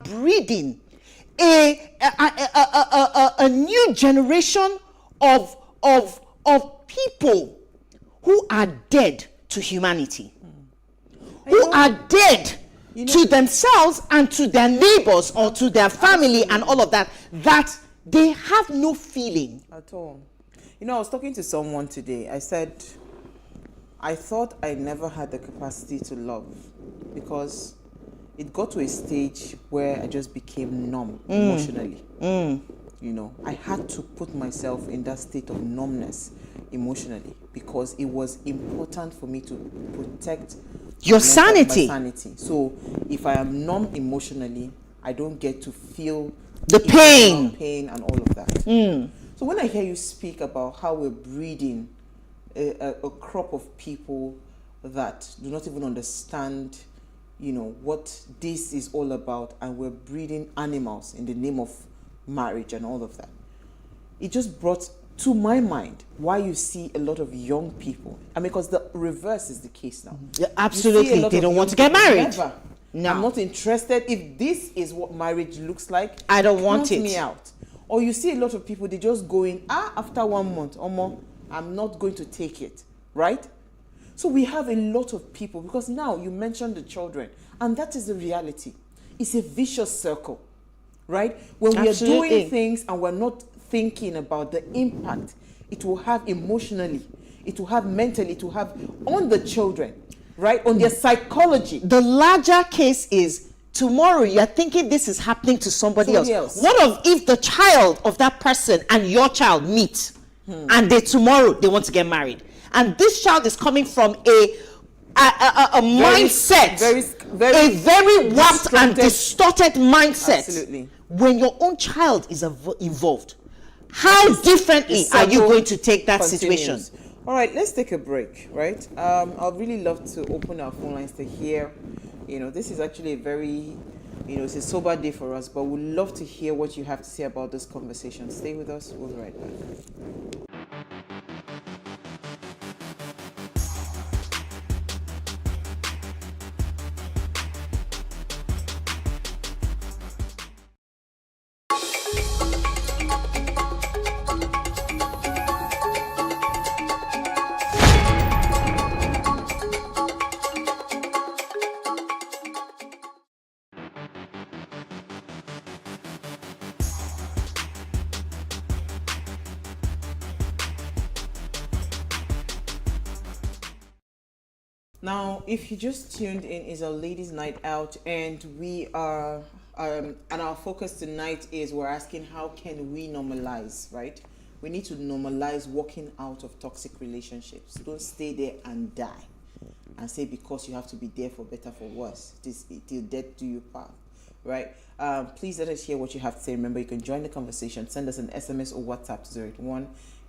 breeding a new generation of people who are dead to humanity, who are dead to themselves and to their neighbors or to their family and all of that, that they have no feeling at all. I was talking to someone today. I said, I thought I never had the capacity to love because it got to a stage where I just became numb emotionally. I had to put myself in that state of numbness emotionally because it was important for me to protect your sanity. My sanity. So if I am numb emotionally, I don't get to feel the pain and all of that. So when I hear you speak about how we're breeding a crop of people that do not even understand what this is all about, and we're breeding animals in the name of marriage and all of that, it just brought to my mind why you see a lot of young people. Because the reverse is the case now. Yeah, absolutely. They don't want to get married. Never. No. I'm not interested. If this is what marriage looks like, I don't want it. Count me out. Or you see a lot of people, they just going, after 1 month or more, I'm not going to take it, right? So we have a lot of people, because now you mentioned the children, and that is the reality. It's a vicious circle, right? When we are doing things and we're not thinking about the impact it will have emotionally, it will have mentally, it will have on the children, right? On their psychology. The larger case is tomorrow you're thinking this is happening to somebody else. What if the child of that person and your child meet and tomorrow they want to get married? And this child is coming from a mindset, a very warped and distorted mindset. Absolutely. When your own child is involved, how differently are you going to take that situation? All right, let's take a break, right? I'd really love to open our phone lines to hear. This is actually a very, it's a sober day for us, but we'd love to hear what you have to say about this conversation. Stay with us. We'll be right back. Now, if you just tuned in, it's a ladies' night out, and we are, and our focus tonight is we're asking how can we normalize, right? We need to normalize walking out of toxic relationships. Don't stay there and die and say because you have to be there for better, for worse. Till death do you part, right? Please let us hear what you have to say. Remember, you can join the conversation. Send us an SMS or WhatsApp to 081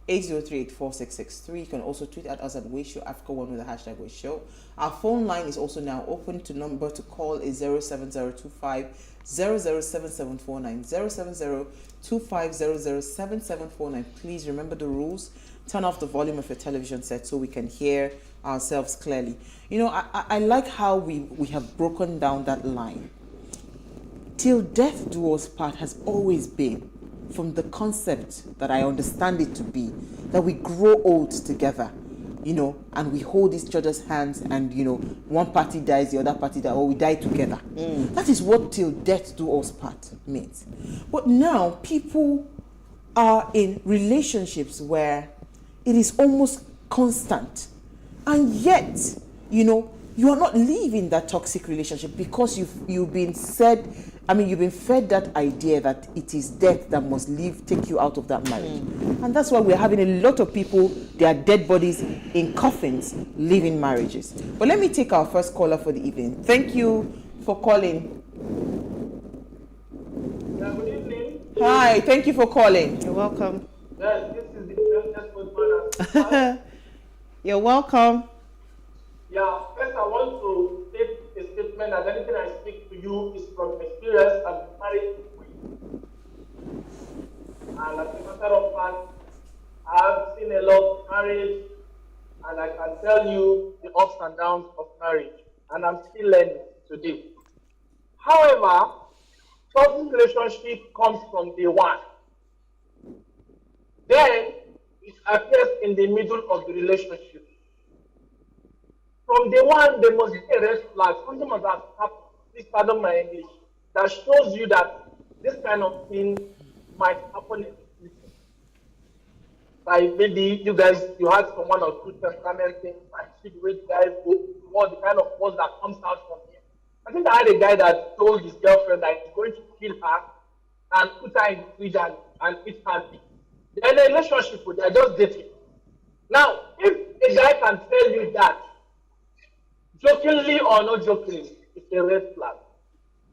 803-84663. You can also tweet at us at PlusTvAfrica1 with the hashtag WayShow. Our phone line is also now open. To number to call is 07025 007749 07025007749. Please remember the rules. Turn off the volume of your television set so we can hear ourselves clearly. I like how we have broken down that line. Till death do us part has always been, from the concept that I understand it to be, that we grow old together, and we hold each other's hands, and one party dies, the other party dies, or we die together. That is what till death do us part means. But now people are in relationships where it is almost constant, and yet you are not leaving that toxic relationship because you've been fed that idea that it is death that must take you out of that marriage. And that's why we're having a lot of people, their dead bodies in coffins, leaving marriages. But let me take our first caller for the evening. Thank you for calling. Good evening. Hi, thank you for calling. You're welcome. Yes, this is the youngest footballer. You're welcome. Yeah, first I want to make a statement that anything I speak to you is from experience. I'm married to Queen. And as a matter of fact, I've seen a lot of marriage, and I can tell you the ups and downs of marriage, and I'm still learning today. However, toxic relationship comes from day one. Then it appears in the middle of the relationship. From day one, there must be a red flag. Something must have happened. Please pardon my English. That shows you that this kind of thing might happen in the future. Like maybe you had someone or two temperament things, like see the way the guys go, what the kind of words that comes out from him. I think I had a guy that told his girlfriend that he's going to kill her and put her in the fridge and eat her meat. They're in a relationship with her, just dating. Now, if a guy can tell you that, jokingly or not jokingly, it's a red flag.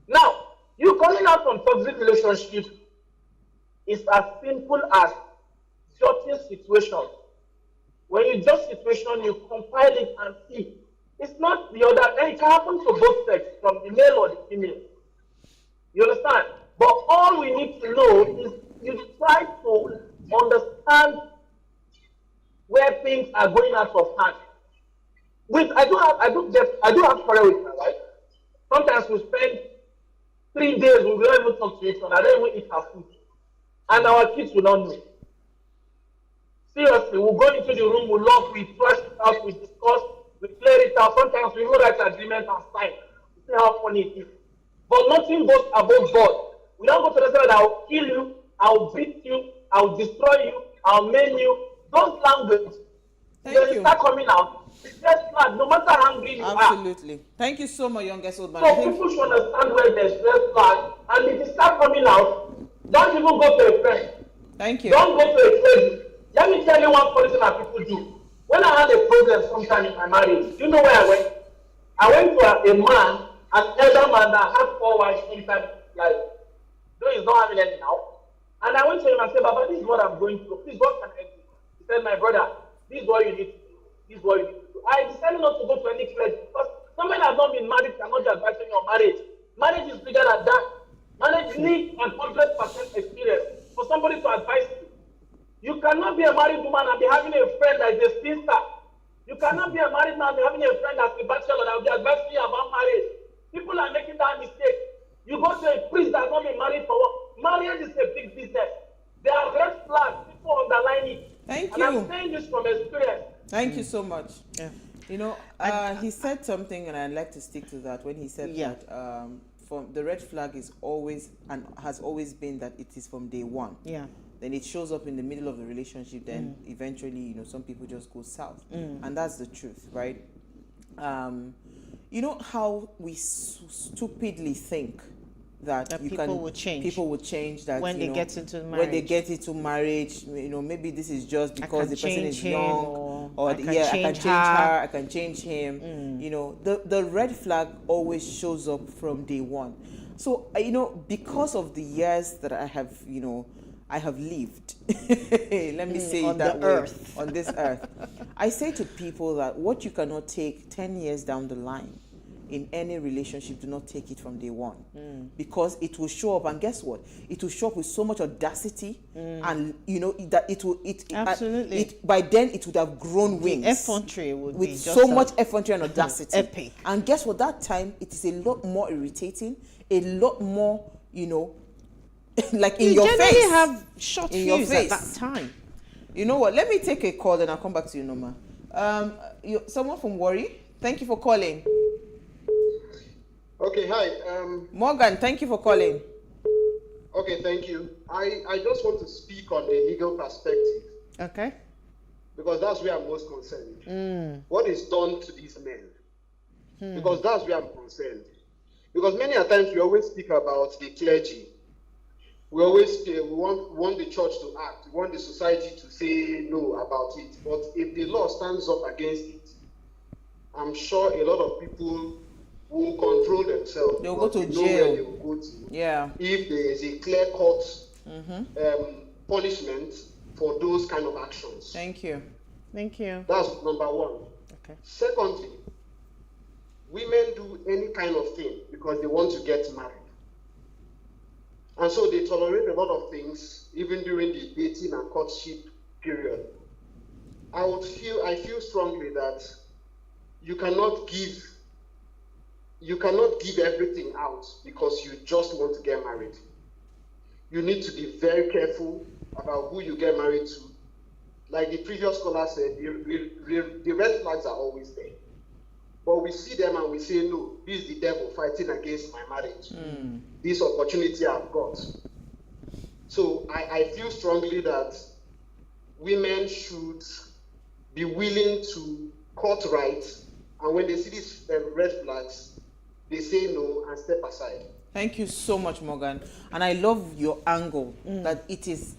Now, you coming out from toxic relationship is as simple as judging situations. When you judge situation, you compile it and see. It's not the other, and it can happen to both sexes, from the male or the female. You understand? But all we need to know is you try to understand where things are going out of hand. I do have quarrel with my wife. Sometimes we spend 3 days, we will not even talk to each other. I don't even eat her food. And our kids will not know. Seriously, we'll go into the room, we'll lock, we thrash it out, we discuss, we clear it out. Sometimes we will write agreement and sign. See how funny it is. But nothing goes above God. We don't go to the side that I'll kill you, I'll beat you, I'll destroy you, I'll maim you. Those language, when you start coming out, it's just flag, no matter how angry you are. Absolutely. Thank you so much, youngest old man. So people should understand where there's red flag, and if you start coming out, don't even go to a friend. Thank you. Don't go to a crazy. Let me tell you one policy that people do. When I had a problem sometime in my marriage, you know where I went? I went to a man, an elder man that had 4 wives sometime, like, though he's not having any now. And I went to him and said, Baba, this is what I'm going through. Please, what can I do? He said, my brother, this is what you need to do. This is what you need to do. I decided not to go to any clergy because someone has not been married cannot be advising your marriage. Marriage is bigger than that. Marriage needs 100% experience for somebody to advise you. You cannot be a married woman and be having a friend that is a spinster. You cannot be a married man and be having a friend that's a bachelor that will be advising you about marriage. People are making that mistake. You go to a priest that has not been married for what? Marriage is a big business. There are red flags. People underline it. Thank you. And I'm saying this from experience. Thank you so much. Yeah. You know, he said something, and I'd like to stick to that. When he said that from the red flag is always and has always been that it is from day one. Yeah. Then it shows up in the middle of the relationship. Then eventually, you know, some people just go south, and that's the truth, right? You know how we stupidly think that people will change. People will change that when they get into marriage. When they get into marriage, you know, maybe this is just because the person is young, or I can change her, I can change him. You know, the red flag always shows up from day one. So you know, because of the years that I have, you know, I have lived, let me say it that way, on this earth. I say to people that what you cannot take 10 years down the line in any relationship, do not take it from day one, because it will show up, and guess what? It will show up with so much audacity, and you know that it will. Absolutely. By then, it would have grown wings. Effrontery would with be so much effrontery and audacity. Epic. And guess what? That time, it is a lot more irritating, a lot more, you know, like in your face. You generally have short fuse at that time. You know what? Let me take a call, and I'll come back to you, Noma. Someone from Warri. Thank you for calling. Okay, hi. Morgan, thank you for calling. Okay, thank you. I just want to speak on the legal perspective. Okay. Because that's where I'm most concerned. What is done to these men? Because that's where I'm concerned. Because many a times we always speak about the clergy. We always we want the church to act. We want the society to say no about it. But if the law stands up against it, I'm sure a lot of people will control themselves. They'll go to jail. Where they will go to. Yeah. If there is a clear-cut punishment for those kind of actions. Thank you. Thank you. That's number one. Okay. Secondly, women do any kind of thing because they want to get married. And so they tolerate a lot of things, even during the dating and courtship period. I feel strongly that you cannot give you cannot give everything out because you just want to get married. You need to be very careful about who you get married to. Like the previous scholar said, the red flags are always there. But we see them and we say, no, this is the devil fighting against my marriage. This opportunity I've got. So I feel strongly that women should be willing to cut right, and when they see these red flags, they say no and step aside. Thank you so much, Morgan. And I love your angle that it is,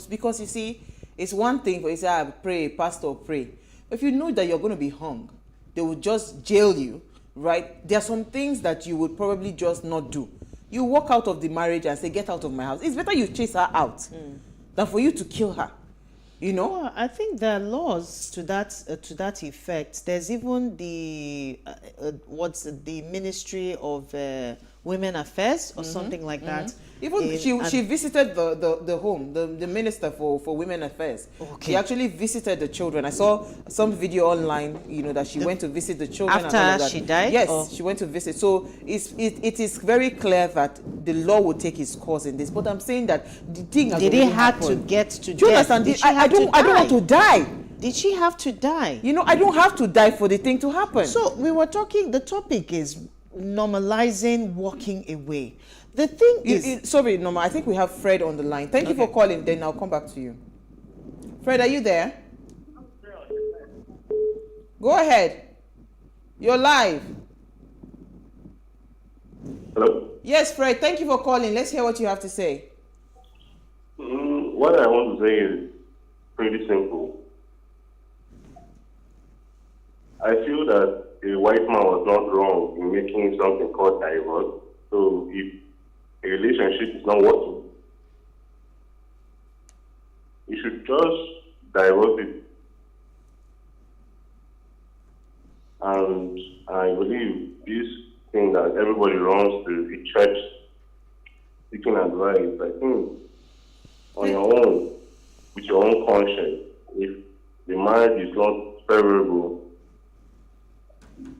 because you see, it's one thing for you to say, I pray, pastor, pray. If you know that you're going to be hung, they will just jail you, right? There are some things that you would probably just not do. You walk out of the marriage and say, get out of my house. It's better you chase her out than for you to kill her. Well, I think there are laws to that effect. There's even the the Ministry of Women Affairs or something like that. Even she visited the home, the Minister for Women Affairs. Okay. She actually visited the children. I saw some video online, that she went to visit the children. After and all of that. she died? Yes, she went to visit. So it is very clear that the law will take its course in this. But I'm saying that the thing has Did already it have happened. to get to Do you death? understand? Did she I have to don't want to die. Did she have to die? I don't have to die for the thing to happen. So we were talking, the topic is normalizing walking away. The thing is... Sorry, Norma, I think we have Fred on the line. Thank you for calling, then I'll come back to you. Fred, are you there? Go ahead. You're live. Hello? Yes, Fred, thank you for calling. Let's hear what you have to say. What I want to say is pretty simple. I feel that a white man was not wrong in making something called divorce. So if a relationship is not working, you should just divorce it. And I believe this thing that everybody runs to the church seeking advice, I think on your own, with your own conscience, if the marriage is not favorable,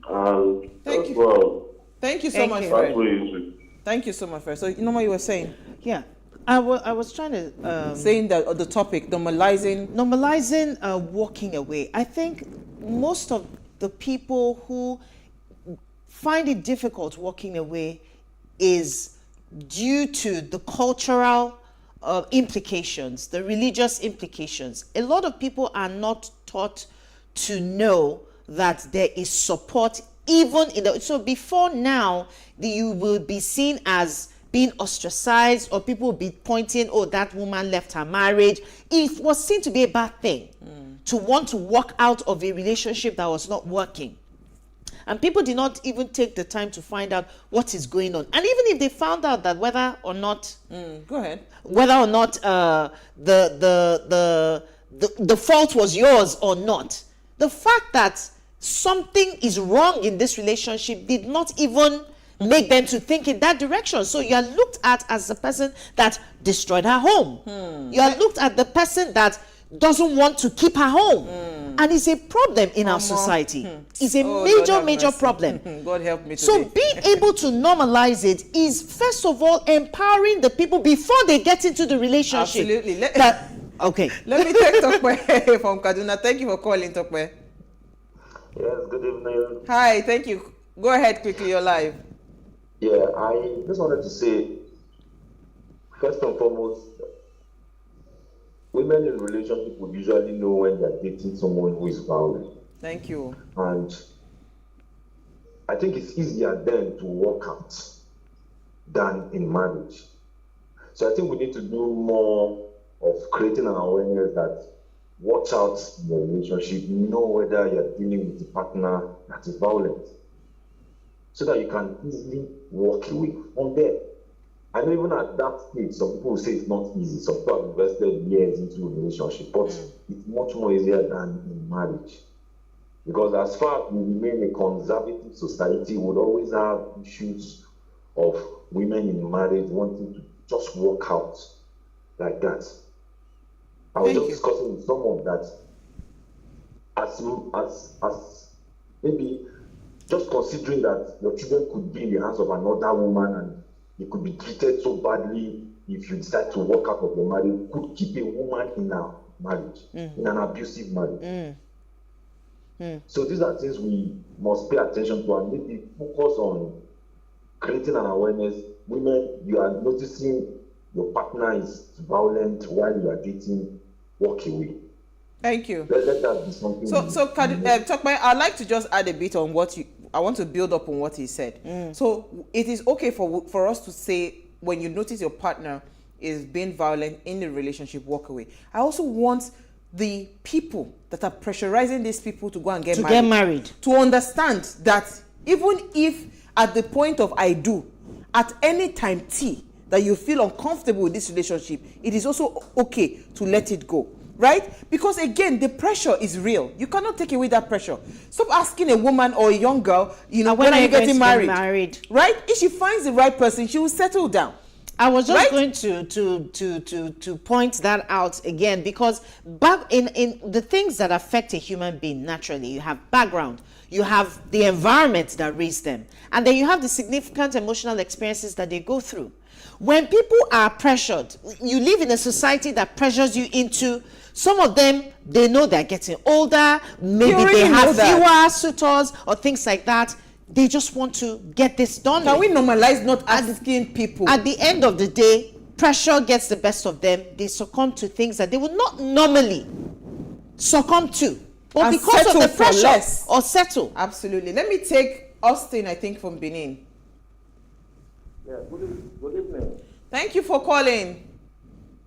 and Thank you. well, Thank you so Thank much, you. that's Fred. what it is. Thank you so much, Fred. So, what you were saying? Yeah. I was trying to... Saying that the topic, normalizing walking away. I think most of the people who find it difficult walking away is due to the cultural implications, the religious implications. A lot of people are not taught to know that there is support even in the... So before now, you will be seen as being ostracized, or people will be pointing, oh, that woman left her marriage. It was seen to be a bad thing to want to walk out of a relationship that was not working. And people did not even take the time to find out what is going on. And even if they found out that whether or not go ahead. Whether or not the fault was yours or not, the fact that something is wrong in this relationship did not even make them to think in that direction. So you are looked at as the person that destroyed her home. You are looked at the person that doesn't want to keep her home. And it's a problem in our society. It's a major problem. God help me today. So being able to normalize it is, first of all, empowering the people before they get into the relationship. Absolutely. Okay. Let me take Tokwe from Kaduna. Thank you for calling, Tokwe. Yes, good evening. Hi, thank you. Go ahead quickly, you're live. Yeah, I just wanted to say, first and foremost, women in relationship would usually know when they're dating someone who is violent. Thank you. And I think it's easier then to walk out than in marriage. So I think we need to do more of creating an awareness that watch out in your relationship, know whether you're dealing with a partner that is violent, so that you can easily walk away from there. I know even at that stage, some people will say it's not easy. Some people have invested years into a relationship, but it's much more easier than in marriage. Because as far as we remain a conservative society, we would always have issues of women in marriage wanting to just walk out like that. I was just discussing with someone that as maybe just considering that your children could be in the hands of another woman and you could be treated so badly if you decide to walk out of your marriage, could keep a woman in a marriage, in an abusive marriage. So these are things we must pay attention to and maybe focus on creating an awareness. Women, you are noticing your partner is violent while you are dating, walk away. Thank you. Let that be something. So Tokpe, I'd like to just add a bit on I want to build up on what he said. So it is okay for us to say, when you notice your partner is being violent in the relationship, walk away. I also want the people that are pressurizing these people to go and get married to understand that even if at the point of I do, at any time T, that you feel uncomfortable with this relationship, it is also okay to let it go. Right? Because again, the pressure is real. You cannot take away that pressure. Stop asking a woman or a young girl, when are you getting married? Right? If she finds the right person, she will settle down. I was just going to point that out again, because back in the things that affect a human being naturally, you have background, you have the environment that raised them, and then you have the significant emotional experiences that they go through. When people are pressured, you live in a society that pressures you into, some of them, they know they're getting older, maybe they have fewer suitors or things like that. They just want to get this done. Can we normalize not asking people? At the end of the day, pressure gets the best of them. They succumb to things that they would not normally succumb to. But because of the pressure, or settle. Absolutely. Let me take Austin, I think, from Benin. Yeah, good evening. Thank you for calling.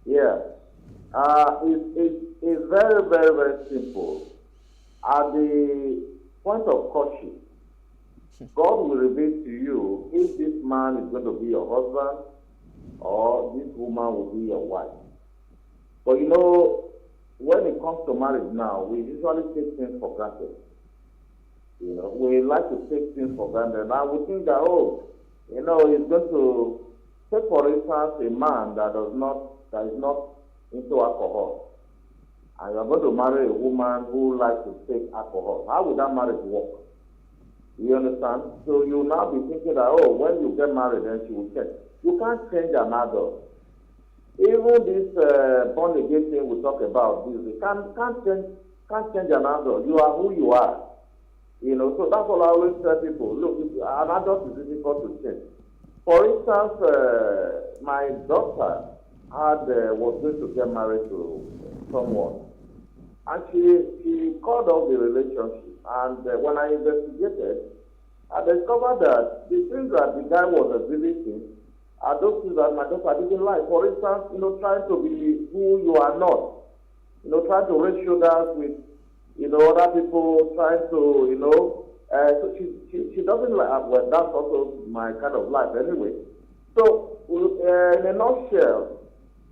Yeah. It's very, very, very simple. At the point of courtship, God will reveal to you if this man is going to be your husband or this woman will be your wife. But when it comes to marriage now, we usually take things for granted. We like to take things for granted. Now we think that, he's going to, take for instance, a man that is not into alcohol. And you're going to marry a woman who likes to take alcohol. How would that marriage work? You understand? So you now be thinking that, when you get married, then she will change. You can't change an adult. Even this born again thing we talk about, you can't change an adult. You are who you are. So that's all I always tell people. Look, an adult is difficult to change. For instance, my daughter was going to get married to someone. And she called off the relationship. And when I investigated, I discovered that the things that the guy was exhibiting are those things that my daughter didn't like. For instance, trying to be who you are not. Trying to raise shoulders with, other people, trying to, so she doesn't like, well, that's also my kind of life anyway. So, in a nutshell,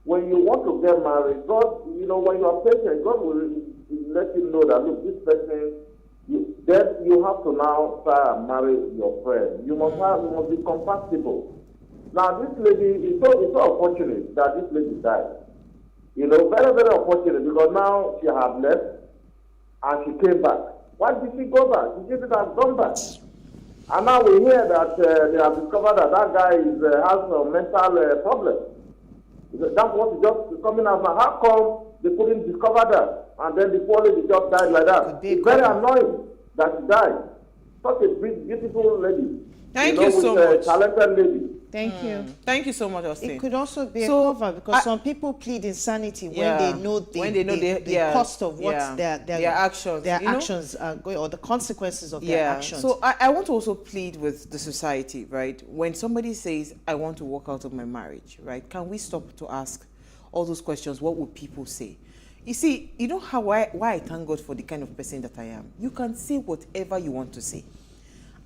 when you want to get married, God, when you are patient, God will let you know that, look, this person, then you have to now try and marry your friend. You must be compatible. Now, this lady, it's so unfortunate that this lady died. Very, very unfortunate, because now she had left and she came back. Why did she go back? She didn't have gone back. And now we hear that they have discovered that guy has a mental problem. That's what is just coming out now. How come they couldn't discover that? And then the poor lady just died like that. It's very annoying that she died. Such a beautiful lady. Thank you so much. Talented lady. Thank you. Thank you so much, Austin. It could also be a cover, because some people plead insanity when they know the cost of what their actions are going, or the consequences of their actions. So I want to also plead with the society, right? When somebody says, I want to walk out of my marriage, right? Can we stop to ask all those questions? What would people say? You see, why I thank God for the kind of person that I am. You can say whatever you want to say,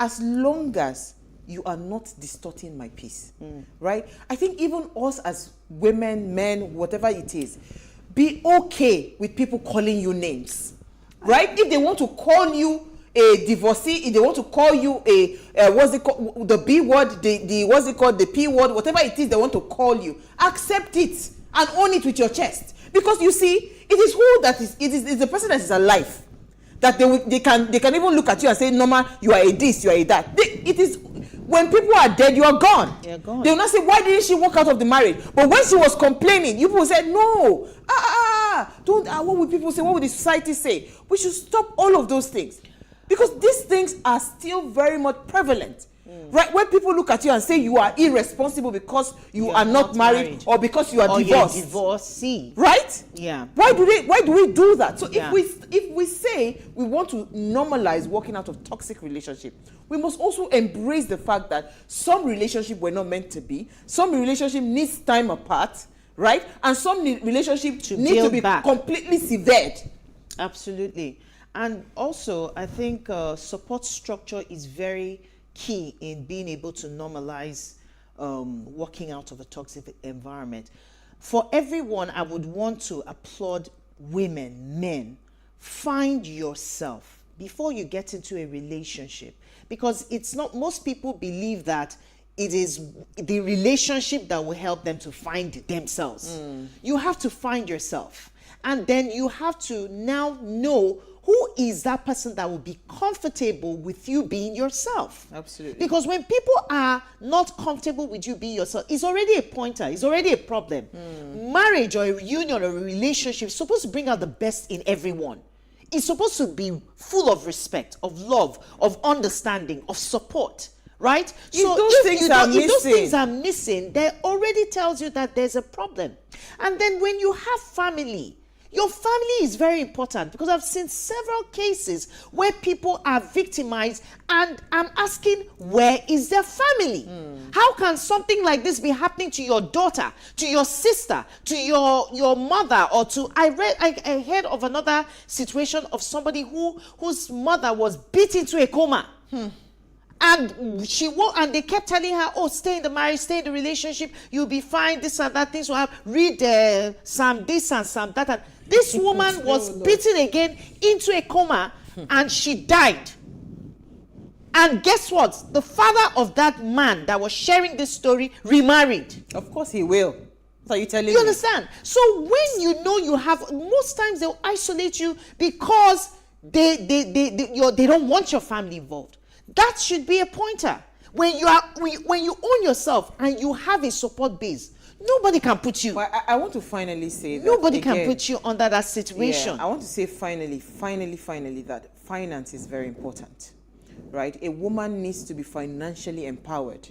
as long as you are not distorting my peace, right? I think even us as women, men, whatever it is, be okay with people calling you names, right? If they want to call you a divorcee, if they want to call you what's it called, the B word, the what's it called, the P word, whatever it is they want to call you, accept it and own it with your chest. Because you see, it is the person that is alive that they can even look at you and say, Norma, you are a this, you are a that. It is when people are dead, you are gone. You're gone. They will not say, why didn't she walk out of the marriage? But when she was complaining, you people said, no, don't. What would people say? What would the society say? We should stop all of those things, because these things are still very much prevalent. Right, when people look at you and say you are irresponsible because you are not married, or because you are divorced, you're divorcee, right? Yeah. Why do we do that? So Yeah. if we say we want to normalize walking out of toxic relationship, we must also embrace the fact that some relationship were not meant to be, some relationship needs time apart, right? And some relationship need to build be back. completely severed. Absolutely. And also, I think support structure is very key in being able to normalize walking out of a toxic environment. For everyone, I would want to applaud women, men. Find yourself before you get into a relationship, because it's not, most people believe that it is the relationship that will help them to find themselves. You have to find yourself, and then you have to now know who is that person that will be comfortable with you being yourself. Absolutely. Because when people are not comfortable with you being yourself, it's already a pointer, it's already a problem. Marriage or a union or a relationship is supposed to bring out the best in everyone. It's supposed to be full of respect, of love, of understanding, of support. Right? If those things are missing, that already tells you that there's a problem. And then when you have family, your family is very important, because I've seen several cases where people are victimized, and I'm asking, where is their family? How can something like this be happening to your daughter, to your sister, to your mother, or to, I heard of another situation of somebody whose mother was beat into a coma. And and they kept telling her, oh, stay in the marriage, stay in the relationship, you'll be fine, this and that, things will happen. Read Psalm this and Psalm that. And this woman was beaten again into a coma, and she died. And guess what? The father of that man that was sharing this story remarried. Of course he will. What are you telling me? You understand? So when you know you have, most times they'll isolate you because they don't want your family involved. That should be a pointer. When you own yourself and you have a support base, nobody can put you. But I want to finally say that Nobody again, can put you under that situation. I want to say finally that finance is very important, right? A woman needs to be financially empowered.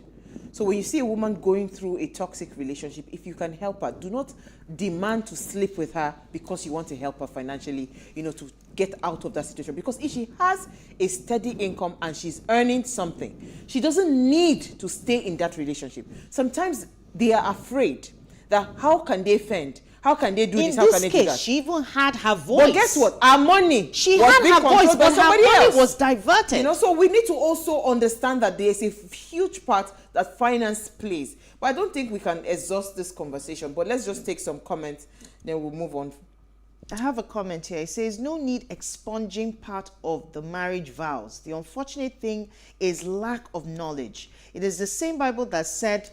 So when you see a woman going through a toxic relationship, if you can help her, do not demand to sleep with her because you want to help her financially, to get out of that situation. Because if she has a steady income and she's earning something, she doesn't need to stay in that relationship. Sometimes they are afraid that how can they fend? How can they do this? How can they do that? In this case, she even had her voice. But guess what? Our money. She was had being her voice, controlled by but her somebody money else. was diverted. So we need to also understand that there is a huge part that finance plays. But I don't think we can exhaust this conversation. But let's just take some comments, then we'll move on. I have a comment here. It says, no need expunging part of the marriage vows. The unfortunate thing is lack of knowledge. It is the same Bible that said,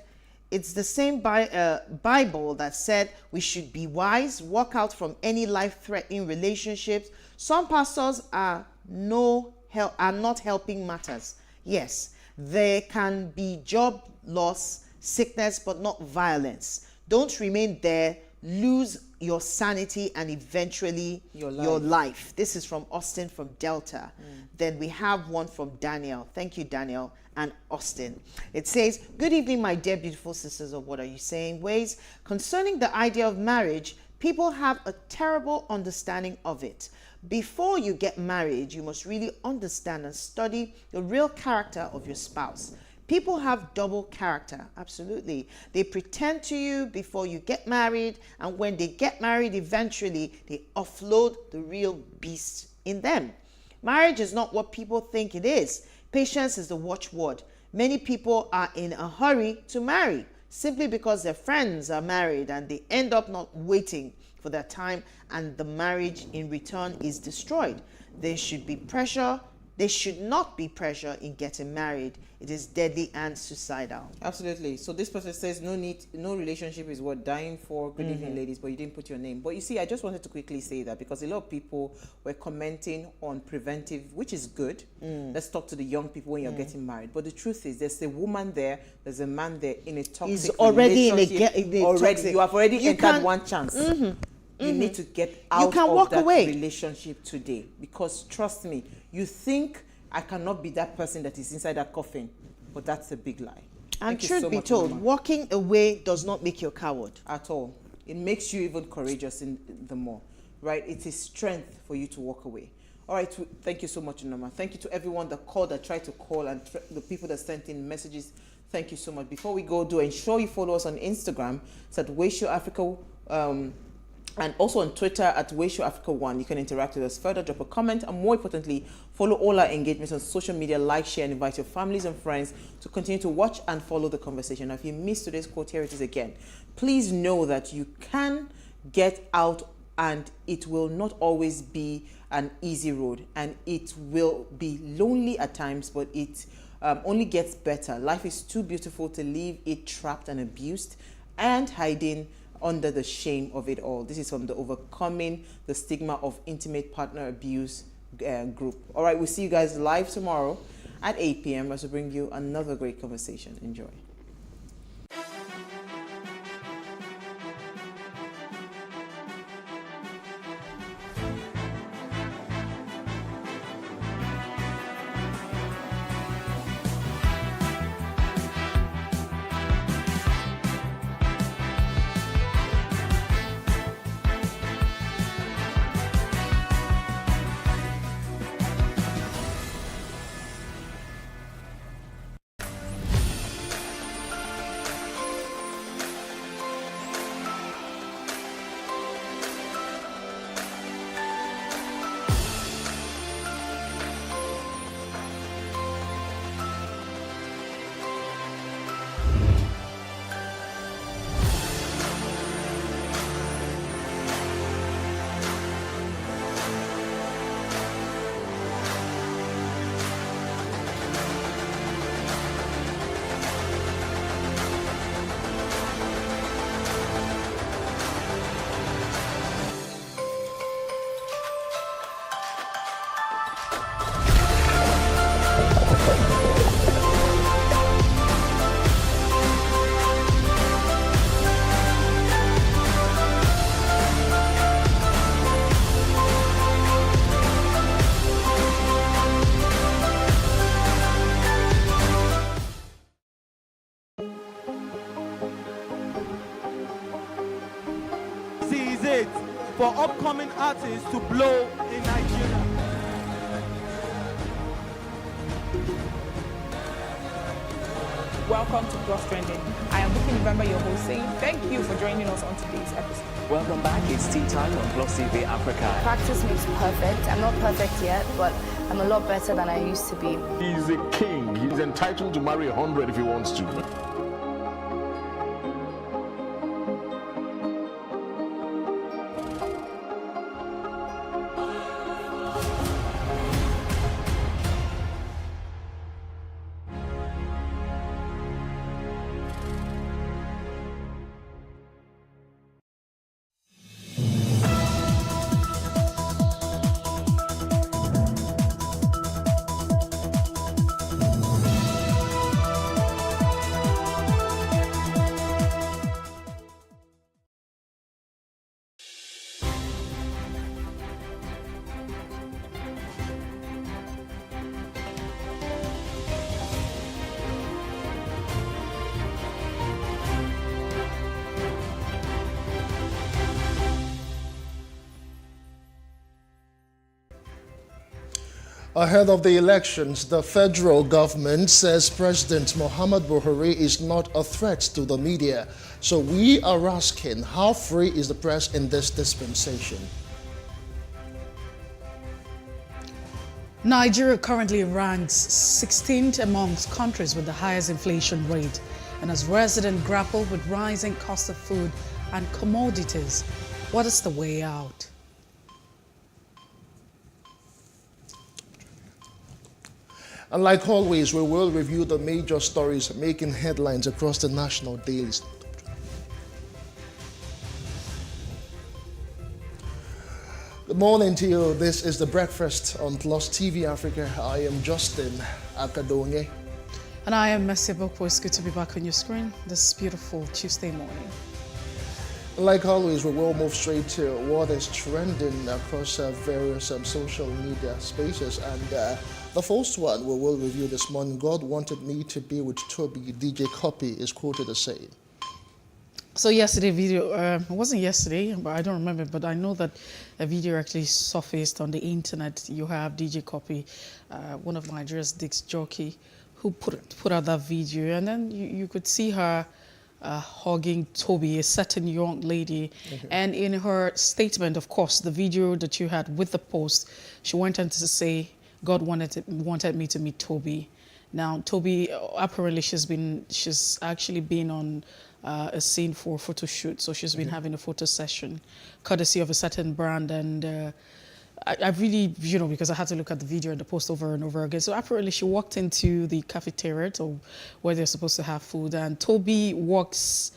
Bible that said we should be wise, walk out from any life-threatening relationships. Some pastors are not helping matters. Yes, there can be job loss, sickness, but not violence. Don't remain there. Lose your sanity and eventually your life. This is from Austin from Delta. Then we have one from Daniel. Thank you, Daniel and Austin. It says, good evening, my dear beautiful sisters of What Are You Saying Ways. Concerning the idea of marriage, people have a terrible understanding of it. Before you get married, you must really understand and study the real character of your spouse. People have double character, absolutely. They pretend to you before you get married, and when they get married, eventually they offload the real beast in them. Marriage is not what people think it is. Patience is the watchword. Many people are in a hurry to marry simply because their friends are married and they end up not waiting for their time, and the marriage in return is destroyed. There should be pressure there should not be pressure in getting married. It is deadly and suicidal. Absolutely. So this person says no relationship is worth dying for. Good evening, ladies, but you didn't put your name. But you see, I just wanted to quickly say that because a lot of people were commenting on preventive, which is good. Let's talk to the young people when you're getting married. But the truth is, there's a woman there, there's a man there in a toxic already relationship. in a already, toxic. you have already You entered can- one chance. You need to get out You can of walk that away. relationship today, because trust me, you think I cannot be that person that is inside that coffin, but that's a big lie. And Thank you truth so be much, told, Mama. walking away does not make you a coward. At all. It makes you even courageous in the more, right? It is strength for you to walk away. All right, thank you so much, Noma. Thank you to everyone that called, that tried to call, and the people that sent in messages. Thank you so much. Before we go, do ensure you follow us on Instagram. It's at PlusTvAfrica, and also on Twitter at PlusTvAfrica1. You can interact with us further, drop a comment, and more importantly, follow all our engagements on social media, like, share, and invite your families and friends to continue to watch and follow the conversation. Now, if you missed today's quote, here it is again. Please know that you can get out, and it will not always be an easy road, and it will be lonely at times, but it only gets better. Life is too beautiful to leave it trapped and abused and hiding under the shame of it all. This is from the Overcoming the Stigma of Intimate Partner Abuse group. All right, we'll see you guys live tomorrow at 8 p.m. as we bring you another great conversation. Enjoy. This is it for upcoming artists to blow in Nigeria. Welcome to Plus Trending. I am Booking November, your host, saying thank you for joining us on today's episode. Welcome back. It's tea time on PlusTvAfrica. Practice makes perfect. I'm not perfect yet, but I'm a lot better than I used to be. He's a king. He's entitled to marry 100 if he wants to. Ahead of the elections, the federal government says President Muhammad Buhari is not a threat to the media. So we are asking, how free is the press in this dispensation? Nigeria currently ranks 16th amongst countries with the highest inflation rate, and as residents grapple with rising cost of food and commodities, what is the way out? And like always, we will review the major stories making headlines across the national dailies. Good morning to you. This is The Breakfast on PlusTvAfrica. I am Justin Akadonye. And I am Messi Bokpo. It's good to be back on your screen this beautiful Tuesday morning. Like always, we will move straight to what is trending across various social media spaces. And the first one we will review this morning, God wanted me to be with Toby, DJ Copy is quoted as saying. So yesterday video, it wasn't yesterday, but I don't remember, but I know that a video actually surfaced on the internet. You have DJ Copy, one of Nigeria's disc jockey, who put out that video, and then you could see her hugging Toby, a certain young lady. And in her statement, of course, the video that you had with the post, she went on to say, God wanted me to meet Toby. Now, Toby, apparently she's actually been on a scene for a photo shoot, so she's been having a photo session, courtesy of a certain brand, and I really, because I had to look at the video and the post over and over again. So apparently she walked into the cafeteria where they're supposed to have food, and Toby walks,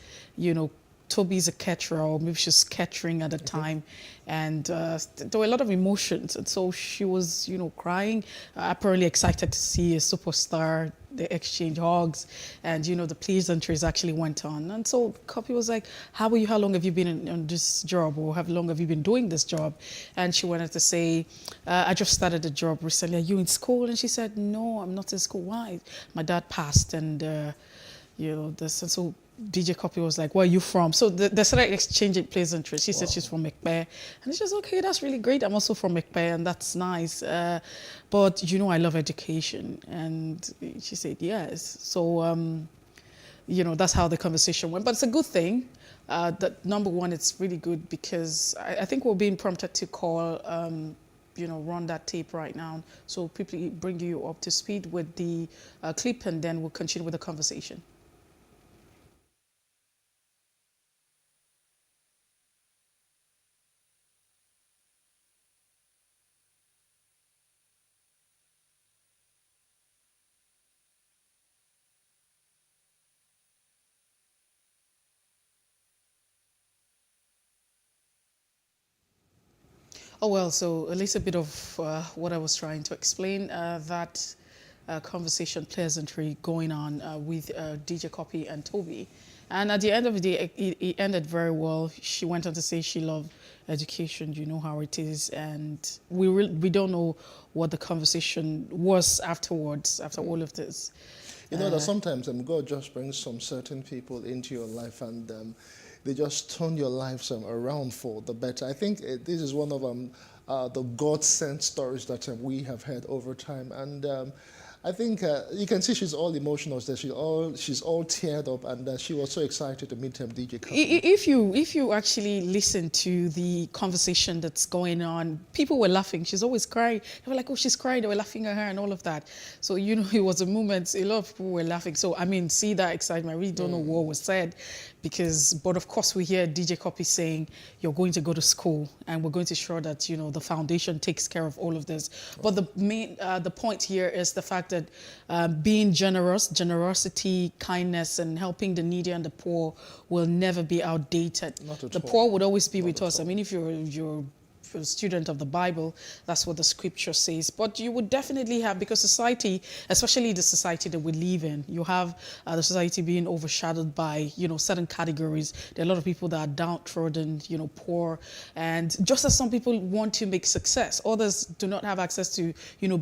Toby's a caterer, or maybe she's catering at the time, and there were a lot of emotions, and so she was, crying, apparently excited to see a superstar. They exchange hugs, and the pleasantries actually went on. And so Copy was like, how long have you been on this job, or how long have you been doing this job? And she wanted to say, I just started the job recently. Are you in school? And she said, no, I'm not in school. Why? My dad passed, and this. And so DJ Copy was like, where are you from? So they started exchanging pleasantries. She said she's from Ekpe. And she says, okay, that's really great. I'm also from Ekpe, and that's nice. But, I love education. And she said, yes. So, that's how the conversation went. But it's a good thing. That number one, it's really good because I think we're being prompted to call, run that tape right now. So people bring you up to speed with the clip, and then we'll continue with the conversation. Oh, well, so a little bit of what I was trying to explain, that conversation pleasantry going on with DJ Copy and Toby. And at the end of the day, it ended very well. She went on to say she loved education, you know how it is. And we don't know what the conversation was afterwards, after all of this. That sometimes God just brings some certain people into your life, and they just turn your lives around for the better. I think this is one of the God-sent stories that we have heard over time. And I think you can see she's all emotional. That she's all teared up, and she was so excited to meet him, DJ Copy. If you actually listen to the conversation that's going on, people were laughing. She's always crying. They were like, oh, she's crying. They were laughing at her and all of that. So, it was a moment. A lot of people were laughing. So, see that excitement. I really don't know what was said. But of course we hear DJ Copy saying, you're going to go to school, and we're going to ensure that, the foundation takes care of all of this. But the point here is the fact that being generosity, kindness, and helping the needy and the poor will never be outdated. The poor would always be with us. If you're a student of the Bible, that's what the scripture says. But you would definitely have, because society, especially the society that we live in, you have the society being overshadowed by, certain categories. There are a lot of people that are downtrodden, poor. And just as some people want to make success, others do not have access to,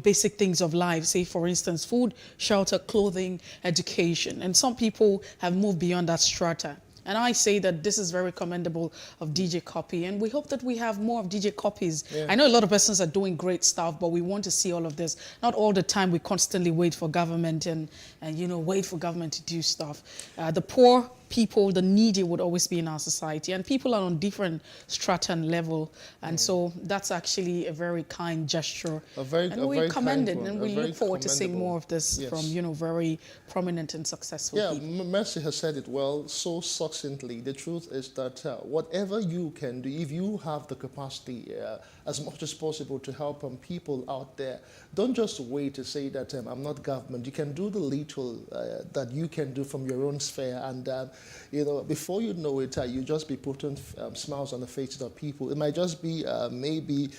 basic things of life. Say, for instance, food, shelter, clothing, education. And some people have moved beyond that strata. And I say that this is very commendable of DJ Copy, and we hope that we have more of DJ Copies. Yeah. I know a lot of persons are doing great stuff, but we want to see all of this. Not all the time we constantly wait for government and wait for government to do stuff. The poor people, the needy would always be in our society, and people are on different strata and level, and so that's actually a very kind gesture. And we commend it, and we look forward to seeing more of this from, you know, very prominent and successful people. Yeah, Mercy has said it well, so succinctly. The truth is that whatever you can do, if you have the capacity as much as possible to help people out there, don't just wait to say that I'm not government. You can do the little that you can do from your own sphere, and you know, before you know it, you just be putting smiles on the faces of people. It might just be maybe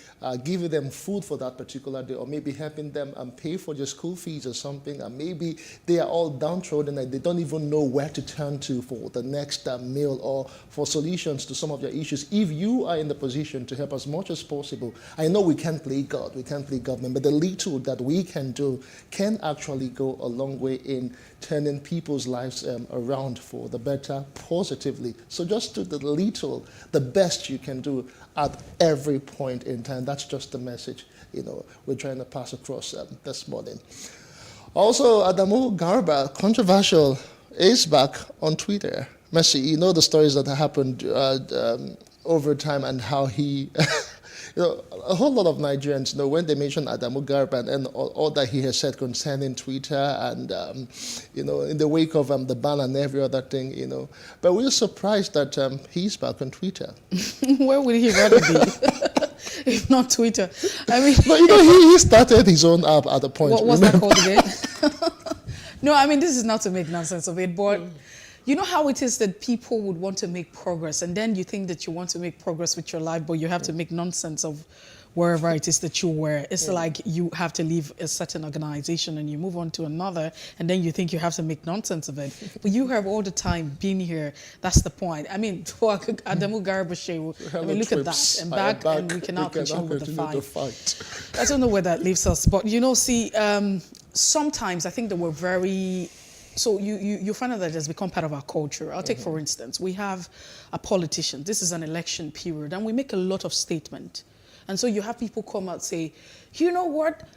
giving them food for that particular day, or maybe helping them pay for their school fees or something, and maybe they are all downtrodden and they don't even know where to turn to for the next meal or for solutions to some of their issues. If you are in the position to help as much as possible, I know we can't play God, we can't play government, but the little that we can do can actually go a long way in turning people's lives around for the better, positively. So just do the little, the best you can do at every point in time. That's just the message, you know, we're trying to pass across this morning. Also, Adamu Garba, controversial, is back on Twitter. Mercy, you know the stories that happened over time and how he, you know, a whole lot of Nigerians, you know, when they mention Adamu Garba and all that he has said concerning Twitter and, you know, in the wake of the ban and every other thing, you know. But we're surprised that he's back on Twitter. Where would he rather be? If not Twitter. I mean, but you know, he started his own app at a point. What was that called again? No, I mean, this is not to make nonsense of it, but you know how it is that people would want to make progress, and then you think that you want to make progress with your life, but you have to make nonsense of wherever it is that you were. It's like you have to leave a certain organization and you move on to another, and then you think you have to make nonsense of it. But you have all the time been here. That's the point. I mean, for Adamu Garba Shehu, I mean, look at that. And back, and we can now continue with the fight. I don't know where that leaves us. But, you know, see, sometimes I think that we're very... So you find out that it has become part of our culture. I'll take, for instance, we have a politician. This is an election period, and we make a lot of statement. And so you have people come out and say, you know what?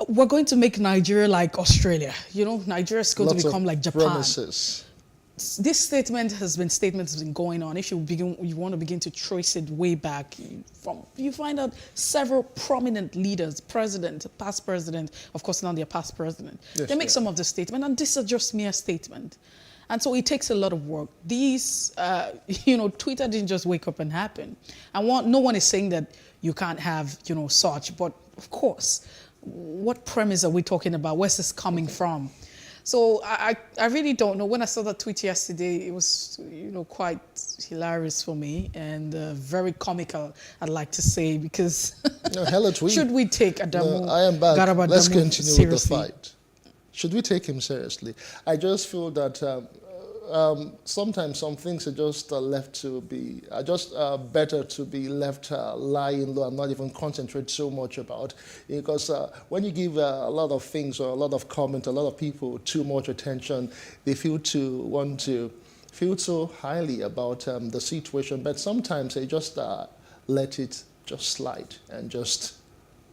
We're going to make Nigeria like Australia. You know, Nigeria is going to become like Japan. Promises. This statement has been going on. If you want to begin to trace it way back, you find out several prominent leaders, president, past president, of course now they're past president. Yes, they make some of the statement, and this is just mere statement. And so it takes a lot of work. These, you know, Twitter didn't just wake up and happen. And no one is saying that you can't have, you know, such, but of course, what premise are we talking about? Where's this coming from? So I really don't know. When I saw that tweet yesterday, it was, you know, quite hilarious for me and very comical, I'd like to say, because hella tweet. Should we take Adamu? No, I am back. Garba Let's Adamu continue seriously? with the fight. Should we take him seriously? I just feel that sometimes some things are just left to be, better to be left lying low and not even concentrate so much about. Because when you give a lot of things or a lot of comment, a lot of people too much attention, they feel so highly about the situation. But sometimes they just let it just slide and just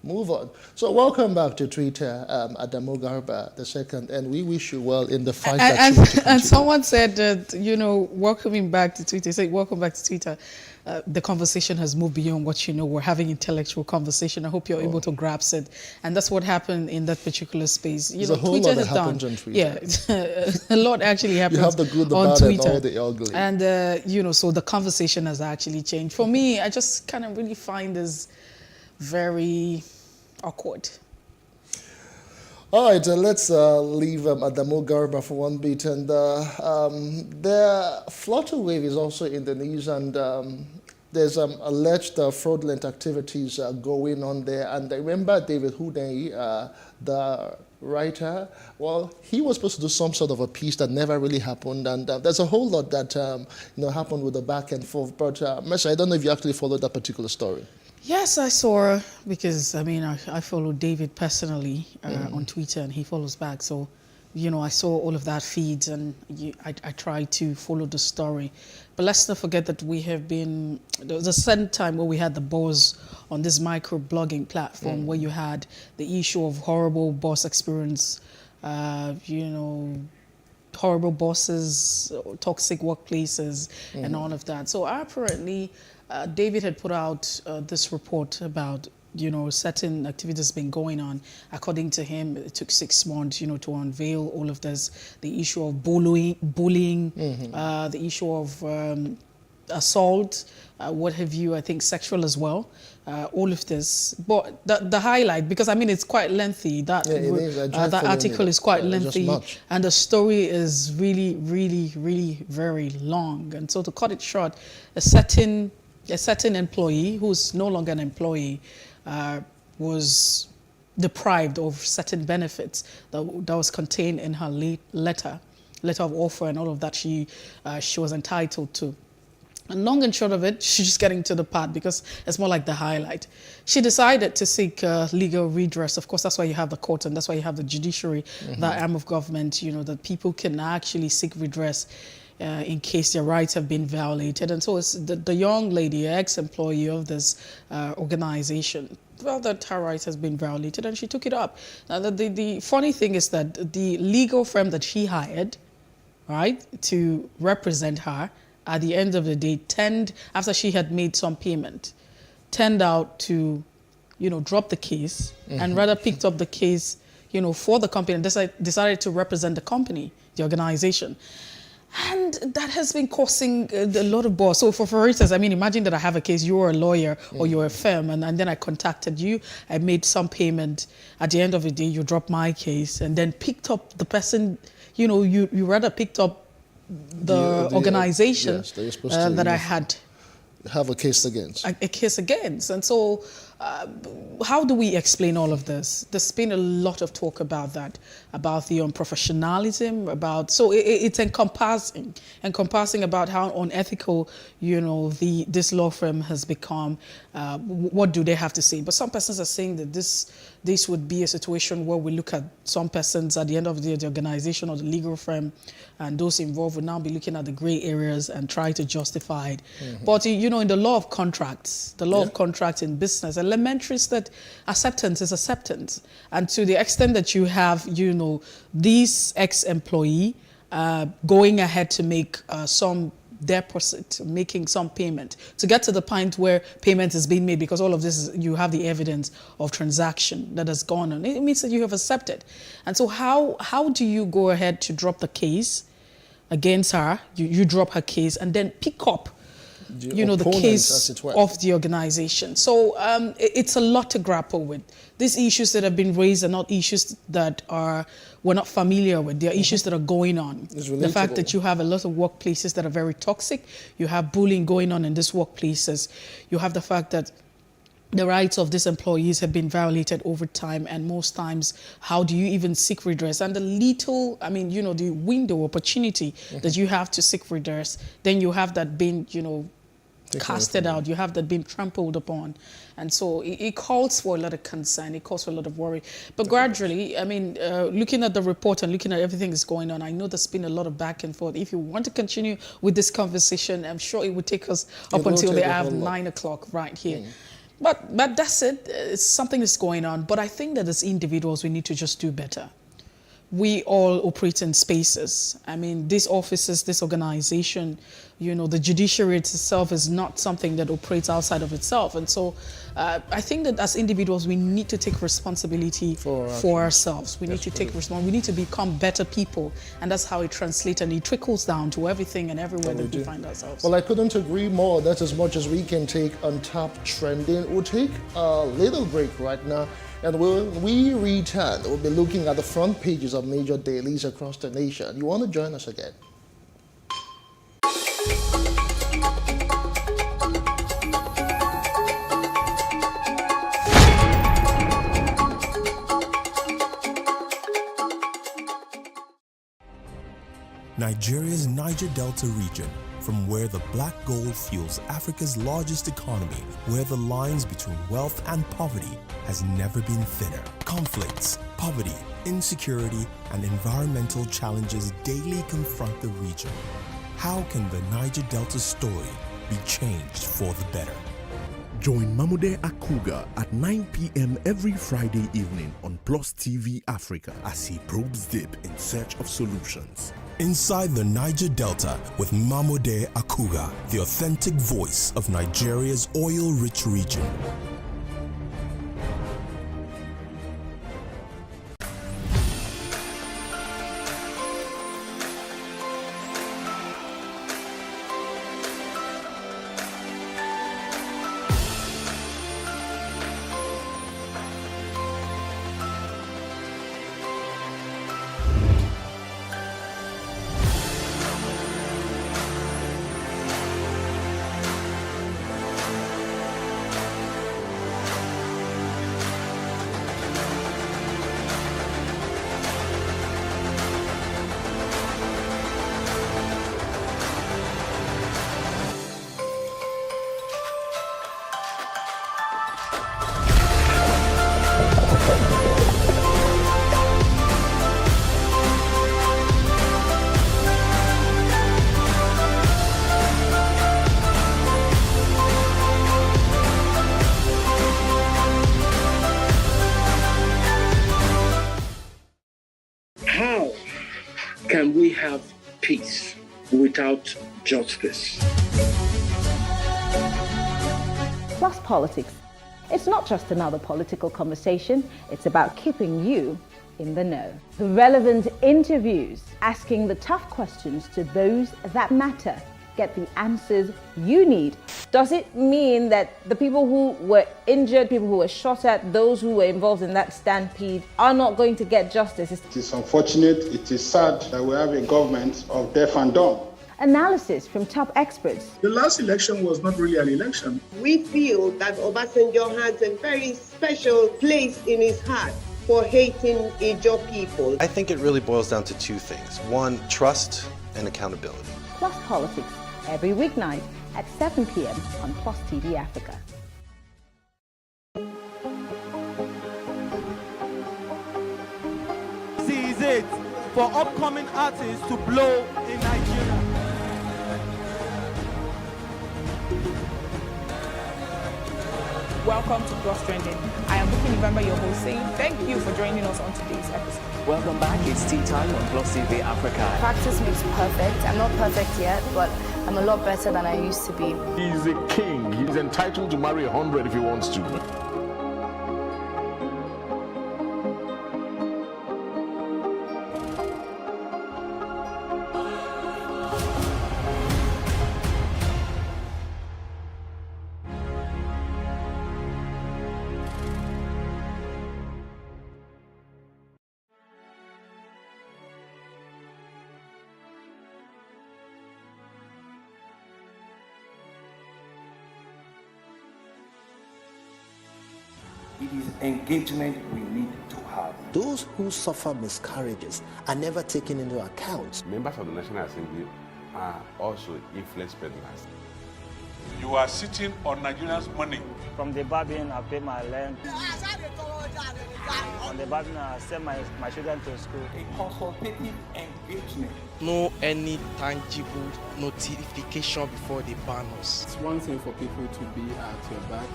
move on. So welcome back to Twitter, Adamu Garba II, and we wish you well in the fight that you want to continue. And someone said that, you know, welcoming back to Twitter, say welcome back to Twitter. The conversation has moved beyond what you know. We're having intellectual conversation. I hope you're able to grasp it. And that's what happened in that particular space. You know, a whole Twitter lot has that happens on Twitter. Yeah, a lot actually happens you have the good, the on bad, Twitter. and all the ugly. And, you know, so the conversation has actually changed. For me, I just kind of really find this very awkward. All right, let's leave Adamu Garba for one bit. And the flutter wave is also in the news, and there's alleged fraudulent activities going on there. And I remember David Hudney, the writer, well, he was supposed to do some sort of a piece that never really happened. And there's a whole lot that you know, happened with the back and forth. But Mercy, I don't know if you actually followed that particular story. Yes, I saw her because, I mean, I follow David personally on Twitter, and he follows back. So, you know, I saw all of that feeds, and I tried to follow the story. But let's not forget that we have been, there was a certain time where we had the buzz on this micro-blogging platform where you had the issue of horrible boss experience, you know, horrible bosses, toxic workplaces, and all of that. So apparently, David had put out this report about, certain activities been going on. According to him, it took 6 months, to unveil all of this. The issue of bullying, the issue of assault, what have you, I think sexual as well. All of this, but the highlight, because I mean it's quite lengthy. That article is quite lengthy, and the story is really, really, really very long. And so to cut it short, a certain employee who's no longer an employee was deprived of certain benefits that was contained in her letter of offer and all of that she was entitled to. And long and short of it, she's just getting to the part because it's more like the highlight. She decided to seek legal redress. Of course, that's why you have the court and that's why you have the judiciary, that arm of government, that people can actually seek redress in case their rights have been violated. And so it's the young lady, ex-employee of this organization, felt that her rights has been violated and she took it up. Now, the funny thing is that the legal firm that she hired, right, to represent her, at the end of the day, after she had made some payment, turned out to, drop the case and rather picked up the case, for the company and decided to represent the company, the organization. And that has been causing a lot of buzz. So for instance, I mean, imagine that I have a case, you're a lawyer or you're a firm, and then I contacted you, I made some payment. At the end of the day, you dropped my case and then picked up the person, you rather picked up the organization that I had have a case against. A case against. And so how do we explain all of this? There's been a lot of talk about that, about the unprofessionalism, so it's encompassing about how unethical, this law firm has become. What do they have to say? But some persons are saying that this would be a situation where we look at some persons at the end of the day, the organization or the legal firm, and those involved would now be looking at the gray areas and try to justify it. But, in the law of contracts, in business, elementary is that acceptance is acceptance. And to the extent that you have, this ex-employee going ahead to make some deposit, making some payment, to get to the point where payment is being made, because all of this, you have the evidence of transaction that has gone on. It means that you have accepted. And so how do you go ahead to drop the case against her? You drop her case and then pick up the case of the organization. So it's a lot to grapple with. These issues that have been raised are not issues that we're not familiar with. They are issues that are going on. The fact that you have a lot of workplaces that are very toxic. You have bullying going on in these workplaces. You have the fact that the rights of these employees have been violated over time, and most times, how do you even seek redress? And the the window opportunity that you have to seek redress, then you have that being, casted out, you have that being trampled upon. And so it calls for a lot of concern, it calls for a lot of worry. But gradually, looking at the report and looking at everything that's going on, I know there's been a lot of back and forth. If you want to continue with this conversation, I'm sure it would take us up until the hour of 9 o'clock right here. But that's it. It's something that's going on. But I think that as individuals, we need to just do better. We all operate in spaces. These offices, this organization, the judiciary itself is not something that operates outside of itself. And so I think that as individuals, we need to take responsibility for ourselves. We need to take responsibility. We need to become better people. And that's how it translates and it trickles down to everything and everywhere that we find ourselves. Well, I couldn't agree more. That's as much as we can take on top trending. We'll take a little break right now. And when we return, we'll be looking at the front pages of major dailies across the nation. You want to join us again? Nigeria's Niger Delta region, from where the black gold fuels Africa's largest economy, where the lines between wealth and poverty has never been thinner. Conflicts, poverty, insecurity, and environmental challenges daily confront the region. How can the Niger Delta story be changed for the better? Join Mamude Akuga at 9 p.m. every Friday evening on PlusTvAfrica as he probes deep in search of solutions. Inside the Niger Delta with Mamode Akuga, the authentic voice of Nigeria's oil-rich region. How can we have peace without justice? Plus Politics. It's not just another political conversation, it's about keeping you in the know. The relevant interviews, asking the tough questions to those that matter. Get the answers you need. Does it mean that the people who were injured, people who were shot at, those who were involved in that stampede are not going to get justice? It is unfortunate, it is sad that we have a government of deaf and dumb. Analysis from top experts. The last election was not really an election. We feel that Obasanjo has a very special place in his heart for hating Ijaw people. I think it really boils down to two things. One, trust and accountability. Plus Politics, every weeknight at 7 p.m. on Plus TV Africa. This is it for upcoming artists to blow in Nigeria. Welcome to Plus Trending. I am Bookie November, your host, saying thank you for joining us on today's episode. Welcome back. It's tea time on Plus TV Africa. Practice makes perfect. I'm not perfect yet, but I'm a lot better than I used to be. He's a king. He's entitled to marry 100 if he wants to. It is engagement we need to have. Those who suffer miscarriages are never taken into account. Members of the National Assembly are also influence peddlers. You are sitting on Nigerians' money. From the Babin, I pay my rent. On the Babin, I send my children to school. A consultative engagement. No any tangible notification before they ban us. It's one thing for people to be at your back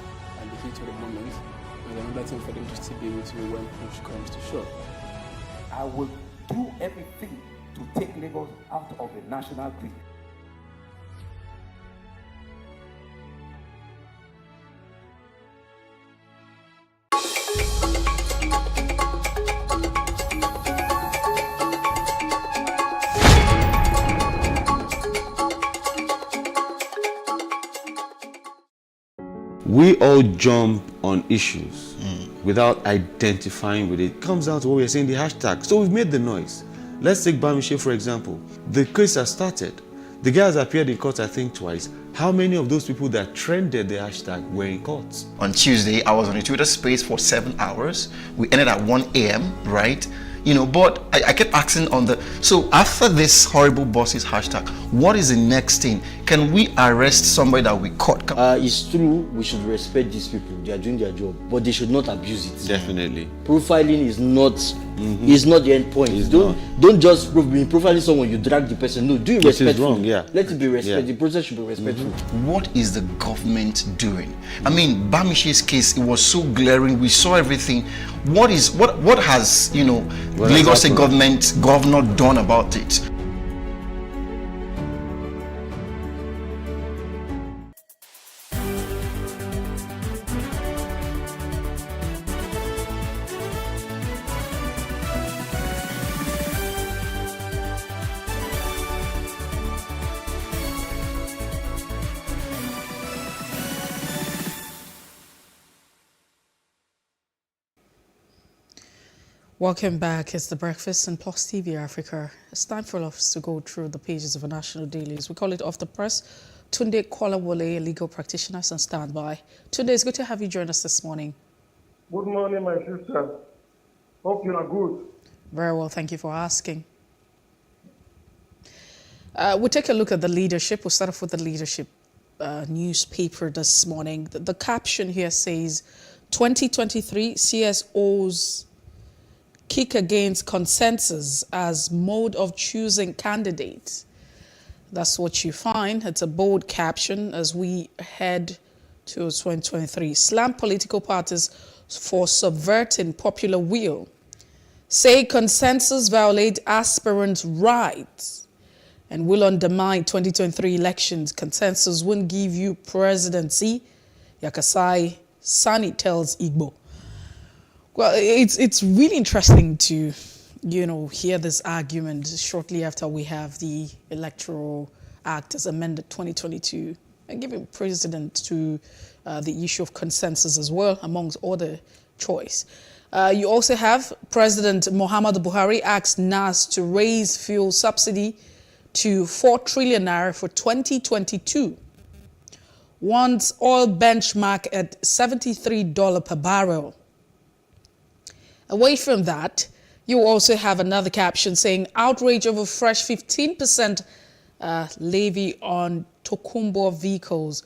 and the heat of the moment, and another thing for them to still be with you when push comes to shove. I will do everything to take Lagos out of the national grid. We all jump on issues without identifying with it. It comes down to what we're saying, the hashtag. So we've made the noise. Let's take Bamishe, for example. The case has started. The guy has appeared in court, I think, twice. How many of those people that trended the hashtag were in court? On Tuesday, I was on a Twitter space for 7 hours. We ended at 1 a.m., right? You know, but I kept asking on the, so after this horrible bosses hashtag, what is the next thing? Can we arrest somebody that we caught? It's true, we should respect these people. They are doing their job, but they should not abuse it. Definitely. Profiling is not is not the end point. Don't just be profiling someone, you drag the person. No, do it respectfully. It is wrong, yeah. Let it be respectful. The process should be respectful. What is the government doing? I mean, Bamishe's case, it was so glaring. We saw everything. What has, you know, Lagos State governor done about it? Welcome back. It's The Breakfast on Plus TV Africa. It's time for us to go through the pages of our national dailies. We call it Off the Press. Tunde Kwalawole, a legal practitioner, on standby. Tunde, it's good to have you join us this morning. Good morning, my sister. Hope you are good. Very well, thank you for asking. We'll take a look at the leadership. We'll start off with the leadership newspaper this morning. The caption here says, 2023 CSOs kick against consensus as mode of choosing candidates. That's what you find. It's a bold caption as we head to 2023. Slam political parties for subverting popular will. Say consensus violate aspirants' rights and will undermine 2023 elections. Consensus won't give you presidency, Yakasai Sani tells Igbo. Well, it's really interesting to, hear this argument shortly after we have the Electoral Act as amended 2022 and giving precedence to the issue of consensus as well, amongst other choice. You also have President Muhammadu Buhari asks NAS to raise fuel subsidy to 4 trillion naira for 2022. Wants oil benchmark at $73 per barrel. Away from that, you also have another caption saying outrage over fresh 15% levy on Tokumbo vehicles.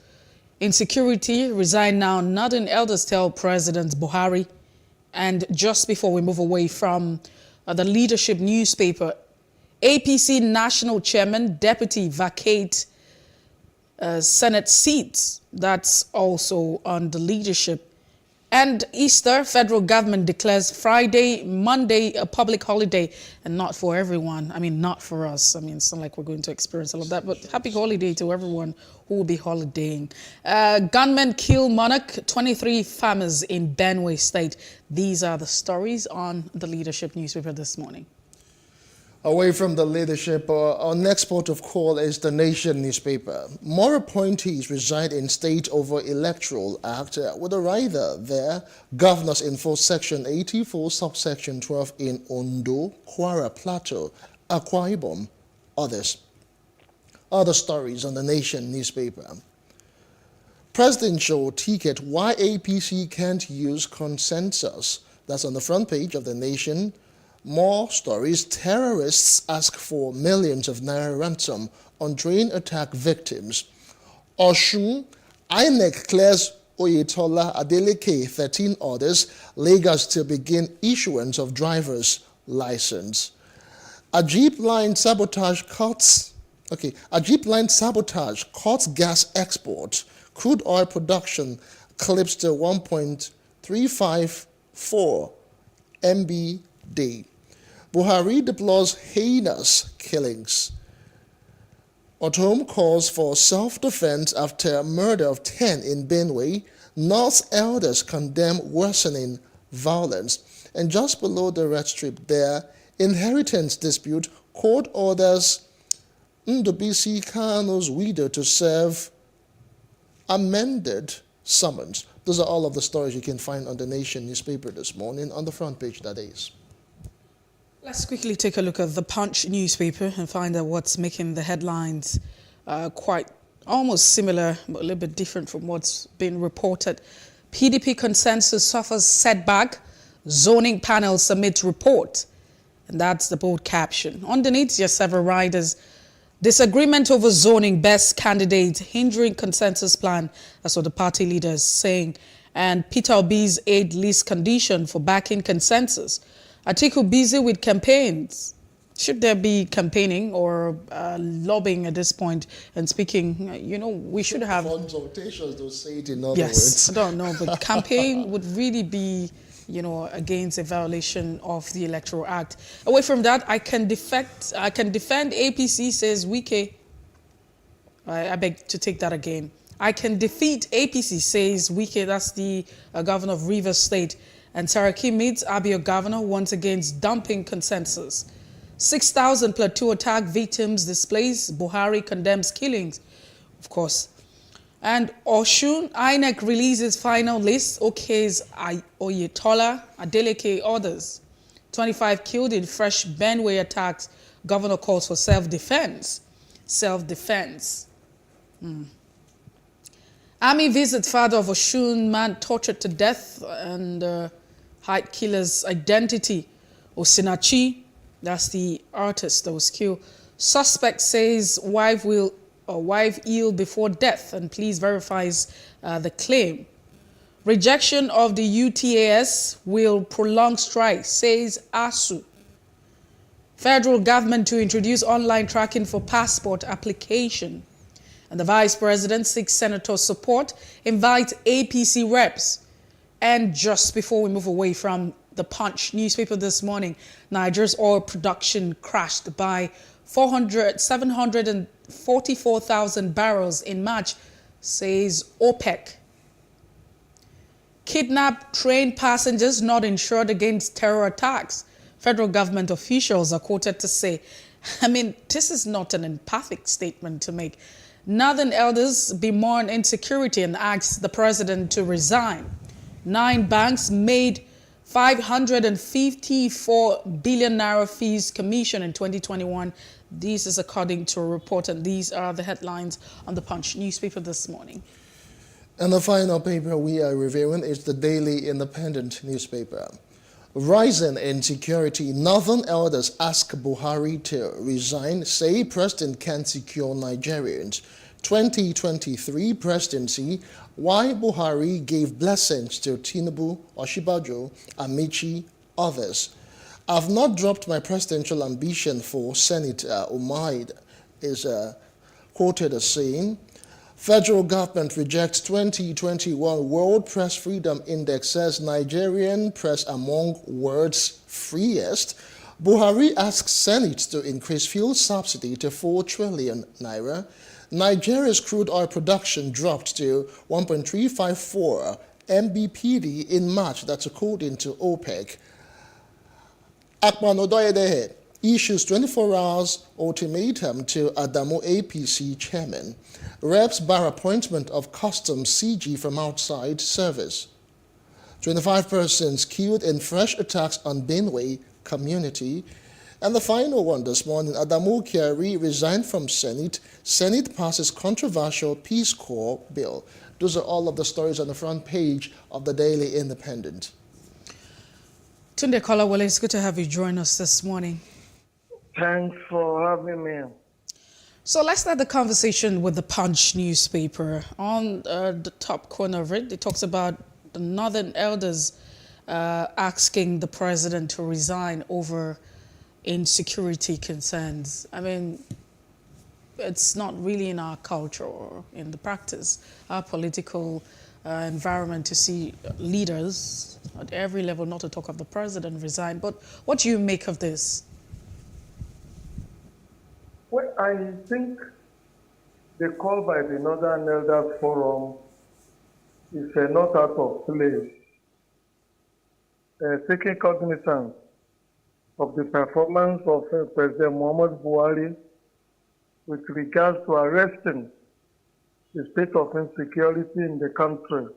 Insecurity resign now, Northern elders tell President Buhari. And just before we move away from the leadership newspaper, APC national chairman deputy vacate Senate seats. That's also on the leadership. And Easter, federal government declares Friday, Monday a public holiday, and not for everyone. I mean, not for us. I mean, it's not like we're going to experience all of that, but happy holiday to everyone who will be holidaying. Gunmen kill monarch, 23 farmers in Benue State. These are the stories on the leadership newspaper this morning. Away from the leadership, our next port of call is the Nation newspaper. More appointees reside in state over Electoral Act with a rider there. Governors enforce Section 84, subsection 12 in Ondo, Kwara Plateau, Akwa Ibom, others. Other stories on the Nation newspaper. Presidential ticket, why APC can't use consensus. That's on the front page of the Nation. More stories. Terrorists ask for millions of naira ransom on drone attack victims. Oshun, INEC clears Oyetola Adeleke 13 orders. Lagos to begin issuance of driver's license. A jeep line sabotage cuts gas export. Crude oil production clips to 1.354 MB/day. Buhari deplores heinous killings. Otom calls for self-defense after murder of 10 in Benue. North elders condemn worsening violence. And just below the red strip there, inheritance dispute, court orders Ndobisi Kano's widow to serve amended summons. Those are all of the stories you can find on the Nation newspaper this morning, on the front page, that is. Let's quickly take a look at the Punch newspaper and find out what's making the headlines quite almost similar, but a little bit different from what's been reported. PDP consensus suffers setback. Zoning panel submits report. And that's the bold caption. Underneath, there are several riders. Disagreement over zoning best candidate hindering consensus plan. That's what the party leader is saying. And Peter Obi's aid list condition for backing consensus. Atiku busy with campaigns. Should there be campaigning or lobbying at this point? And speaking, we should have consultations. They'll say it in other yes, words. I don't know, but campaign would really be, against a violation of the Electoral Act. Away from that, I can defend APC, says Wike. I beg to take that again. I can defeat APC, says Wike. That's the governor of Rivers State. And Saraki meets Abia governor once against dumping consensus. 6,000 plateau attack victims displaced. Buhari condemns killings, of course. And Oshun, INEC releases final list. Okays Oyetola, Adeleke, others. 25 killed in fresh Benue attacks. Governor calls for self-defense. Self-defense. Army visit father of Oshun man tortured to death and hide killer's identity. Osinachi, that's the artist that was killed. Suspect says wife ill before death and police verifies the claim. Rejection of the UTAS will prolong strike, says ASU. Federal government to introduce online tracking for passport application. And the Vice President seeks Senator support, invites APC reps. And just before we move away from the Punch newspaper this morning, Nigeria's oil production crashed by 744,000 barrels in March, says OPEC. Kidnapped train passengers not insured against terror attacks. Federal government officials are quoted to say, this is not an emphatic statement to make. Northern elders bemoan insecurity and ask the president to resign. 9 banks made 554 billion naira fees commission in 2021. This is according to a report, and these are the headlines on the Punch newspaper this morning. And the final paper we are reviewing is the Daily Independent newspaper. Rising insecurity, Northern elders ask Buhari to resign, say president can't secure Nigerians. 2023 presidency, why Buhari gave blessings to Tinubu, Oshibajo, Amici, others. I've not dropped my presidential ambition for Senate, Umaid is quoted as saying. Federal government rejects 2021 World Press Freedom Index, says Nigerian press among world's freest. Buhari asks Senate to increase fuel subsidy to 4 trillion naira. Nigeria's crude oil production dropped to 1.354 mbpd in March. That's according to OPEC. Akpan Odoyedehe issues 24 hours ultimatum to Adamu APC chairman. Reps bar appointment of customs CG from outside service. 25 persons killed in fresh attacks on Benue community. And the final one this morning, Adamu Kyari resigned from Senate. Senate passes controversial Peace Corps bill. Those are all of the stories on the front page of the Daily Independent. Tunde Kolawole, it's good to have you join us this morning. Thanks for having me. So let's start the conversation with the Punch newspaper. On the top corner of it, it talks about the Northern elders asking the president to resign over insecurity concerns. It's not really in our culture or in the practice, our political environment to see leaders at every level, not to talk of the president, resign. But what do you make of this? Well, I think the call by the Northern Elders Forum is not out of place. Taking cognizance of the performance of President Muhammad Buhari with regards to arresting the state of insecurity in the country.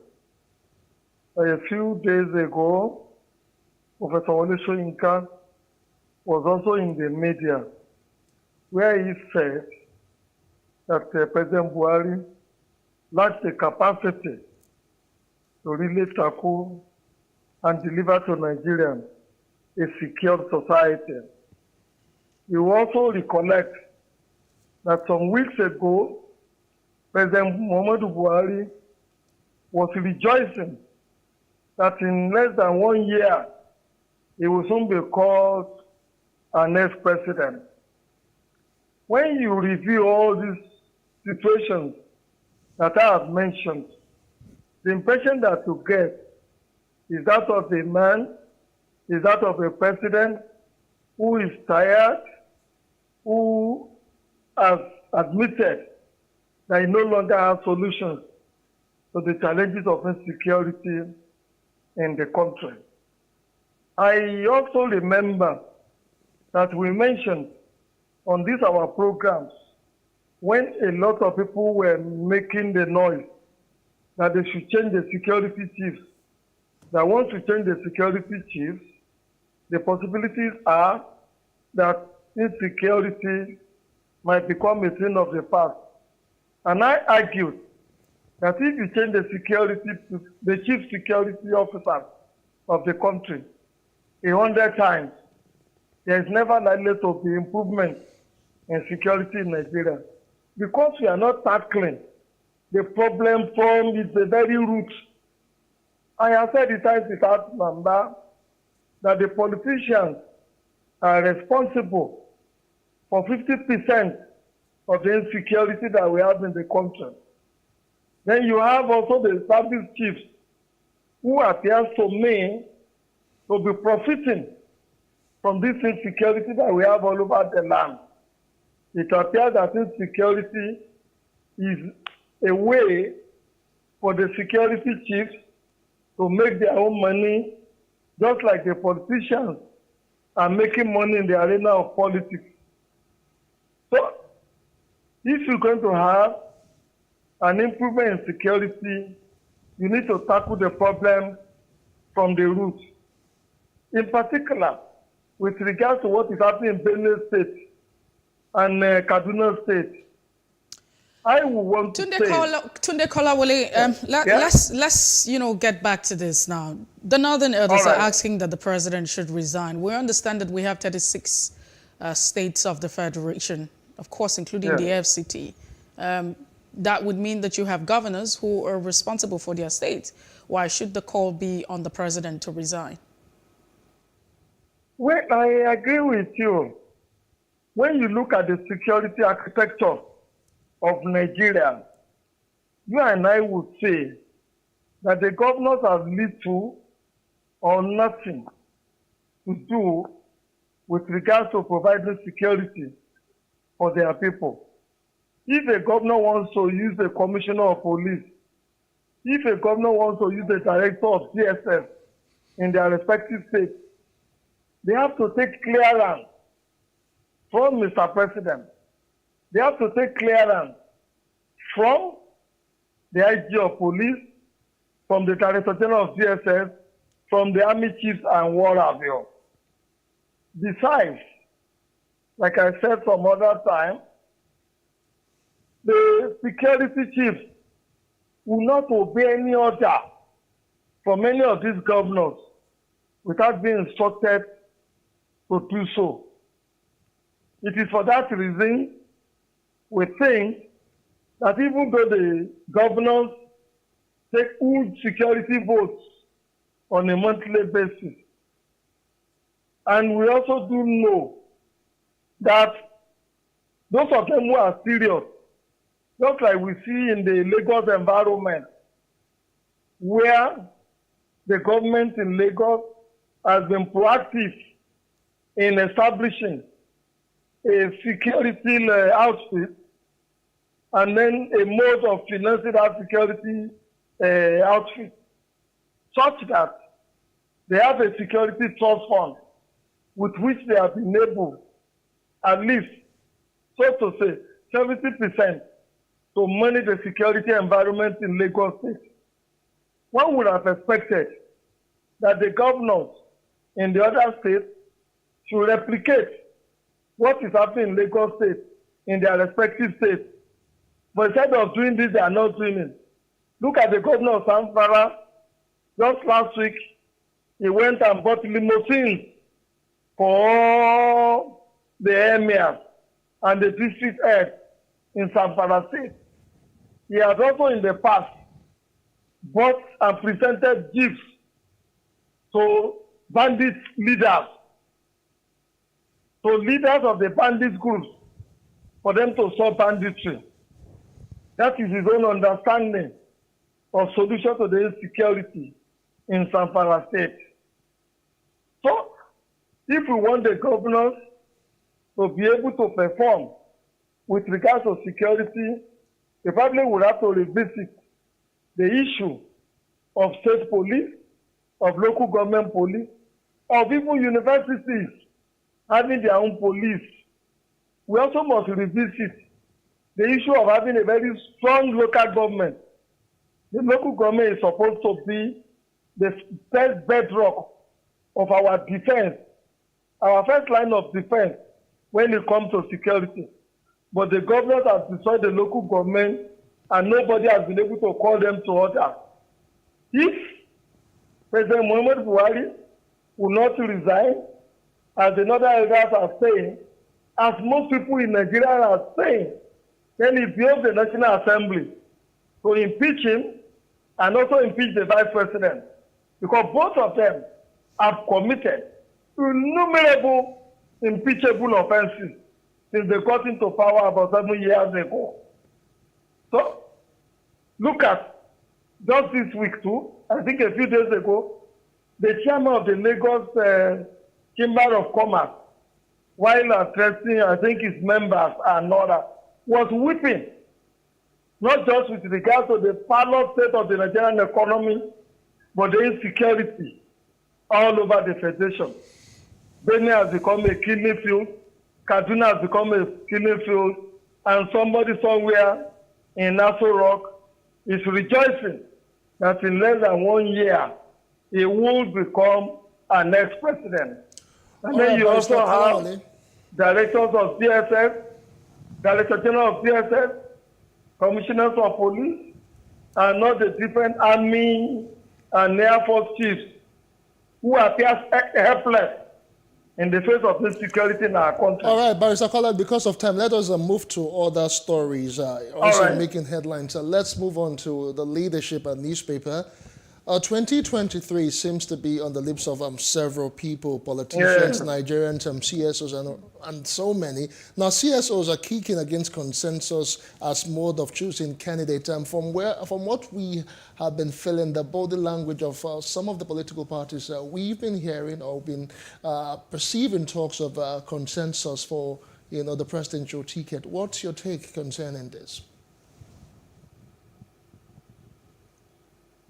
A few days ago, Professor Wole Soyinka was also in the media, where he said that President Buhari lacks the capacity to really tackle and deliver to Nigerians a secure society. You also recollect that some weeks ago, President Muhammadu Buhari was rejoicing that in less than 1 year, he will soon be called our next president. When you review all these situations that I have mentioned, the impression that you get is that of a man, is that of a president who is tired, who has admitted that he no longer has solutions to the challenges of insecurity in the country. I also remember that we mentioned on these our programs when a lot of people were making the noise that they should change the security chiefs, that once we change the security chiefs, the possibilities are that insecurity might become a thing of the past. And I argued that if you change the chief security officer of the country 100 times, there is never likely to be improvement in security in Nigeria, because we are not tackling the problem from the very root. I have said it times without number that the politicians are responsible for 50% of the insecurity that we have in the country. Then you have also the established chiefs who appears to me to be profiting from this insecurity that we have all over the land. It appears that insecurity is a way for the security chiefs to make their own money, just like the politicians are making money in the arena of politics. So, if you're going to have an improvement in security, you need to tackle the problem from the root. In particular, with regards to what is happening in Benue State and Kaduna State, I would want to say... Tunde Kolawole, let's get back to this now. The Northern Elders are asking that the president should resign. We understand that we have 36 states of the Federation, of course, including the FCT. That would mean that you have governors who are responsible for their states. Why should the call be on the president to resign? Well, I agree with you. When you look at the security architecture of Nigeria, you and I would say that the governors have little or nothing to do with regards to providing security for their people. If a governor wants to use a commissioner of police, if a governor wants to use a director of DSS in their respective states, they have to take clearance from Mr. President. They have to take clearance from the IG of police, from the Director General of DSS, from the Army Chiefs and what have you. Besides, like I said some other time, the security chiefs will not obey any order from any of these governors without being instructed to do so. It is for that reason we think that even though the governors take huge security votes on a monthly basis, and we also do know that those of them who are serious, just like we see in the Lagos environment, where the government in Lagos has been proactive in establishing a security outfit and then a mode of financing that security outfit, such that they have a security trust fund with which they have been able, at least, so to say, 70% to manage the security environment in Lagos State. One would have expected that the governors in the other states should replicate what is happening in Lagos State in their respective states. But instead of doing this, they are not doing it. Look at the governor of Zamfara. Just last week, he went and bought limousines for all the emirs and the district heads in Zamfara State. He has also in the past bought and presented gifts to bandit leaders, to leaders of the bandit groups, for them to stop banditry. That is his own understanding of solution to the insecurity in Zamfara State. So, if we want the governors to be able to perform with regards to security, the probably would have to revisit the issue of state police, of local government police, of even universities having their own police. We also must revisit the issue of having a very strong local government. The local government is supposed to be the first bedrock of our defense our first line of defense when it comes to security. But the government has destroyed the local government and nobody has been able to call them to order. If President Muhammad Buhari will not resign, as another elders are saying, as most people in Nigeria are saying, then he built the National Assembly to impeach him and also impeach the Vice President. Because both of them have committed innumerable impeachable offenses since they got into power about 7 years ago. So, look at just this week too, I think a few days ago, the chairman of the Lagos Chamber of Commerce, while addressing, I think, his members and others, was weeping, not just with regard to the parlor state of the Nigerian economy, but the insecurity all over the federation. Benin has become a killing field, Kaduna has become a killing field, and somebody somewhere in Nassau Rock is rejoicing that in less than 1 year, he will become our next president. And then you also have directors of DSS, Director General of DSS, commissioners of police, and all the different army and Air Force chiefs who appear helpless in the face of insecurity in our country. All right, Barrister Collard, because of time, let us move to other stories also making headlines. Let's move on to the leadership and newspaper. 2023 seems to be on the lips of several people, politicians, Nigerians, CSOs, and so many. Now, CSOs are kicking against consensus as mode of choosing candidates. And from what we have been feeling, the body language of some of the political parties, we've been hearing or been perceiving talks of consensus for, the presidential ticket. What's your take concerning this?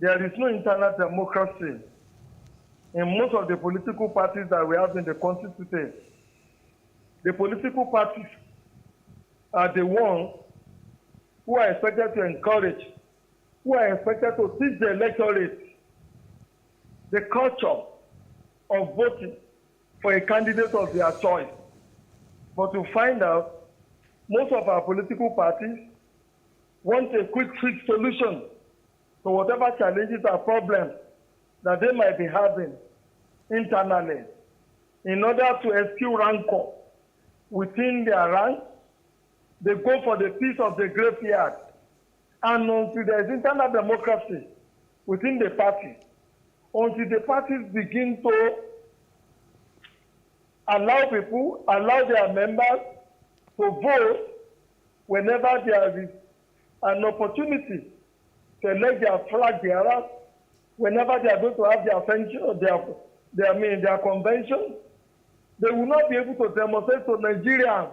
There is no internal democracy in most of the political parties that we have in the country today. The political parties are the ones who are expected to encourage, who are expected to teach the electorate the culture of voting for a candidate of their choice. But to find out, most of our political parties want a quick fix solution to whatever challenges or problems that they might be having internally in order to eschew rancor within their ranks. They go for the peace of the graveyard. And until there is internal democracy within the party, until the parties begin to allow their members to vote whenever there is an opportunity to elect their flag bearers, whenever they are going to have their convention, they will not be able to demonstrate to Nigerians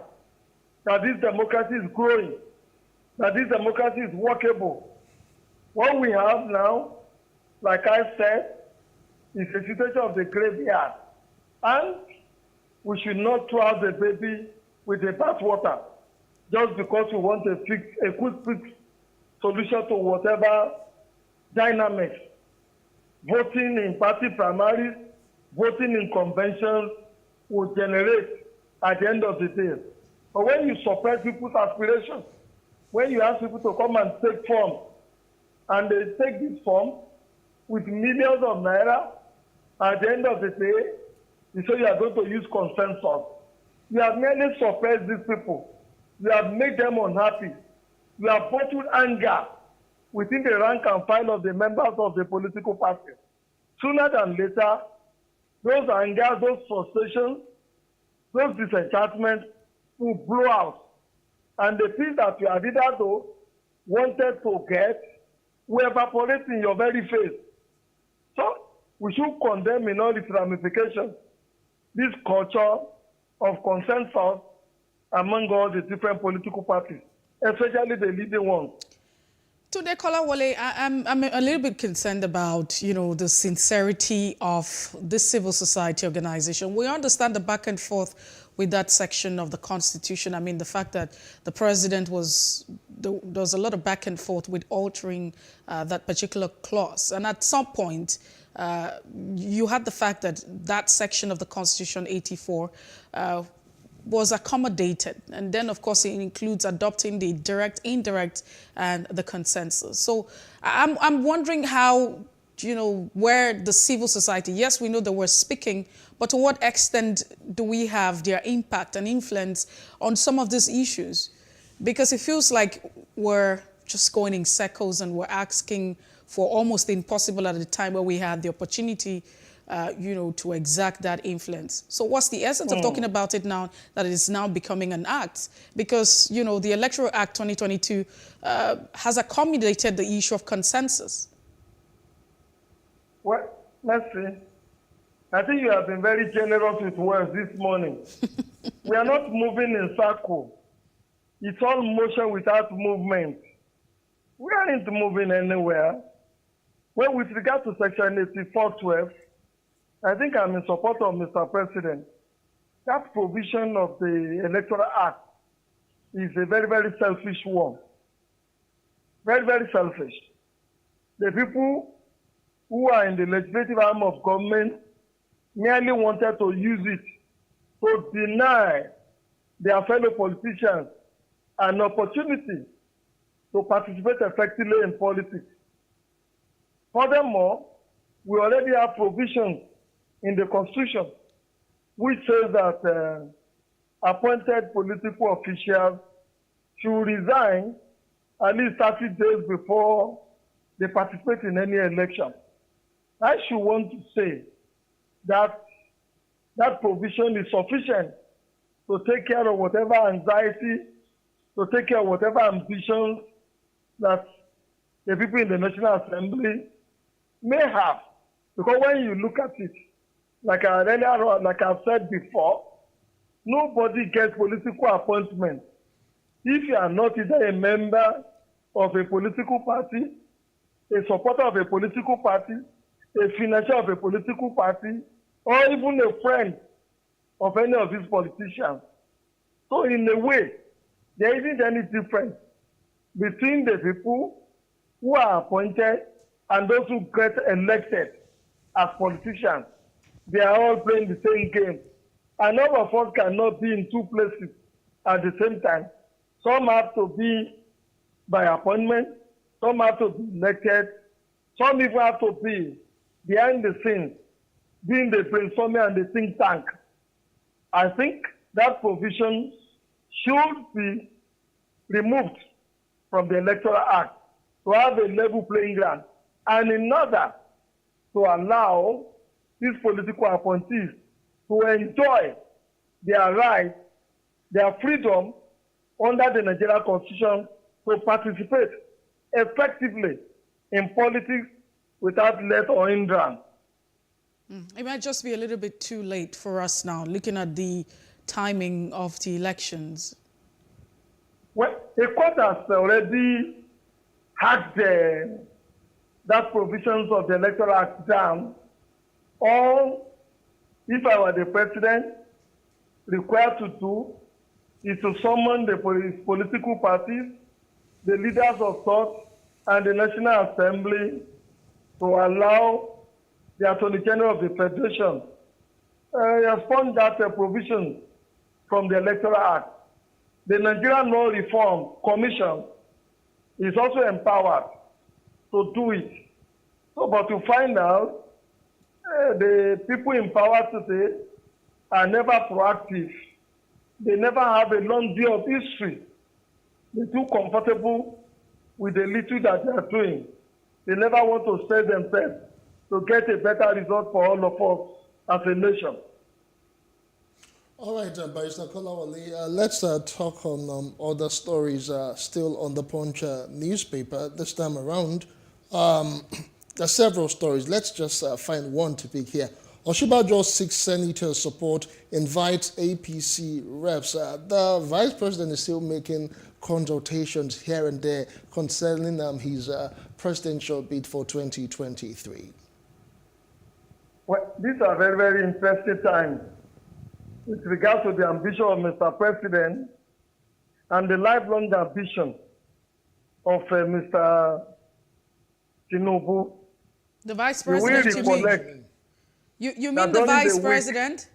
that this democracy is growing, that this democracy is workable. What we have now, like I said, is a situation of the graveyard. And we should not throw out the baby with the bathwater just because we want a quick fix solution to whatever dynamics. Voting in party primaries, voting in conventions will generate at the end of the day. But when you suppress people's aspirations, when you ask people to come and take form, and they take this form with millions of naira, at the end of the day, you say you are going to use consensus. You have merely suppressed these people. You have made them unhappy. You have bottled anger within the rank and file of the members of the political party. Sooner than later, those anger, those frustrations, those disenchantments will blow out. And the peace that you have either wanted to get will evaporate in your very face. So we should condemn in all its ramifications this culture of consensus among all the different political parties, especially the leading ones. Today, Kolawole, I'm a little bit concerned about, the sincerity of this civil society organization. We understand the back and forth with that section of the Constitution. I mean, the fact that the president there was a lot of back and forth with altering that particular clause. And at some point, you had the fact that that section of the Constitution 84 was accommodated. And then, of course, it includes adopting the direct, indirect, and the consensus. So I'm wondering how, where the civil society, yes, we know that we're speaking, but to what extent do we have their impact and influence on some of these issues? Because it feels like we're just going in circles and we're asking for almost the impossible at a time where we had the opportunity to exert that influence. So what's the essence of talking about it now that it is now becoming an act? Because, the Electoral Act 2022 has accommodated the issue of consensus. Well, let's see. I think you have been very generous with words this morning. We are not moving in circle. It's all motion without movement. We aren't moving anywhere. Well, with regard to Section 84.12, I think I'm in support of Mr. President. That provision of the Electoral Act is a very, very selfish one. Very, very selfish. The people who are in the legislative arm of government merely wanted to use it to deny their fellow politicians an opportunity to participate effectively in politics. Furthermore, we already have provisions in the Constitution which says that appointed political officials should resign at least 30 days before they participate in any election. I should want to say that that provision is sufficient to take care of whatever anxiety, to take care of whatever ambitions that the people in the National Assembly may have. Because when you look at it, like I've said before, nobody gets political appointment if you are not either a member of a political party, a supporter of a political party, a financier of a political party, or even a friend of any of these politicians. So in a way, there isn't any difference between the people who are appointed and those who get elected as politicians. They are all playing the same game. And all of us cannot be in two places at the same time. Some have to be by appointment, some have to be elected, some even have to be behind the scenes, being the brainstorming and the think tank. I think that provision should be removed from the Electoral Act to have a level playing ground, and in order to allow these political appointees to enjoy their rights, their freedom under the Nigerian Constitution to participate effectively in politics without let or hindrance. It might just be a little bit too late for us now, looking at the timing of the elections. Well, the court has already had that provisions of the Electoral Act down. All, if I were the president, required to do is to summon the political parties, the leaders of thought, and the National Assembly to allow the Attorney General of the Federation expunged that provision from the Electoral Act. The Nigerian Law Reform Commission is also empowered to do it. So, but to find out, the people in power today are never proactive. They never have a long view of history. They're too comfortable with the little that they are doing. They never want to save themselves to get a better result for all of us as a nation. All right, Barrister Kolawole, let's talk on other stories still on the Punch newspaper this time around. There are several stories. Let's just find one to pick here. Oshibajo's 6 senators support invites APC reps. The vice president is still making consultations here and there concerning his presidential bid for 2023. Well, these are very, very interesting times with regard to the ambition of Mr. President and the lifelong ambition of Mr. Tinubu. The vice You will president, you mean? recollect. You mean the vice president?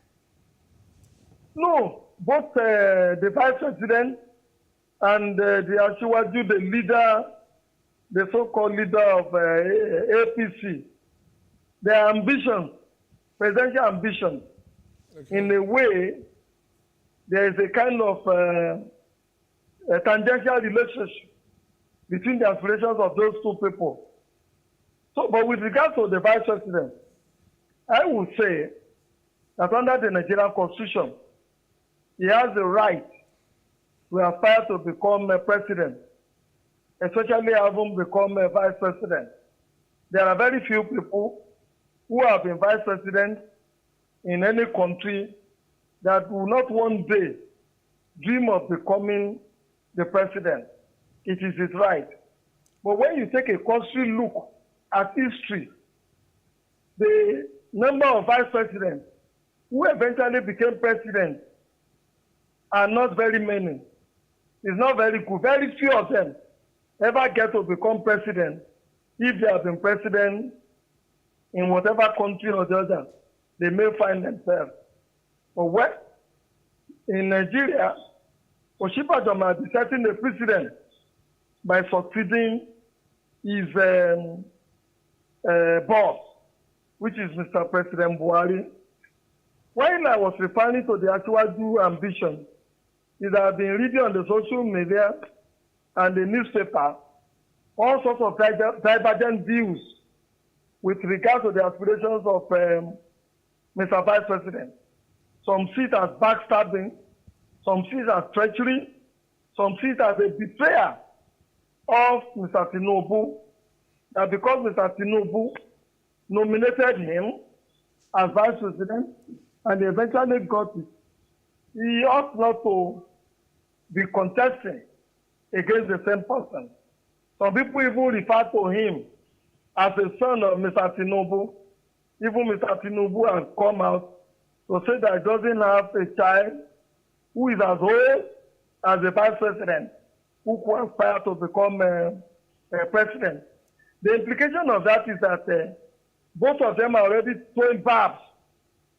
No, both the vice president and the Ashiwaju, the leader, the so-called leader of APC, their ambition, presidential ambition, in a way, there is a kind of a tangential relationship between the aspirations of those two people. So, but with regard to the vice president, I would say that under the Nigerian Constitution, he has the right to aspire to become a president, especially having become a vice president. There are very few people who have been vice president in any country that will not one day dream of becoming the president. It is his right. But when you take a cursory look at history, the number of vice presidents who eventually became president are not very many. It's not very good. Very few of them ever get to become president if they have been president in whatever country or the other they may find themselves. But when in Nigeria, Oshibajo might be setting the precedent by succeeding his boss, which is Mr. President Buhari. While I was referring to the actual ambition, is that I've been reading on the social media and the newspaper all sorts of divergent views with regard to the aspirations of Mr. Vice President. Some see it as backstabbing, some see it as treachery, some see it as a betrayal of Mr. Tinubu, that because Mr. Tinubu nominated him as Vice President and he eventually got it, he ought not to be contesting against the same person. Some people even refer to him as the son of Mr. Tinubu. Even Mr. Tinubu has come out to say that he doesn't have a child who is as old as the vice president, who could aspire to become a president. The implication of that is that both of them are already throwing barbs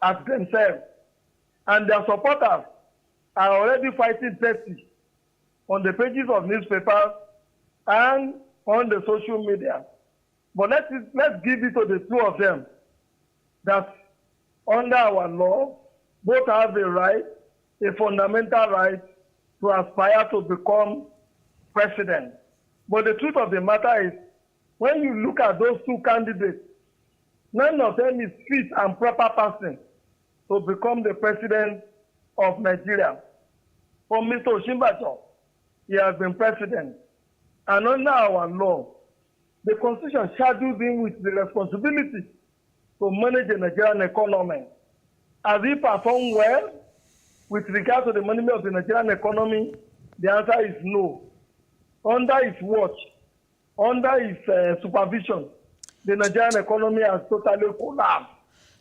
at themselves, and their supporters are already fighting dirty on the pages of newspapers and on the social media. But let's give it to the two of them that under our law, both have a right, a fundamental right, to aspire to become president. But the truth of the matter is, when you look at those two candidates, none of them is fit and proper person to become the president of Nigeria. For Mr. Oshibajo, he has been president. And under our law, the Constitution charges him with the responsibility to manage the Nigerian economy. Has he performed well with regard to the management of the Nigerian economy? The answer is no. Under his watch, under his supervision, the Nigerian economy has totally collapsed.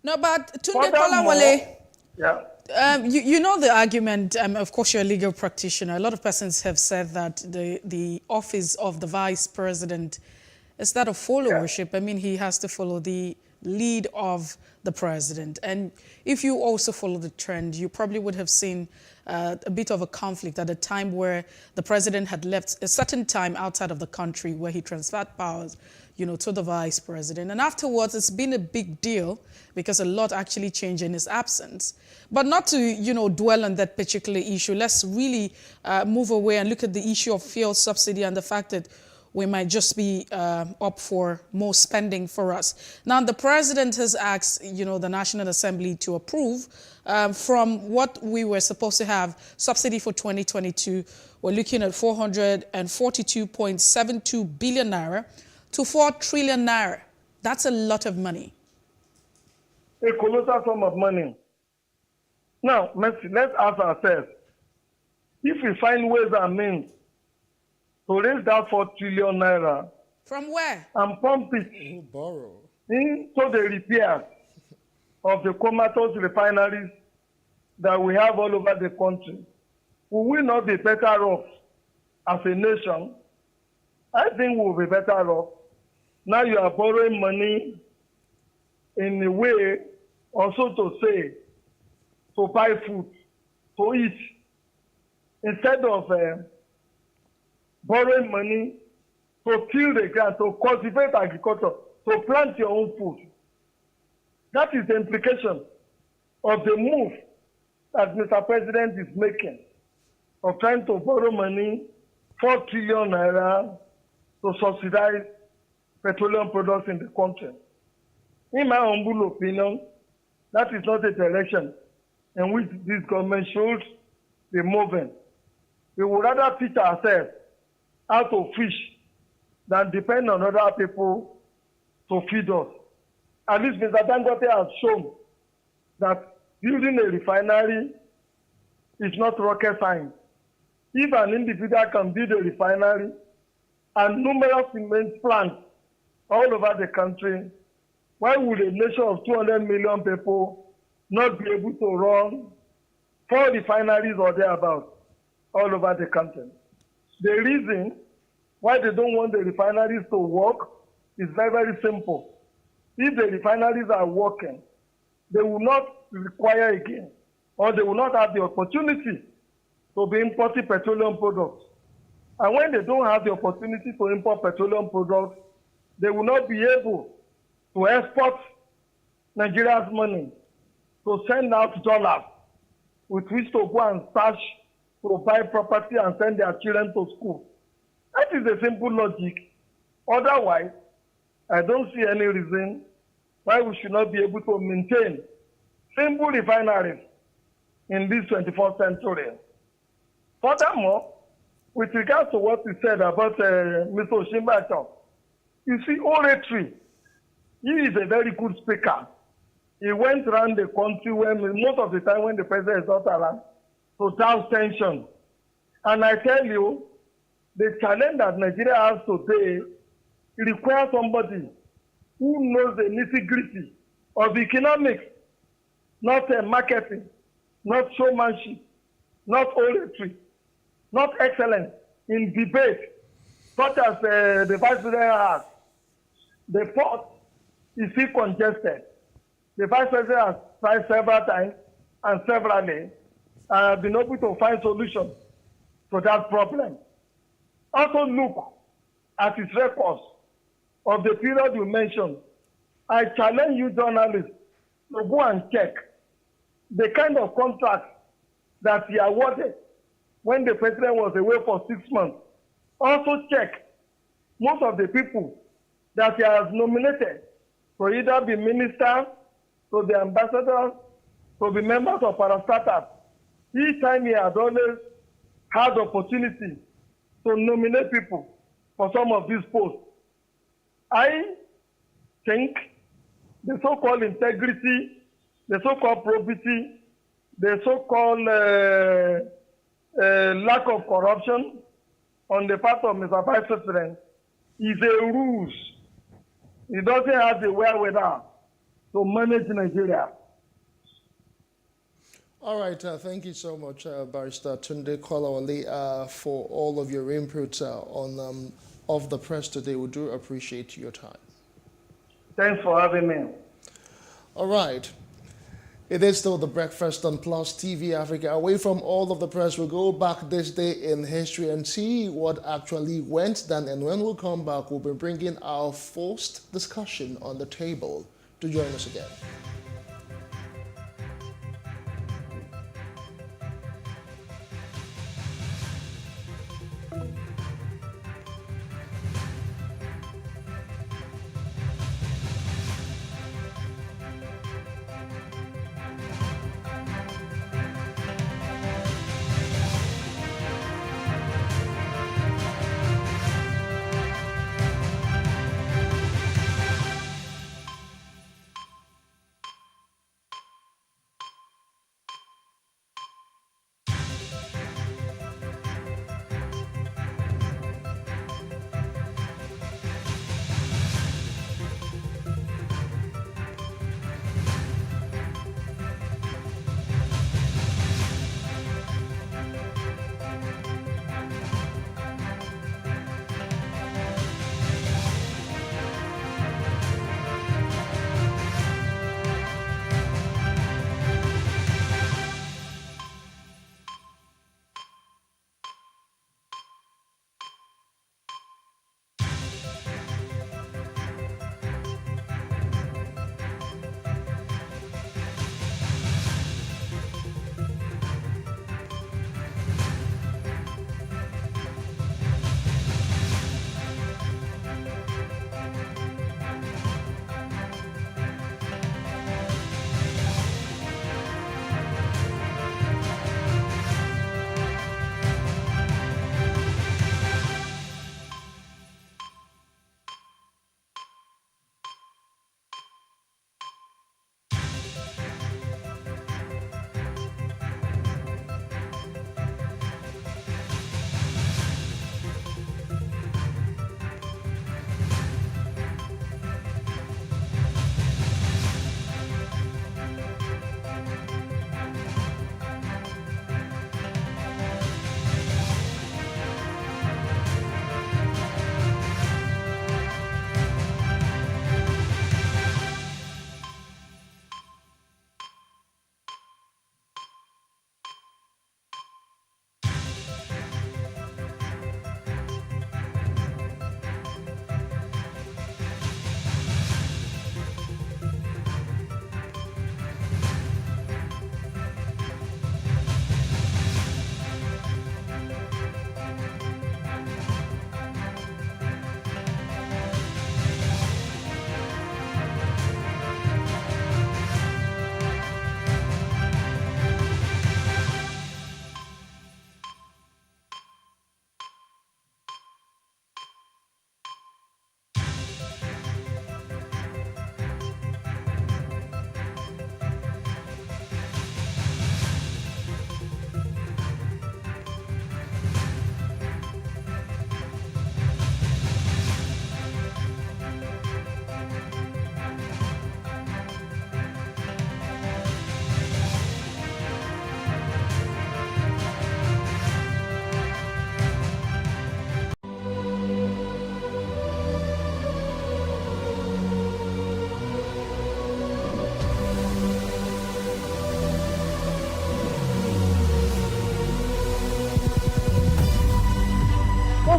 No, but Tunde Kolawole, yeah. You know the argument, of course you're a legal practitioner. A lot of persons have said that the office of the vice president is that of followership. I mean, he has to follow the lead of the president. And if you also follow the trend, you probably would have seen a bit of a conflict at a time where the president had left a certain time outside of the country where he transferred powers, to the vice president. And afterwards, it's been a big deal because a lot actually changed in his absence. But not to, dwell on that particular issue. Let's really move away and look at the issue of fuel subsidy and the fact that we might just be up for more spending for us. Now, the president has asked, the National Assembly to approve from what we were supposed to have subsidy for 2022. We're looking at 442.72 billion naira to 4 trillion naira. That's a lot of money. A colossal sum of money. Now, let's ask ourselves, if we find ways and means to raise that 4 trillion naira. From where? And pump it into the repairs of the comatose refineries that we have all over the country. Will we not be better off as a nation? I think we'll be better off. Now you are borrowing money in a way also to say, to buy food, to eat, instead of borrowing money to till the ground, to cultivate agriculture, to plant your own food. That is the implication of the move that Mr. President is making of trying to borrow money, 4 trillion naira, to subsidize petroleum products in the country. In my humble opinion, that is not a direction in which this government should be moving. We would rather teach ourselves how to fish than depend on other people to feed us. At least Mr. Dangote has shown that building a refinery is not rocket science. If an individual can build a refinery and numerous cement plants all over the country, why would a nation of 200 million people not be able to run 4 refineries or thereabouts all over the country? The reason why they don't want the refineries to work is very, very simple. If the refineries are working, they will not require again, or they will not have the opportunity to be importing petroleum products. And when they don't have the opportunity to import petroleum products, they will not be able to export Nigeria's money, to send out dollars with which to go and stash, to buy property and send their children to school. That is the simple logic. Otherwise, I don't see any reason why we should not be able to maintain simple refineries in this 21st century. Furthermore, with regards to what you said about Mr. Osinbajo, you see, oratory, he is a very good speaker. He went around the country most of the time when the president is not around, to douse tension. And I tell you, the challenge that Nigeria has today requires somebody who knows the nitty-gritty of economics, not marketing, not showmanship, not oratory, not excellence in debate, such as the vice president has. The port is still congested. The vice president has tried several times and severally and been able to find solutions to that problem. Also look at his records of the period you mentioned. I challenge you journalists to go and check the kind of contracts that he awarded when the president was away for 6 months. Also check most of the people that he has nominated to either be ministers, to be ambassadors, to be members of parastatals. Each time he has always had the opportunity to nominate people for some of these posts. I think the so-called integrity, the so-called probity, the so-called lack of corruption on the part of Mr. Vice President is a ruse. He doesn't have the wherewithal to manage Nigeria. All right, thank you so much, Barrister Tunde Kolawole, for all of your input on Off the Press today. We do appreciate your time. Thanks for having me. All right. It is still the breakfast on Plus TV Africa. Away from all of the press, we'll go back this day in history and see what actually went down. And when we come back, we'll be bringing our first discussion on the table. To join us again.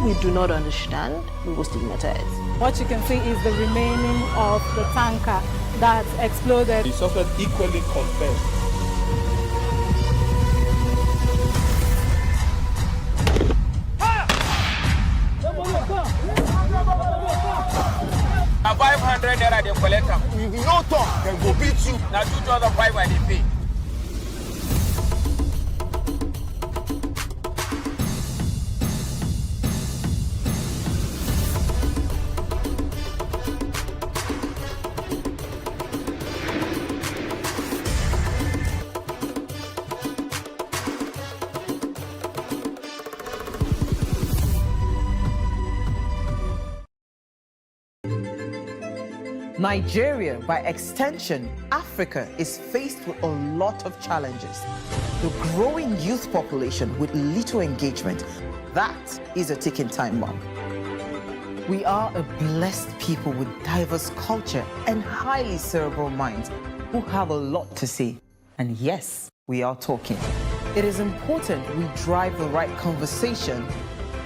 we do not understand, we will stigmatize. What you can see is the remaining of the tanker that exploded. The suspect equally confessed. Now 500 naira they collect them. If you no talk, then go beat you. Now 2,500 they pay. Nigeria, by extension, Africa, is faced with a lot of challenges. The growing youth population with little engagement, that is a ticking time bomb. We are a blessed people with diverse culture and highly cerebral minds who have a lot to say. And yes, we are talking. It is important we drive the right conversation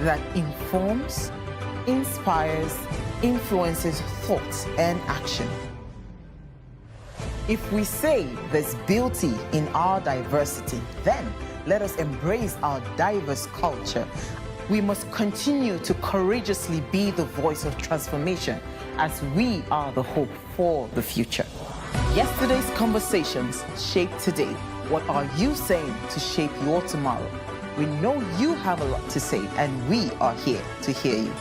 that informs, inspires, influences thoughts and action. If we say there's beauty in our diversity, then let us embrace our diverse culture. We must continue to courageously be the voice of transformation as we are the hope for the future. Yesterday's conversations shape today. What are you saying to shape your tomorrow? We know you have a lot to say, and we are here to hear you.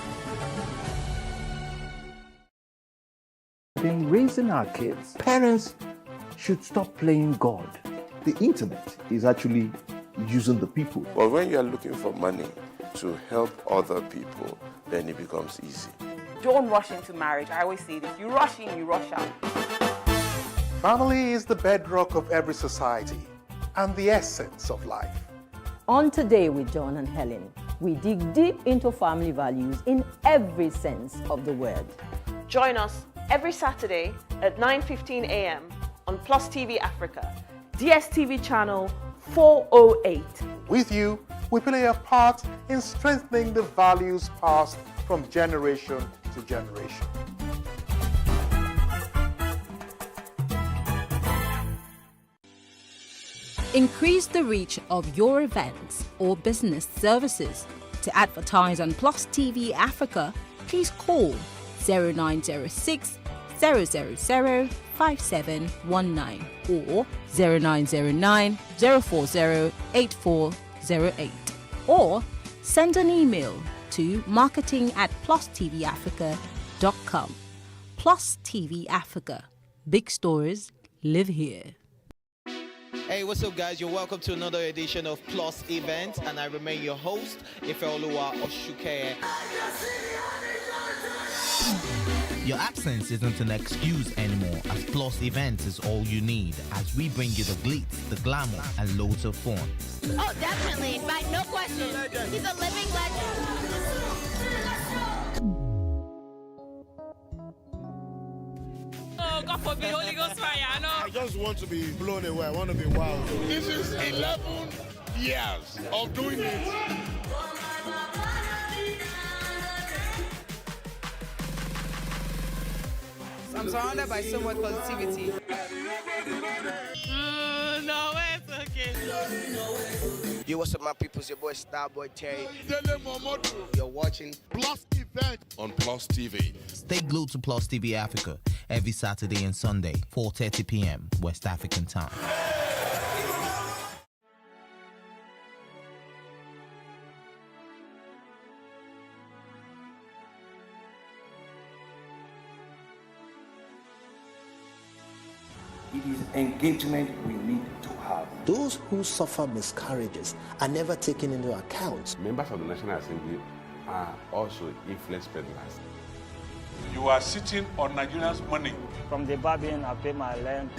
In raising our kids, parents should stop playing God. The internet is actually using the people. But when you are looking for money to help other people, then it becomes easy. Don't rush into marriage. I always say this. You rush in, you rush out. Family is the bedrock of every society and the essence of life. On Today with John and Helen, we dig deep into family values in every sense of the word. Join us every Saturday at 9:15 a.m. on PlusTvAfrica, DSTV channel 408. With you, we play a part in strengthening the values passed from generation to generation. Increase the reach of your events or business services. To advertise on Plus TV Africa, please call 0906 000 5719 or 0909 040 8408, or send an email to marketing@plustvafrica.com. Plus TV Africa. Big stories live here. Hey, what's up, guys? You're welcome to another edition of Plus Events, and I remain your host, Ifeoluwa Oshuke. Your absence isn't an excuse anymore, as Plus Events is all you need, as we bring you the glitz, the glamour, and loads of fun. Oh, definitely, right? No question. He's a living legend. Oh, God forbid, Holy Ghost fire, I know. I just want to be blown away. I want to be wild. This is 11 years of doing it. I'm surrounded by so much positivity. No, it's okay. Yo, what's up, my people? It's your boy Starboy Terry. You're watching Plus Event on Plus TV. Stay glued to Plus TV Africa every Saturday and Sunday, 4:30 p.m. West African time. It is engagement we need to have. Those who suffer miscarriages are never taken into account. Members of the National Assembly are also influence peddlers. You are sitting on Nigerians' money. From the barbing, I pay my rent.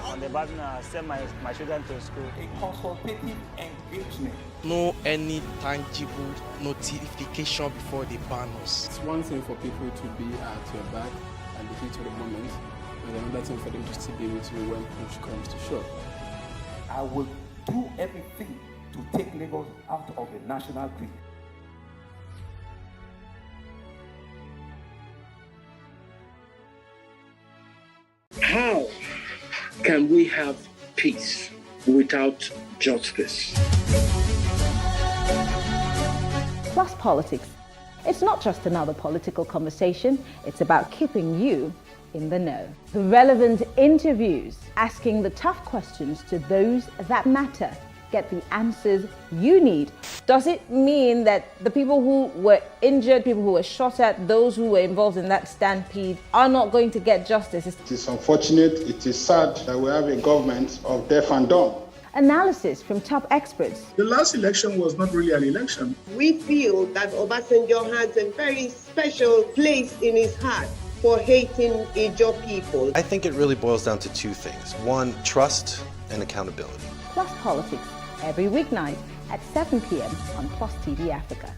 On the barbing, I send my children to school. A consultative engagement. No any tangible notification before they ban us. It's one thing for people to be at your back and the heat of the moment, and another thing for them to still be with you when push comes to shove. I will do everything to take Lagos out of the national grid. How can we have peace without justice? Plus Politics. It's not just another political conversation, it's about keeping you in the know. The relevant interviews, asking the tough questions to those that matter. Get the answers you need. Does it mean that the people who were injured, people who were shot at, those who were involved in that stampede are not going to get justice? It is unfortunate, it is sad that we have a government of deaf and dumb. Analysis from top experts. The last election was not really an election. We feel that Obasanjo has a very special place in his heart for hating Ijaw people. I think it really boils down to two things. One, trust and accountability. Plus Politics, every weeknight at 7 p.m. on Plus TV Africa.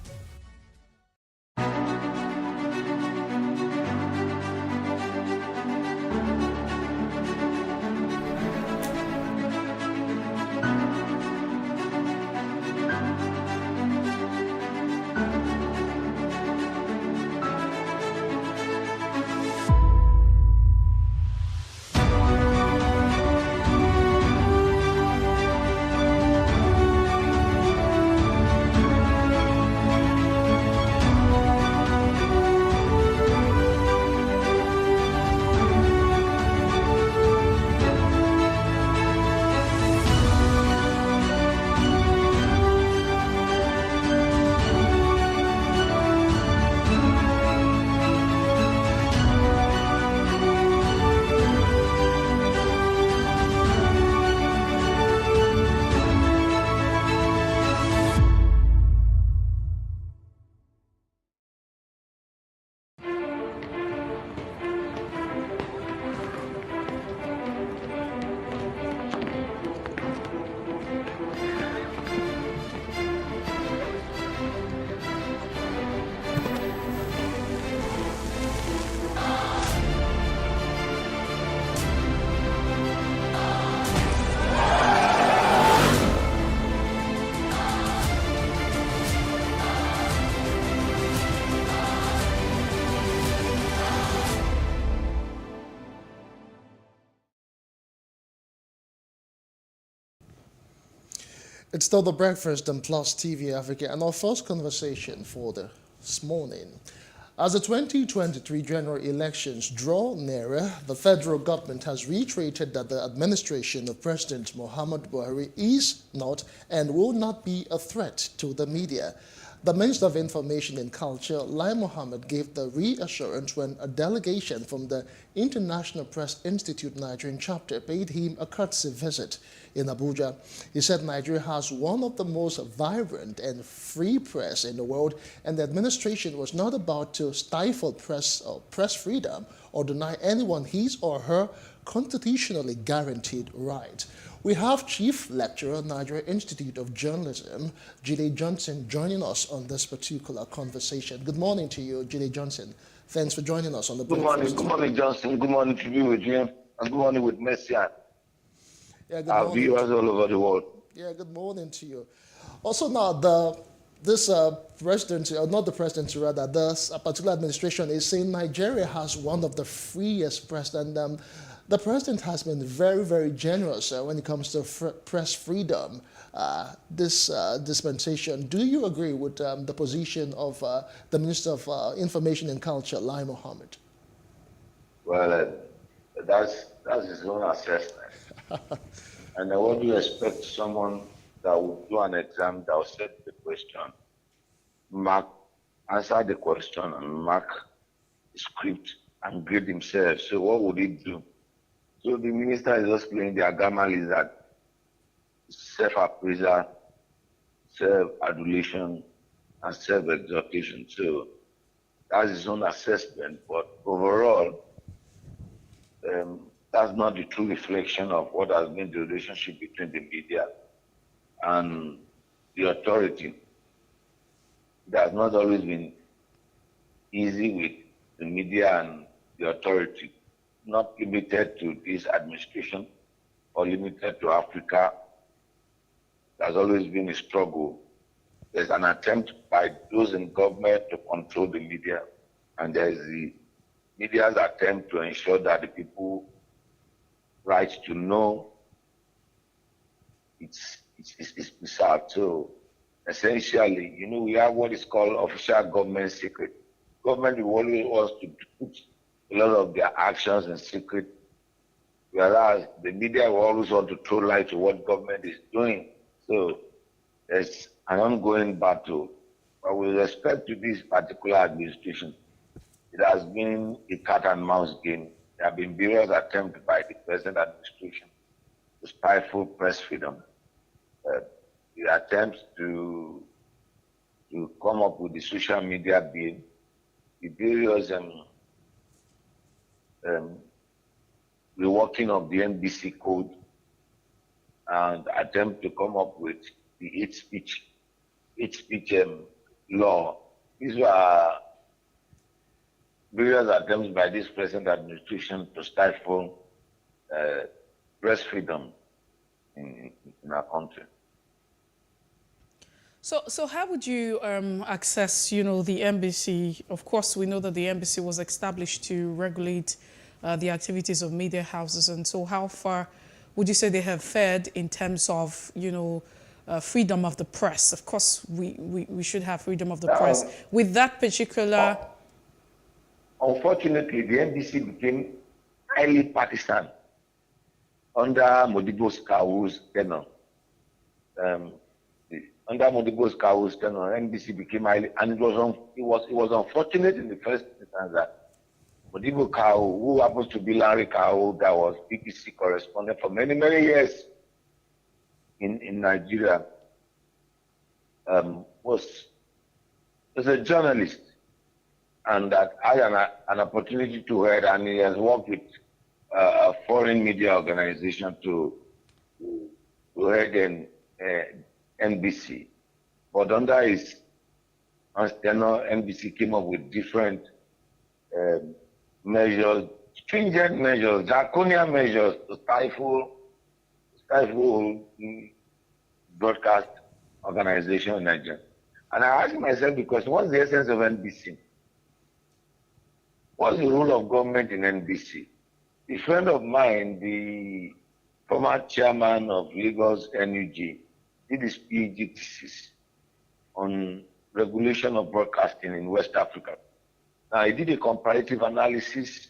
It's still The Breakfast on Plus TV Africa, and our first conversation for this morning. As the 2023 general elections draw nearer, the federal government has reiterated that the administration of President Muhammadu Buhari is not and will not be a threat to the media. The Minister of Information and Culture, Lai Mohammed, gave the reassurance when a delegation from the International Press Institute Nigerian chapter paid him a courtesy visit in Abuja. He said Nigeria has one of the most vibrant and free press in the world, and the administration was not about to stifle press freedom or deny anyone his or her constitutionally guaranteed right. We have Chief Lecturer, Nigeria Institute of Journalism, Jide Johnson, joining us on this particular conversation. Good morning to you, Jide Johnson. Thanks for joining us on the Breakfast. Good morning, Johnson. Good morning to you with Jim. And good morning with Messiah. Yeah, good Our morning. viewers all over the world. Yeah, good morning to you. Also now, this presidency, or not the presidency rather, this particular administration is saying Nigeria has one of the freest press, and the president has been very, very generous when it comes to press freedom this dispensation. Do you agree with the position of the Minister of Information and Culture, Lai Mohammed? Well, that's his own assessment. And what do you expect someone that will do an exam that will set the question, answer the question and mark the script and grade himself? So what would he do? So the minister is just playing the agama lizard, self-appraisal, self-adulation, and self-exaltation. So that's his own assessment. But overall, that's not the true reflection of what has been the relationship between the media and the authority. It has not always been easy with the media and the authority. Not limited to this administration or limited to Africa. There's always been a struggle. There's an attempt by those in government to control the media, and there's the media's attempt to ensure that the people right to know it's out. So essentially, you know, we have what is called official government secret. Government will always wants to put a lot of their actions in secret, whereas the media will always want to throw light to what government is doing. So there's an ongoing battle. But with respect to this particular administration, it has been a cat and mouse game. There have been various attempts by the present administration to stifle press freedom. The attempts to come up with the social media bill, the various reworking of the NBC code, and attempt to come up with the hate speech law. These were various attempts by this present administration to stifle press freedom in our country. So how would you access, you know, the embassy? Of course, we know that the embassy was established to regulate the activities of media houses, and so how far would you say they have fared in terms of, you know, freedom of the press? Of course, we should have freedom of the press. With that particular... Unfortunately, the NBC became highly partisan under Modibo's Kawu's tenure. Under Modibo's Kawu's tenure, NBC became highly, and it was unfortunate in the first instance that Modibo Kawu, who happens to be Larry Kawu, that was BBC correspondent for many, many years in Nigeria, was a journalist, and that I had an opportunity to head, and he has worked with a foreign media organization to head an NBC. But under his tenure, NBC came up with different measures, stringent measures, draconian measures to stifle broadcast organization in Nigeria. And I asked myself, because what's the essence of NBC? What's the role of government in NBC? A friend of mine, the former chairman of Lagos NUG, did his PhD thesis on regulation of broadcasting in West Africa. Now, he did a comparative analysis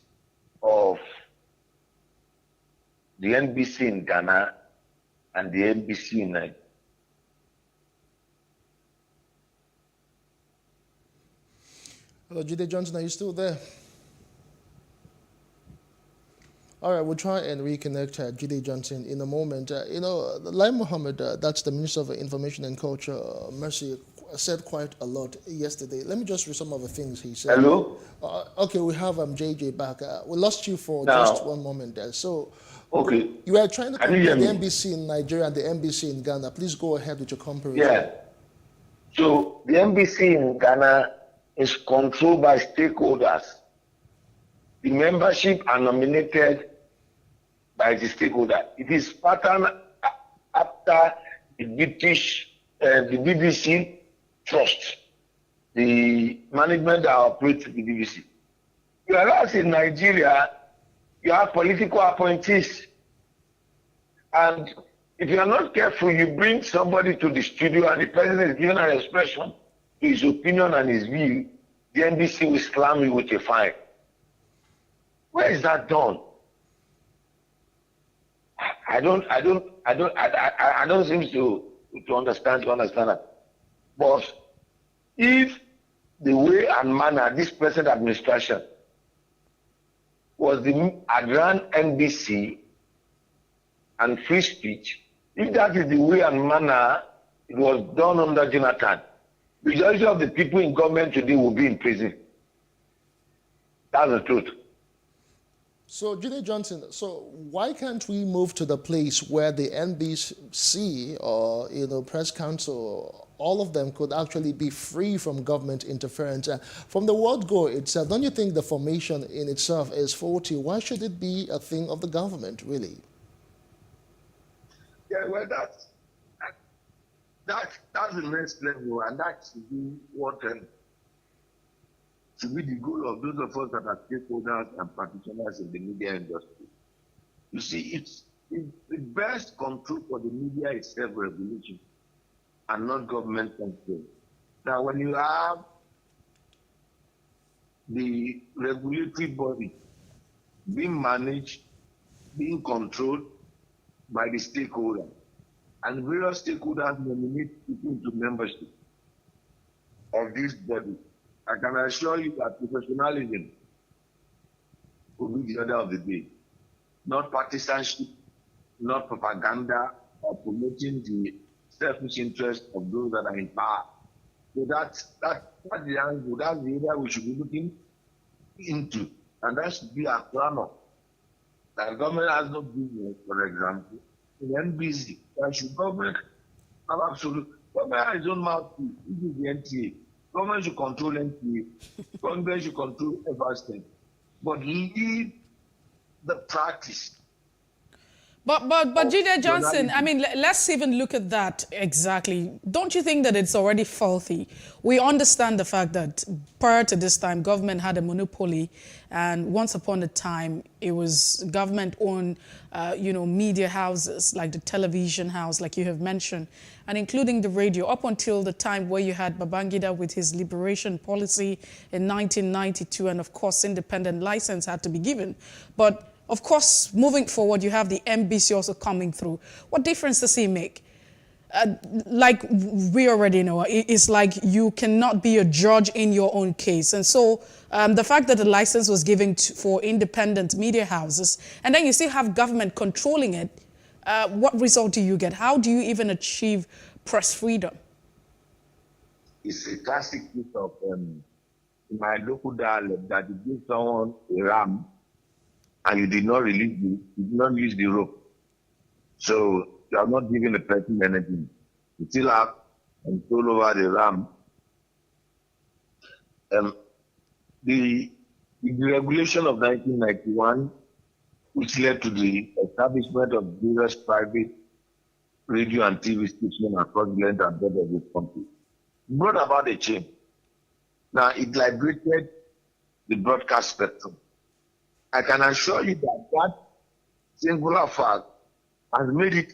of the NBC in Ghana and the NBC in Nigeria. Hello, Jide Johnson, are you still there? All right, we'll try and reconnect Jide Johnson in a moment. You know, Lai Mohammed, that's the Minister of Information and Culture, Mercy, said quite a lot yesterday. Let me just read some of the things he said. Hello? Okay, we have JJ back. We lost you for just one moment there. So, okay, you are trying to compare the NBC in Nigeria and the NBC in Ghana. Please go ahead with your comparison. Yeah. So, the NBC in Ghana is controlled by stakeholders. The membership are nominated by the stakeholder. It is patterned after the BBC Trust, the management that operates the BBC. Whereas in Nigeria, you have political appointees. And if you are not careful, you bring somebody to the studio and the president is giving an expression to his opinion and his view, the NBC will slam you with a fine. Where is that done? I don't seem to understand that. But if the way and manner this present administration was the Adran NBC and free speech, if that is the way and manner it was done under Jonathan, the majority of the people in government today will be in prison. That's the truth. So, Jide Johnson, so why can't we move to the place where the NBC or, you know, press council, all of them could actually be free from government interference? From the word go itself, don't you think the formation in itself is faulty? Why should it be a thing of the government, really? Yeah, well, that's the next level, and that should be what should be the goal of those of us that are stakeholders and practitioners in the media industry. You see, it's the best control for the media is self-regulation and not government control. Now, when you have the regulatory body being managed, being controlled by the stakeholders, and various stakeholders nominate people into membership of this body, I can assure you that professionalism will be the order of the day. Not partisanship, not propaganda, or promoting the selfish interest of those that are in power. So that's the angle, that's the area we should be looking into. And that should be our plan. The government has no business, for example, in NBC. That should government have absolute, government has its own mouthpiece. This is the NTA. Government should control NTA. Government should control everything. But leave the practice. But Jide Johnson, I mean, let's even look at that exactly. Don't you think that it's already faulty? We understand the fact that prior to this time, government had a monopoly, and once upon a time, it was government-owned, media houses, like the television house, like you have mentioned, and including the radio, up until the time where you had Babangida with his liberation policy in 1992, and of course, independent license had to be given. But of course, moving forward, you have the MBC also coming through. What difference does it make? Like we already know, it's like you cannot be a judge in your own case. And so the fact that the license was given for independent media houses, and then you still have government controlling it, what result do you get? How do you even achieve press freedom? It's a classic case of my local dialect that you give someone a ram and you did not release you did not use the rope. So you are not giving the person anything. You still have control over the ram. The regulation of 1991, which led to the establishment of various private radio and TV stations across the length and breadth of this country, brought about a change. Now it liberated the broadcast spectrum. I can assure you that singular fact has made it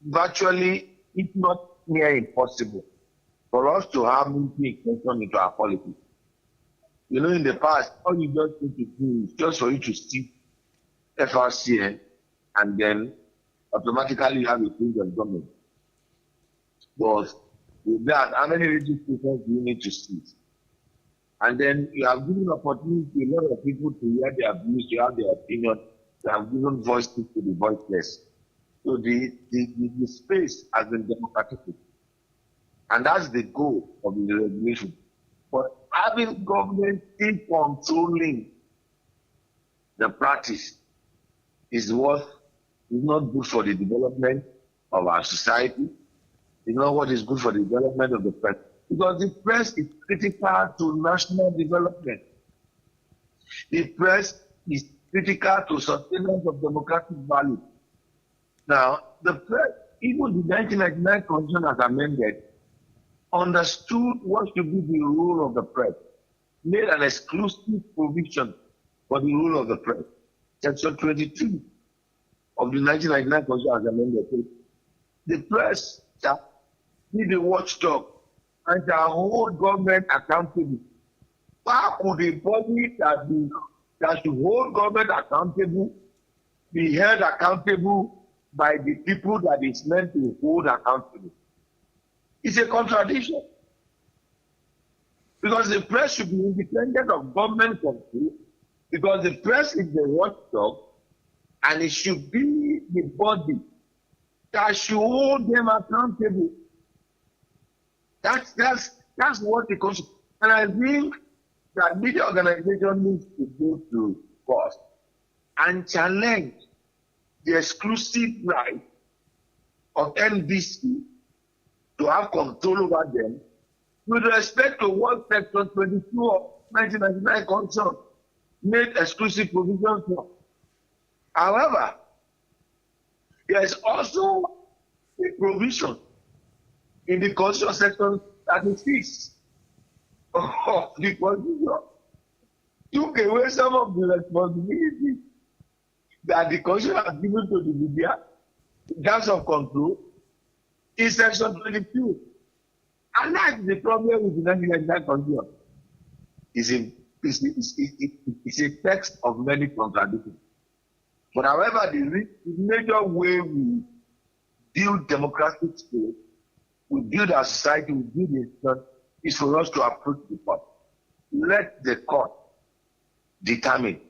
virtually, if not near impossible, for us to have inclusion into our politics. You know, in the past, all you just need to do is just for you to see FRCN, and then automatically you have a change of government. But with that, how many radio stations do you need to see? And then you have given opportunity to a lot of people to hear their views, to have their opinion. You have given voice to the voiceless. So the space has been democratized. And that's the goal of the regulation. But having government in controlling the practice is not good for the development of our society. It's not what is good for the development of the press. Because the press is critical to national development. The press is critical to sustenance of democratic value. Now, the press, even the 1999 Constitution as amended, understood what should be the role of the press, made an exclusive provision for the role of the press. Section 22 of the 1999 Constitution as amended. The press shall be the watchdog and shall hold government accountable. How could a body that should hold government accountable be held accountable by the people that it's meant to hold accountable? It's a contradiction. Because the press should be independent of government control, because the press is the watchdog, and it should be the body that should hold them accountable. That's what the Constitution. And I think that media organization needs to go to court and challenge the exclusive right of NBC to have control over them with respect to what Section 22 of 1999 Constitution made exclusive provisions for. However, there is also a provision in the Constitution Section 36 of the Constitution took away some of the responsibility that the Constitution has given to the media in terms of control is Section 22. And that's the problem with the Nigerian Constitution. It's a text of many contradictions. But however, the major way we build democratic state, we build our society, we build a nation, is for us to approach the court. Let the court determine.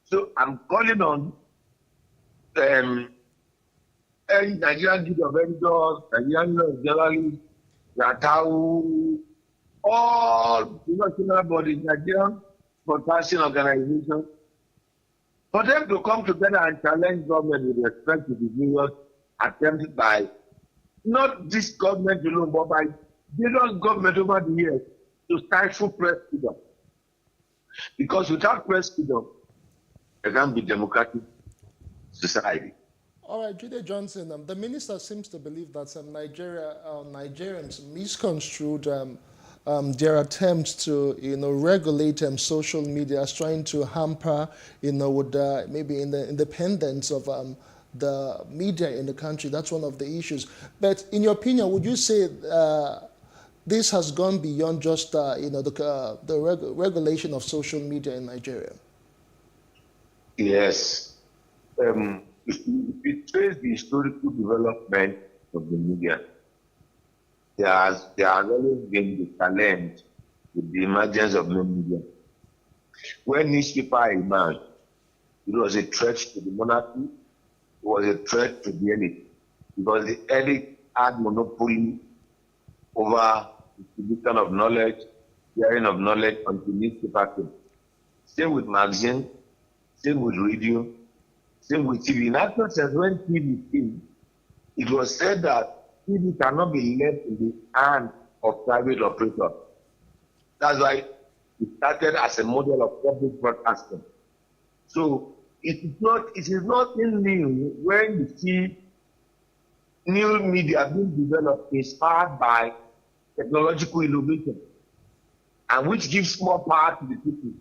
So I'm calling on Nigerian Guild of Editors, Nigerian Union of Journalists, Yatau, all national bodies, Nigerian broadcasting organizations, for them to come together and challenge government with respect to the various attempts by not this government alone, but by various government over the years to stifle press freedom. Because without press freedom, there can't be democratic society. All right, Jide Johnson, the minister seems to believe that Nigerians misconstrued their attempts to, regulate social media as trying to hamper, with maybe in the independence of the media in the country. That's one of the issues. But in your opinion, would you say this has gone beyond just, the regulation of social media in Nigeria? Yes. If we trace the historical development of the media, there has always been the challenge with the emergence of new media. When newspaper emerged, it was a threat to the monarchy, it was a threat to the elite, because the elite had monopoly over distribution of knowledge, sharing of knowledge until newspaper came. Same with magazine, same with radio, same with TV. In actual sense, when TV came, it was said that TV cannot be left in the hands of private operators. That's why it started as a model of public broadcasting. So it is nothing new when you see new media being developed inspired by technological innovation, and which gives more power to the people.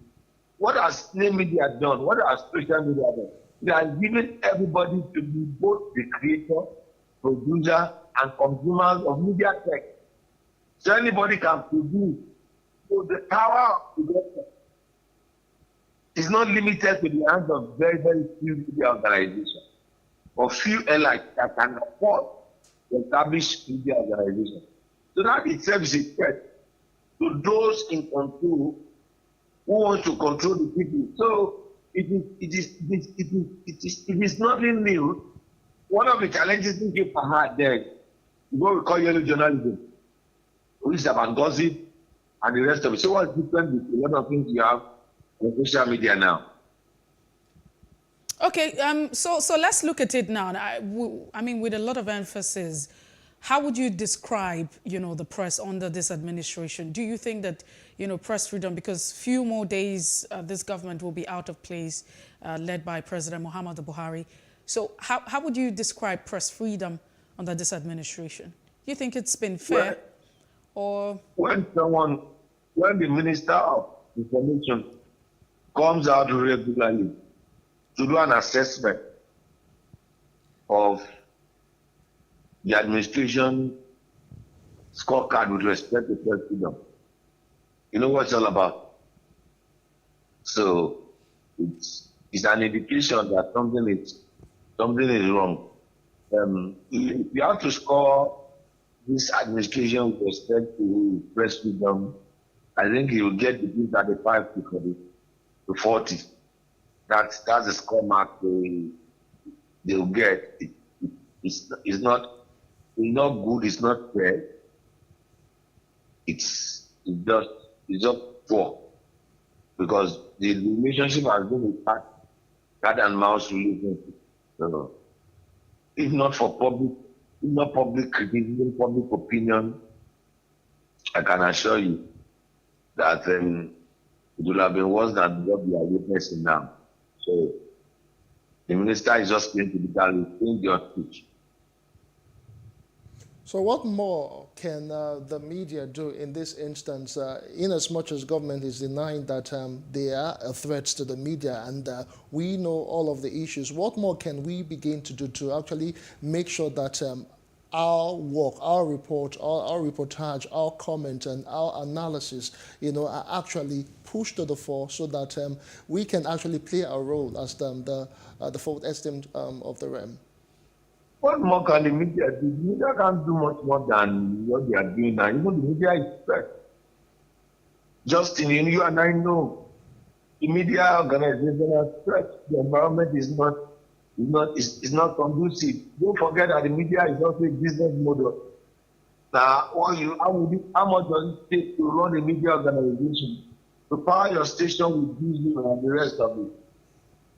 What has new media done? What has social media done? It has given everybody to be both the creator, producer, and consumers of media tech. So anybody can produce. So the power of production is not limited to the hands of very, very few media organizations or few elites that can afford to establish media organizations. So that itself is a threat to those in control who want to control the people. So it is nothing new. One of the challenges we give had there is what we call yellow journalism, which is about gossip and the rest of it. So what's different with a lot of things you have on social media now? Okay, so let's look at it now. I mean, with a lot of emphasis, how would you describe, the press under this administration? Do you think that, press freedom, because few more days this government will be out of place, led by President Muhammadu Buhari. So how would you describe press freedom under this administration? Do you think it's been fair? When the Minister of Information comes out regularly to do an assessment of the administration scorecard with respect to press freedom, you know what it's all about. So it's an indication that something is wrong. If you have to score this administration with respect to press freedom, I think he will get between 35 to 40. That's the score mark they will get. It's not good. It's not fair. It's just poor, because the relationship has been a cat and mouse relationship. So, if not public criticism, public opinion, I can assure you that it would have been worse than what we are witnessing now. So the minister is just going to be telling your speech. So what more can the media do in this instance, in as much as government is denying that there are threats to the media and we know all of the issues? What more can we begin to do to actually make sure that our work, our report, our reportage, our comment and our analysis, are actually pushed to the fore so that we can actually play our role as the fourth estate of the realm? What more can the media do? The media can't do much more than what they are doing now. The media is first. Justin, you and I know the media organization are stretched. The environment is not conducive. Don't forget that the media is also a business model. Now, how much does it take to run a media organization? To power your station with diesel and the rest of it.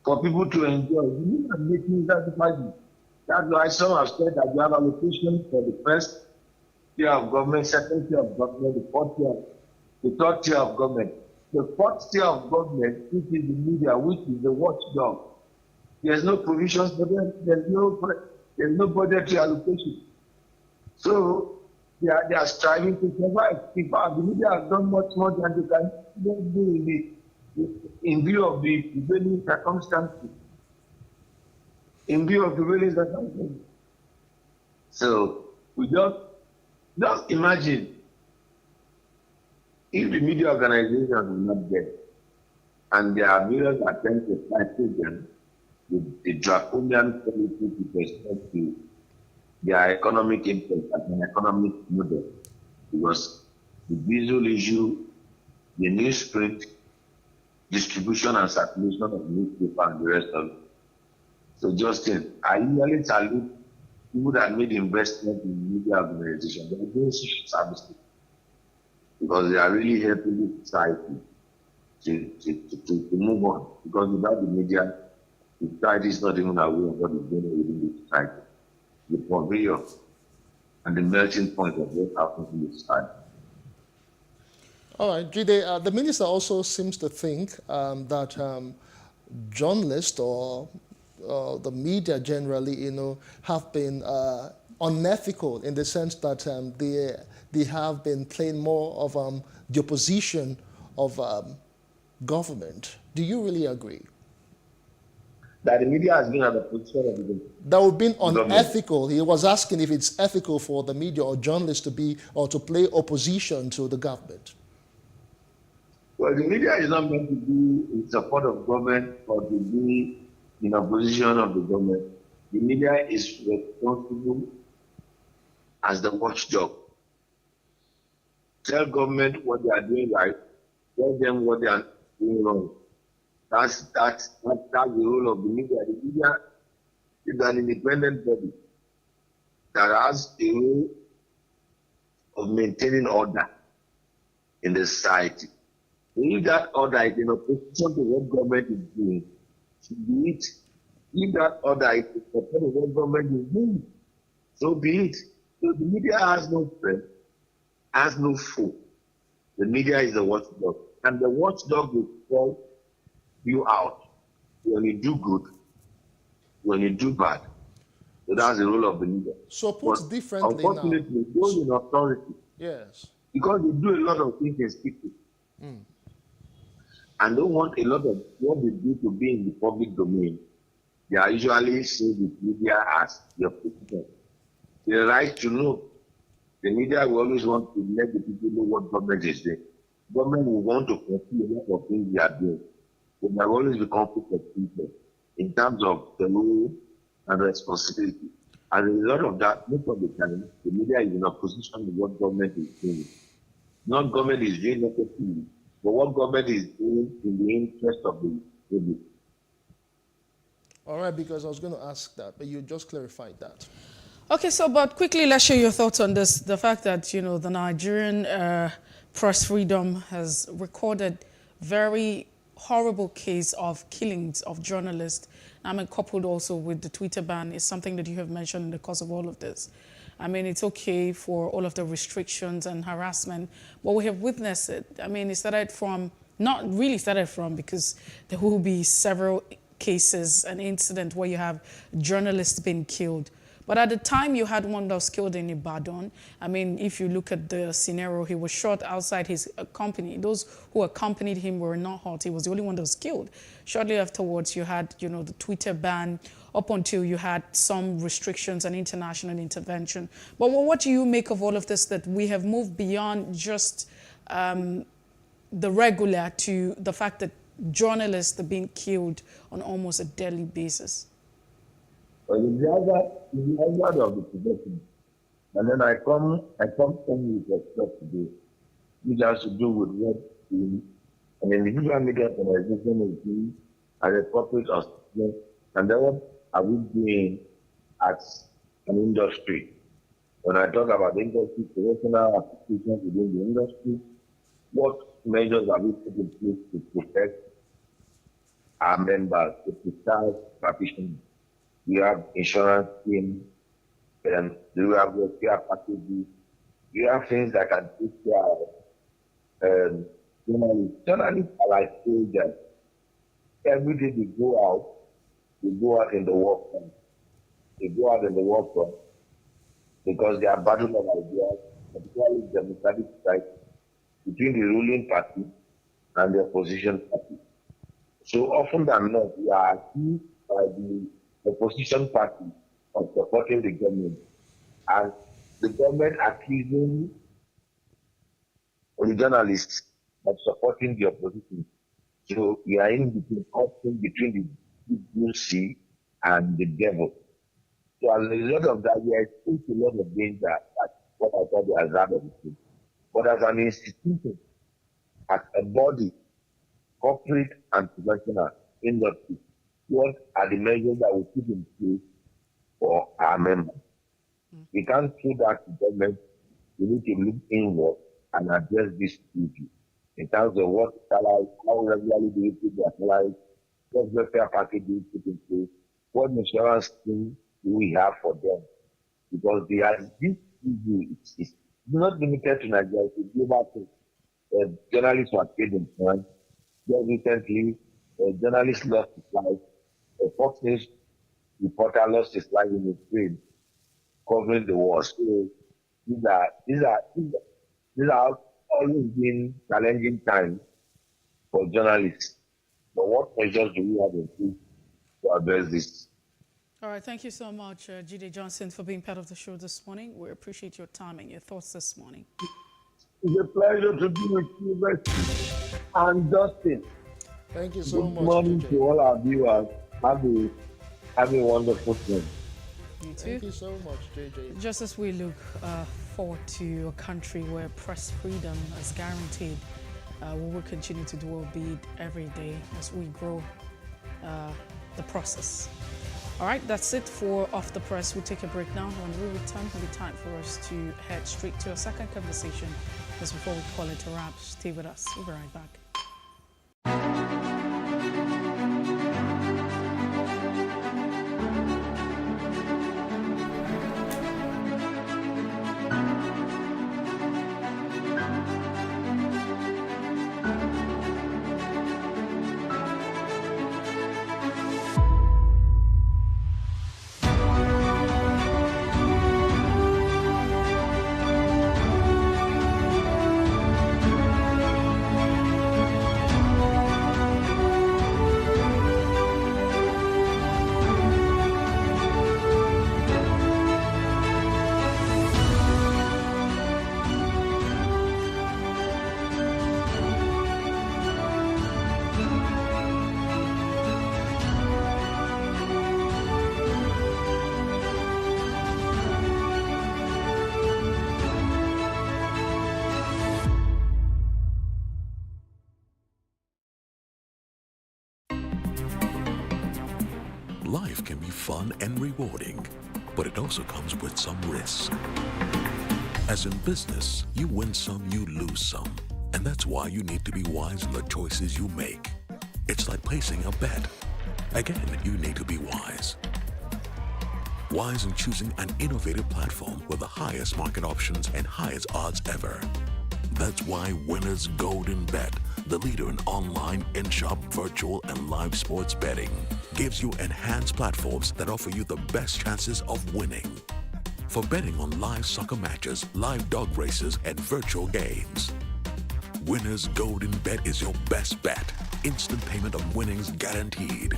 For people to enjoy. The media making sacrifices. That's why some have said that you have allocation for the first tier of government, second tier of government, the third tier of government. The fourth tier of government, which is the media, which is the watchdog. There's no provisions for them. There's no budgetary allocation. So they are striving to survive. The media has done much more than they can do in view of the prevailing circumstances. In view of the release that happened. So we just imagine if the media organizations are not there and there are various attempts to fight them with the draconian policy with respect to their economic impact as an economic model, because the visual issue, the newsprint, distribution and circulation of newspaper and the rest of it. So Justin, I usually salute people that made investment in media organizations. They are doing social services because they are really helping the society to move on. Because without the media, the society is not even aware of what is going on within the society. The purveyor and the melting point of what happens in the society. All right, Jide, the minister also seems to think that journalists or the media generally, have been unethical in the sense that they have been playing more of the opposition of government. Do you really agree? That the media has been an opposition of the government? That would be unethical. He was asking if it's ethical for the media or journalists to be or to play opposition to the government. Well, the media is not meant to be in support of government or to be in opposition of the government. The media is responsible as the watchdog. Tell government what they are doing right, tell them what they are doing wrong. That's the role of the media. The media is an independent body that has a role of maintaining order in the society. If that order is in opposition to what government is doing, be it. If that order is to support what government is doing, so be it. So the media has no friend, has no foe. The media is the watchdog. And the watchdog will call you out when you do good, when you do bad. So that's the role of the media. So put differently unfortunately, those in authority, yes, because they do a lot of things in secret. And don't want a lot of what they do to be in the public domain, they are usually seeing the media as the opposition. The right to know. The media will always want to let the people know what government is doing. Government will want to conceal a lot of things they are doing. So there will always be conflict of interest in terms of the role and responsibility. As a result of that, most of the time, the media is in opposition to what government is doing. Not government is doing necessarily, but what government is doing in the interest of the public. All right, because I was going to ask that, but you just clarified that. Okay, so but quickly, let's share your thoughts on this. The fact that, the Nigerian press freedom has recorded very horrible case of killings of journalists. Coupled also with the Twitter ban is something that you have mentioned in the course of all of this. It's okay for all of the restrictions and harassment, but we have witnessed it. It started from, not really started from, because there will be several cases, an incident where you have journalists being killed. But at the time, you had one that was killed in Ibadan. I mean, if you look at the scenario, he was shot outside his company. Those who accompanied him were not hurt. He was the only one that was killed. Shortly afterwards, you had, you know, the Twitter ban, up until you had some restrictions and international intervention. But what do you make of all of this, that we have moved beyond just the regular to the fact that journalists are being killed on almost a daily basis? Well, the hazard of the position. And then I come with a step today, which has to do with what an individual media organization is doing as a corporate organization, and then what are we doing as an industry? When I talk about the industry, professional applications within the industry, what measures are we putting in place to protect our members, to protect practitioners? We have insurance schemes, and we have care packages. We have things that can take care of journalists. Journalists are like soldiers. Every day they go out in the workforce. They go out in the workforce because they are battling of ideas, particularly the democratic side, between the ruling party and the opposition party. So often than not, we are accused by the opposition party of supporting the government, and the government accusing the journalists of supporting the opposition. So we are in between, often between the blue sea and the devil. So as a result of that, we are exposed to a lot of danger. That's what I call the hazard of the state. But as an institution, as a body, corporate and professional industry, what are the measures that we put in place for our members? We can't do that to government. We need to look inward and address this issue in terms of what salaries, how regularly do we put their salaries, what welfare package do we put in place, what insurance scheme do we have for them? Because this issue is not limited to Nigeria, it's a global thing. Journalists were killed in France. Just recently, a journalist lost his life. A Fox News reporter lost his life in Ukraine, covering the war. So these are always been challenging times for journalists. But what measures do we have in place to address this? All right, thank you so much, Jide Johnson, for being part of the show this morning. We appreciate your time and your thoughts this morning. It's a pleasure to be with you, Bessie and Justin. Thank you so much. Good morning to all our viewers. Have a wonderful day. You too. Thank you so much, JJ. Just as we look forward to a country where press freedom is guaranteed, we will continue to do our bid every day as we grow the process. All right, that's it for Off the Press. We'll take a break now. When we return, it'll be time for us to head straight to a second conversation. Just before we call it a wrap, stay with us. We'll be right back. Life can be fun and rewarding, but it also comes with some risks. As in business, you win some, you lose some. And that's why you need to be wise in the choices you make. It's like placing a bet. Again, you need to be wise. Wise in choosing an innovative platform with the highest market options and highest odds ever. That's why Winners Golden Bet, the leader in online, in-shop, virtual, and live sports betting. gives you enhanced platforms that offer you the best chances of winning. For betting on live soccer matches, live dog races, and virtual games, Winners Golden Bet is your best bet. Instant payment of winnings guaranteed.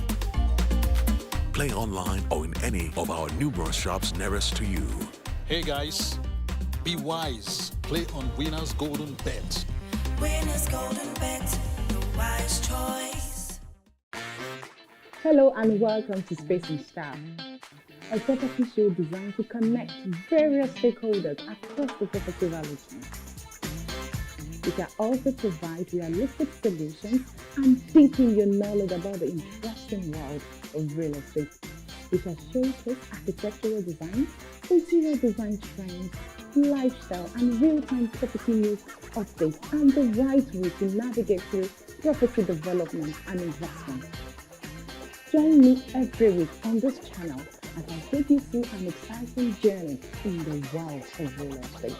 Play online or in any of our numerous shops nearest to you. Hey guys, be wise. Play on Winners Golden Bet. Winners Golden Bet, the wise choice. Hello and welcome to Space and Style, a property show designed to connect various stakeholders across the property value chain. We can also provide realistic solutions and deepen your knowledge about the interesting world of real estate. We shall showcase architectural design, interior design trends, lifestyle and real-time property news updates, and the right way to navigate through property development and investment. Join me every week on this channel as I take you through an exciting journey in the world of real estate.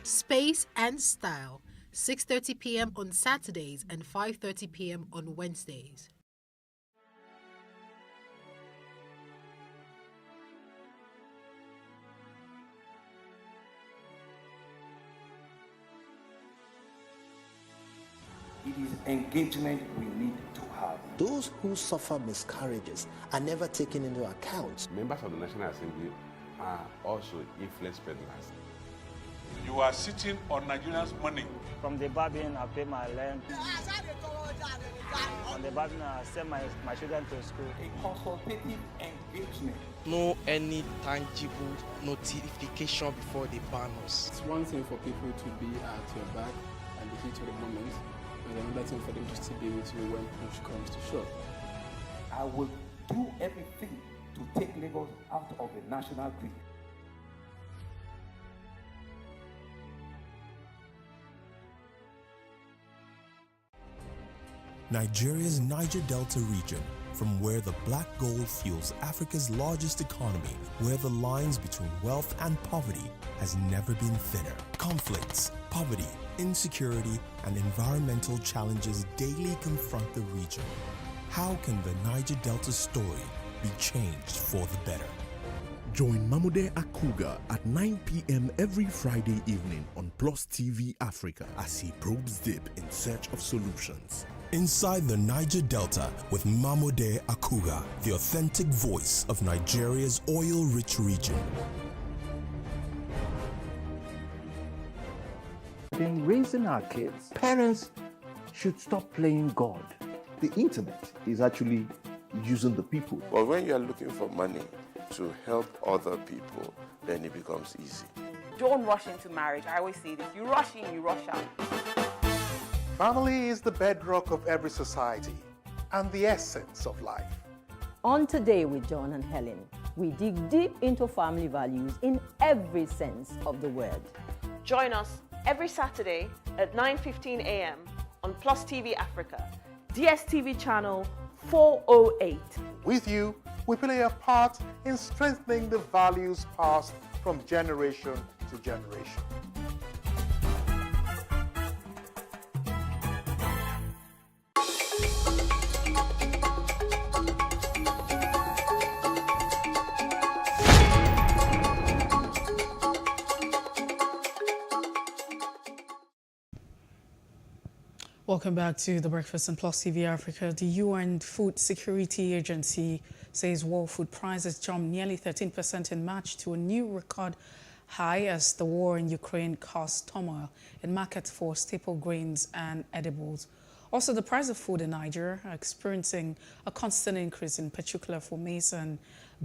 Space and Style, 6:30 p.m. on Saturdays and 5:30 p.m. on Wednesdays. It is engagement we need to have. Those who suffer miscarriages are never taken into account. Members of the National Assembly are also influence peddlers. You are sitting on Nigerians' money. From the barbing, I pay my rent. From the barbing, I send my children to school. A consultative engagement. No any tangible notification before they ban us. It's one thing for people to be at your back and the heat of the moment, and another thing for them to still be with you when push comes to shove. I will do everything to take Lagos out of the national grid. Nigeria's Niger Delta region, from where the black gold fuels Africa's largest economy, where the lines between wealth and poverty has never been thinner. Conflicts, poverty, insecurity, and environmental challenges daily confront the region. How can the Niger Delta story be changed for the better? Join Mamude Akuga at 9 p.m. every Friday evening on PlusTvAfrica as he probes deep in search of solutions. Inside the Niger Delta with Mamude Akuga, the authentic voice of Nigeria's oil-rich region. In raising our kids, parents should stop playing God. The internet is actually using the people. But when you are looking for money to help other people, then it becomes easy. Don't rush into marriage. I always say this. You rush in, you rush out. Family is the bedrock of every society and the essence of life. On Today with John and Helen, we dig deep into family values in every sense of the word. Join us every Saturday at 9:15 a.m. on PlusTvAfrica, DSTV channel 408. With you, we play a part in strengthening the values passed from generation to generation. Welcome back to The Breakfast on PlusTvAfrica. The UN Food Security Agency says world food prices jumped nearly 13% in March to a new record high as the war in Ukraine caused turmoil in markets for staple grains and edibles. Also, the price of food in Nigeria are experiencing a constant increase, in particular for maize and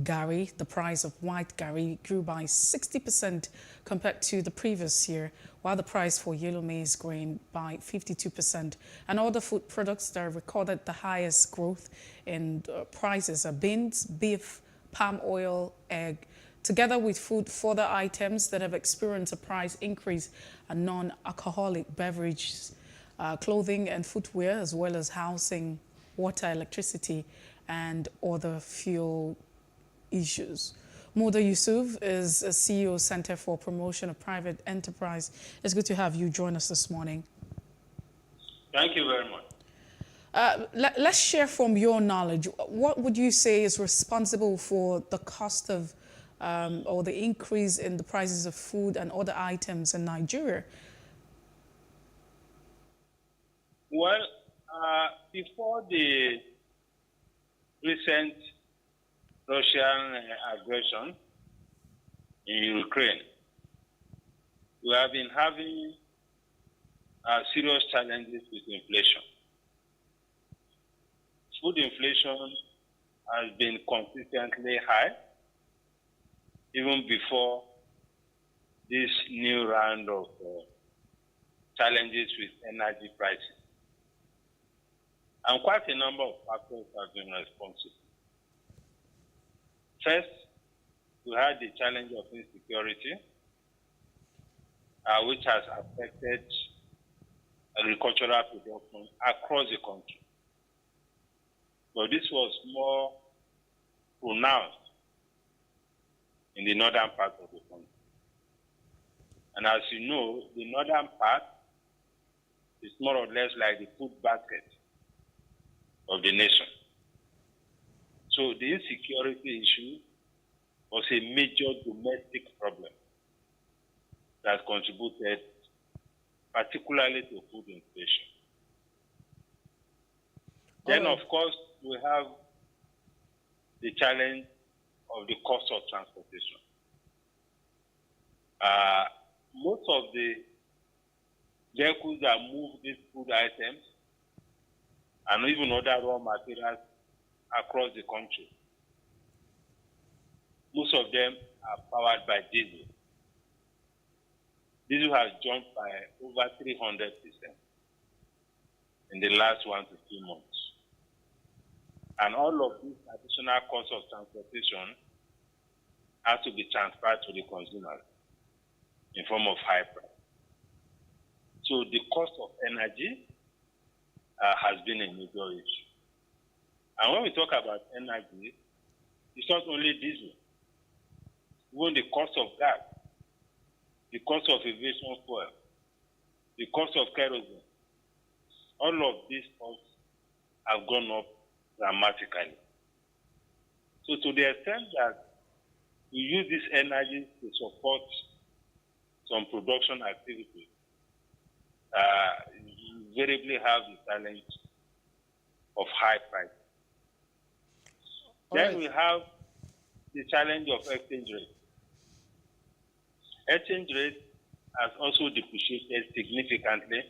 garri. The price of white garri grew by 60% compared to the previous year, while the price for yellow maize grain by 52%. And other food products that recorded the highest growth in prices are beans, beef, palm oil, egg. Together with food, further items that have experienced a price increase are non-alcoholic beverages, clothing and footwear, as well as housing, water, electricity, and other fuel issues. Moda Yusuf is a CEO, Center for Promotion of Private Enterprise. It's good to have you join us this morning. Thank you very much. Let's share from your knowledge. What would you say is responsible for the cost of or the increase in the prices of food and other items in Nigeria? Well, before the recent Russian aggression in Ukraine, we have been having serious challenges with inflation. Food inflation has been consistently high, even before this new round of challenges with energy prices. And quite a number of factors have been responsible. First, we had the challenge of insecurity, which has affected agricultural production across the country. But this was more pronounced in the northern part of the country. And as you know, the northern part is more or less like the food basket of the nation. So the insecurity issue was a major domestic problem that contributed particularly to food inflation. Then, of course, we have the challenge of the cost of transportation. Most of the vehicles that move these food items and even other raw materials across the country, most of them are powered by diesel. Diesel has jumped by over 300% in the last 1 to 2 months. And all of these additional costs of transportation have to be transferred to the consumers in form of high price. So the cost of energy has been a major issue. And when we talk about energy, it's not only diesel. Even the cost of gas, the cost of aviation fuel, the cost of kerosene, all of these costs have gone up dramatically. So to the extent that we use this energy to support some production activities, you invariably have the challenge of high prices. Then we have the challenge of exchange rate. Exchange rate has also depreciated significantly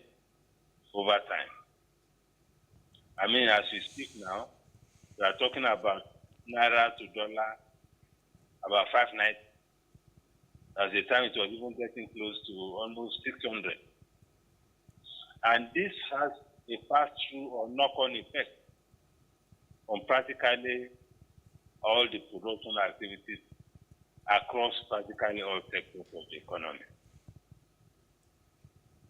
over time. I mean, as we speak now, we are talking about naira to dollar, about 590. At the time, it was even getting close to almost 600. And this has a pass-through or knock-on effect on practically all the production activities across practically all sectors of the economy.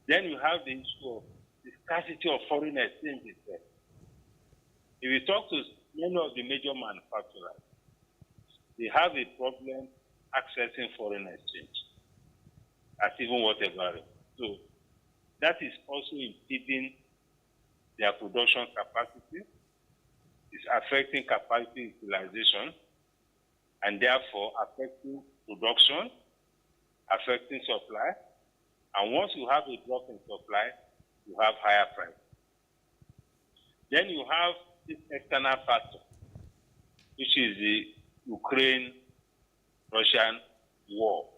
Then you have the issue of the scarcity of foreign exchange itself. If you talk to many of the major manufacturers, they have a problem accessing foreign exchange at even whatever. So that is also impeding their production capacity, it's affecting capacity utilization, and therefore affecting production, affecting supply. And once you have a drop in supply, you have higher price. Then you have this external factor, which is the Ukraine-Russian war.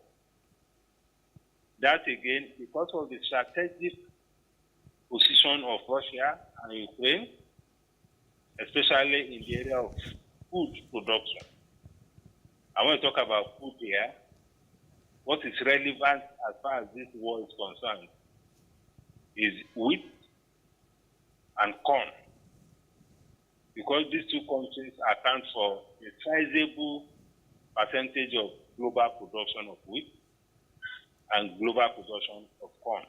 That again, because of the strategic position of Russia and Ukraine, especially in the area of food production. I want to talk about food here. What is relevant as far as this war is concerned is wheat and corn, because these two countries account for a sizable percentage of global production of wheat and global production of corn.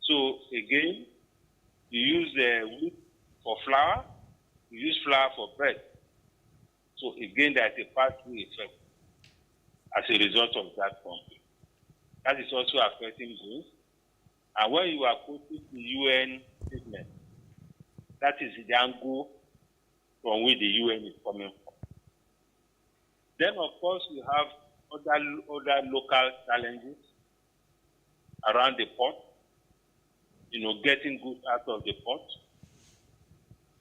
So again, you use the wheat for flour, you use flour for bread. So again, there's a pass-through effect as a result of that conflict. That is also affecting goods. And when you are quoting the UN statement, That is the angle from which the UN is coming from. Then, of course, we have other local challenges around the port, getting goods out of the port.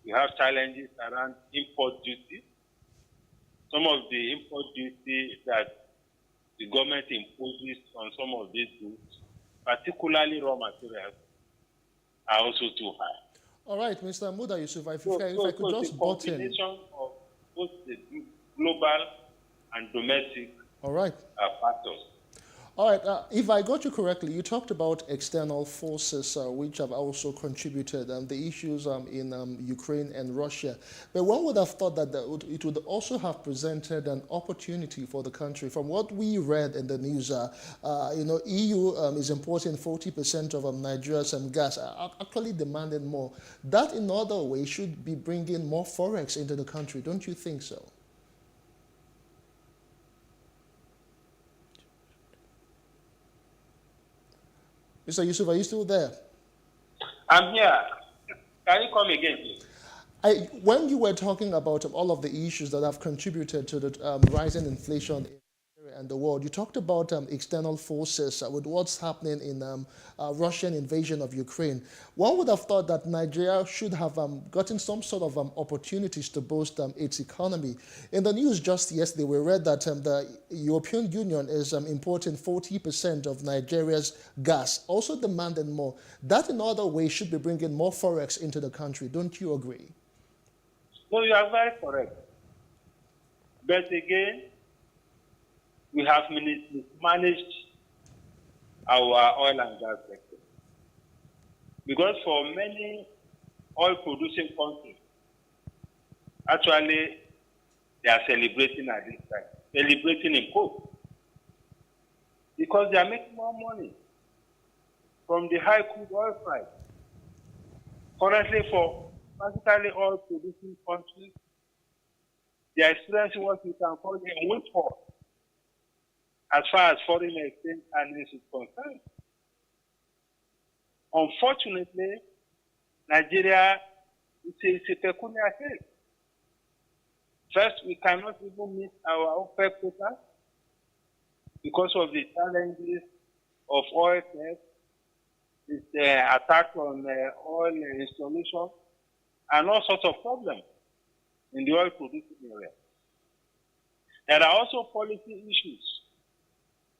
We have challenges around import duty. Some of the import duty that the government imposes on some of these goods, particularly raw materials, are also too high. All right, Mr. Muda Yusuf, if I could just butt in. Combination of both the global and domestic factors. All right, if I got you correctly, you talked about external forces which have also contributed, the issues in Ukraine and Russia. But one would have thought that it would also have presented an opportunity for the country. From what we read in the news, EU is importing 40% of Nigeria's gas, actually demanding more. That, in other ways, should be bringing more forex into the country. Don't you think so? Mr. Yusuf, are you still there? I'm here. Can you come again, please? When you were talking about all of the issues that have contributed to the rising inflation and the world, you talked about external forces with what's happening in Russian invasion of Ukraine. One would have thought that Nigeria should have gotten some sort of opportunities to boost its economy. In the news just yesterday, we read that the European Union is importing 40% of Nigeria's gas, also demanding more. That, in other ways, should be bringing more forex into the country. Don't you agree? No, you are very correct. But again, we have mismanaged our oil and gas sector. Because for many oil-producing countries, actually, they are celebrating at this time, celebrating in quote, because they are making more money from the high crude oil price. Currently, for particularly oil-producing countries, they are experiencing what we can call a windfall as far as foreign exchange earnings is concerned. Unfortunately, Nigeria is a peculiar case. First, we cannot even meet our OPEC quota because of the challenges of oil theft, the attack on oil installation, and all sorts of problems in the oil producing area. There are also policy issues.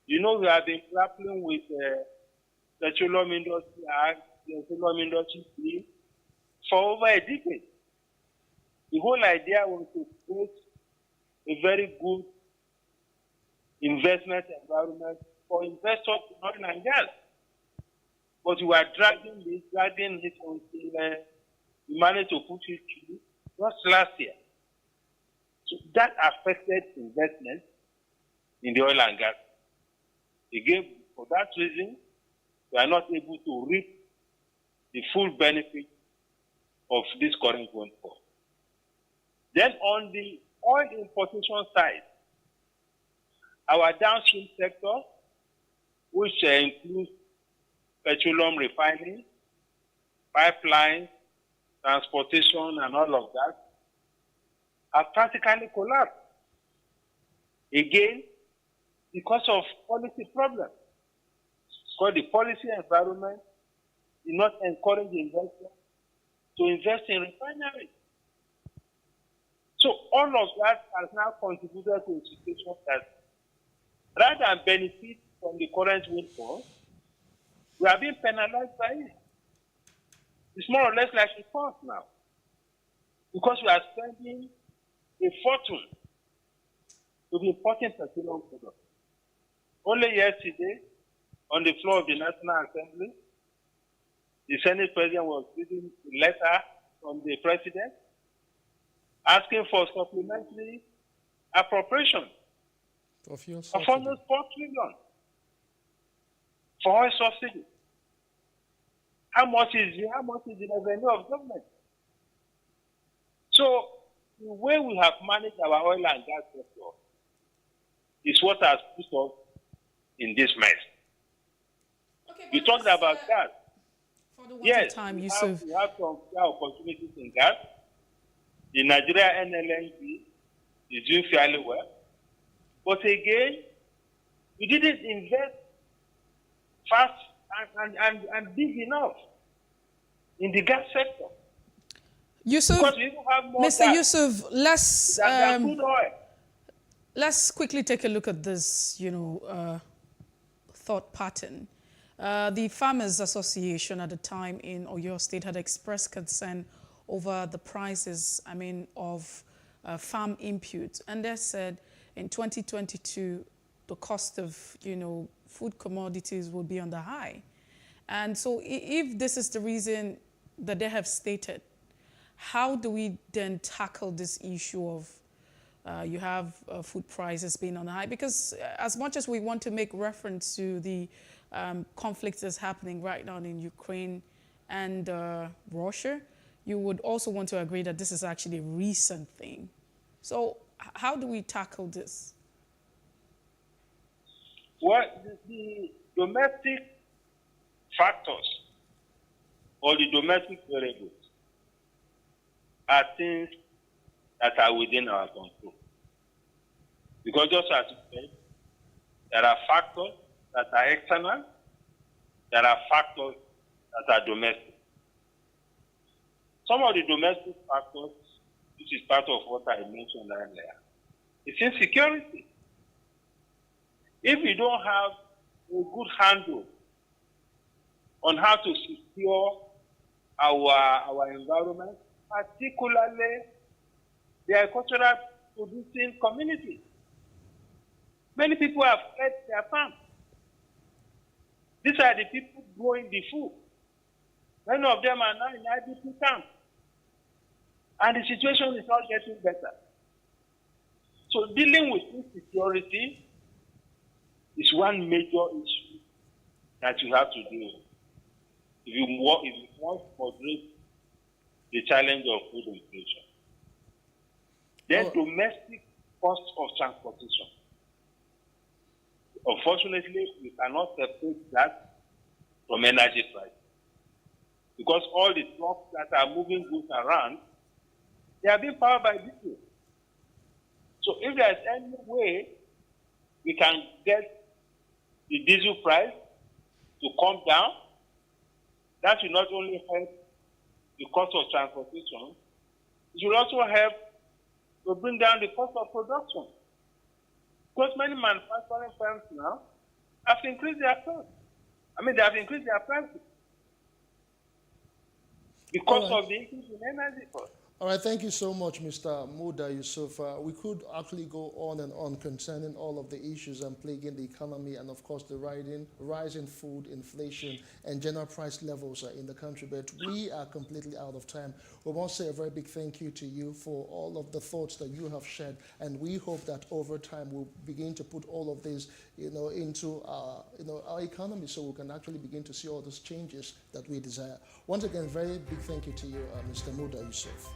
We have been grappling with Petroleum Industry Act, the Petroleum Industry Bill for over a decade. The whole idea was to create a very good investment environment for investors in oil and gas. But we are dragging this until we managed to put it through just last year. So that affected investment in the oil and gas. Again, for that reason, we are not able to reap the full benefit of this current windfall. Then on the oil importation side, our downstream sector, which includes petroleum refining, pipelines, transportation, and all of that, have practically collapsed. Again, because of policy problems. Because the policy environment did not encourage investors to invest in refineries. So all of that has now contributed to a situation that rather than benefit from the current windfall, we are being penalized by it. It's more or less like a cost now. Because we are spending a fortune to be importing petroleum products. Only yesterday, on the floor of the National Assembly, the Senate President was reading a letter from the President asking for supplementary appropriation of almost 4 trillion for oil subsidy. How much is the revenue of government? So the way we have managed our oil and gas sector is what has put us in this mess. Okay, you talked about gas. For the Yes, time, we Yusuf. have some fair opportunities in that. The Nigeria NLNG is doing fairly well. But again, we didn't invest fast and big enough in the gas sector. Yusuf, Because we even have more Mr. gas Yusuf, than crude oil. let's quickly take a look at this, thought pattern. The Farmers Association at the time in Oyo State had expressed concern over the prices, of farm inputs. And they said in 2022, the cost of, food commodities will be on the high. And so if this is the reason that they have stated, how do we then tackle this issue of you have food prices being on the high? Because as much as we want to make reference to the conflict that's happening right now in Ukraine and Russia, you would also want to agree that this is actually a recent thing. So how do we tackle this? Well, the domestic factors or the domestic variables are things that are within our control. Because just as you said, there are factors that are external, there are factors that are domestic. Some of the domestic factors, which is part of what I mentioned earlier, is insecurity. If we don't have a good handle on how to secure our environment, particularly the agricultural producing community, many people have fled their farms. These are the people growing the food. Many of them are now in IDP camps. And the situation is not getting better. So dealing with insecurity is one major issue that you have to deal with if you want to moderate the challenge of food inflation. Then domestic cost of transportation. Unfortunately, we cannot separate that from energy prices. Because all the trucks that are moving goods around, they are being powered by diesel. So if there is any way we can get the diesel price to come down, that will not only help the cost of transportation, it will also help to bring down the cost of production. Because many manufacturing firms now have increased their costs. They have increased their prices because of the increase in energy costs. All right, thank you so much, Mr. Muda Yusuf. We could actually go on and on concerning all of the issues plaguing the economy and, of course, the rising food inflation and general price levels in the country. But we are completely out of time. We want to say a very big thank you to you for all of the thoughts that you have shared. And we hope that over time we'll begin to put all of this, into our economy so we can actually begin to see all those changes that we desire. Once again, very big thank you to you, Mr. Muda Yusuf.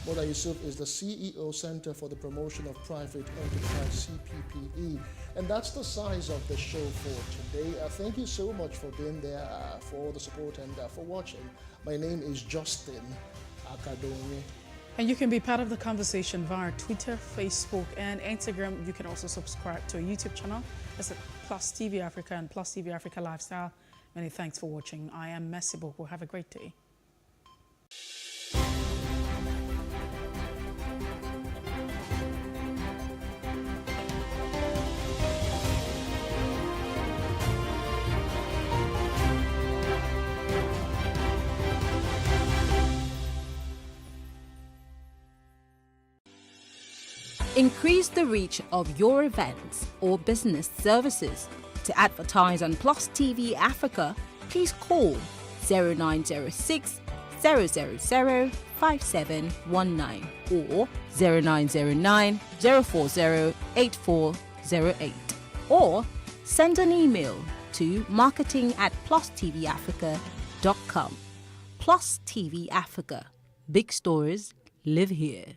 Muda Yusuf is the CEO Center for the Promotion of Private Enterprise, CPPE. And that's the size of the show for today. Thank you so much for being there, for all the support and for watching. My name is Justin Akadoni. And you can be part of the conversation via Twitter, Facebook, and Instagram. You can also subscribe to our YouTube channel. That's at PlusTvAfrica and PlusTvAfrica Lifestyle. Many thanks for watching. I am Messi Boko. Have a great day. Increase the reach of your events or business services. To advertise on Plus TV Africa, please call 0906 000 5719 or 0909 040 8408 or send an email to marketing@plustvafrica.com. Plus TV Africa. Big stories live here.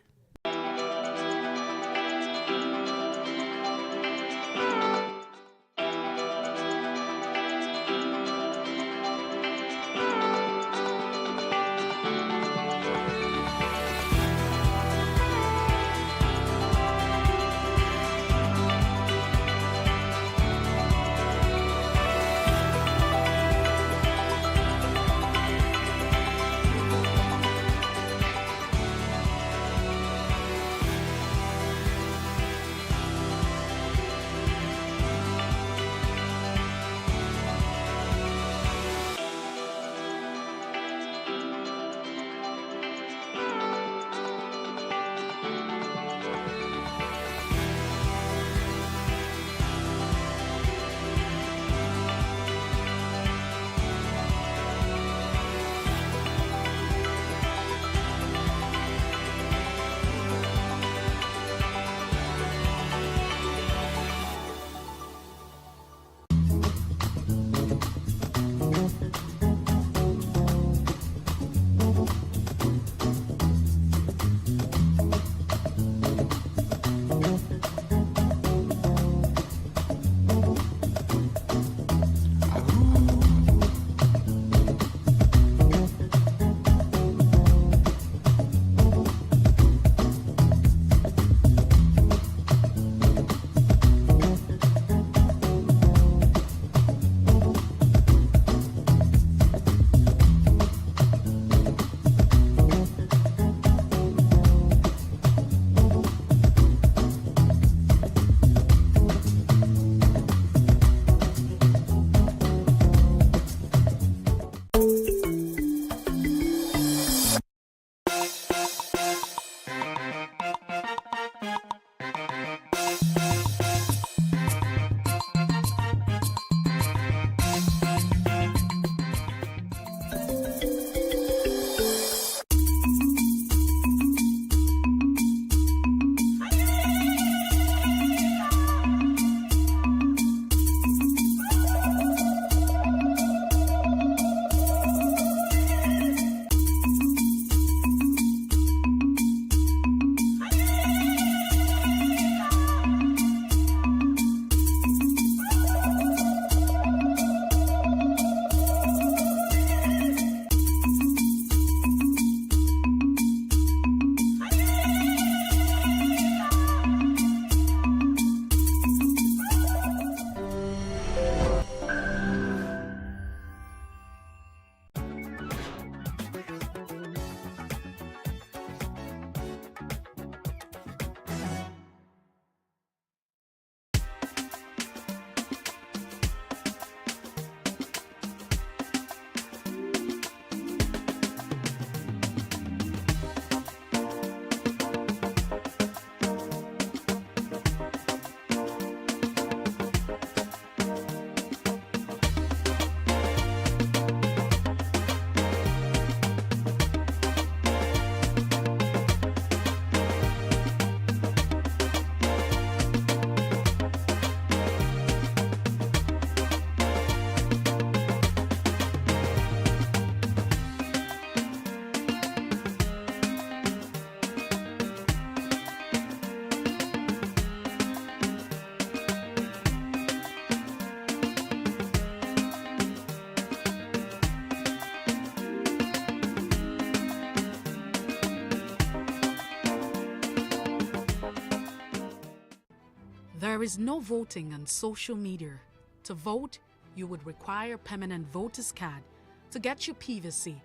There is no voting on social media. To vote, you would require a permanent voter's card. To get your PVC,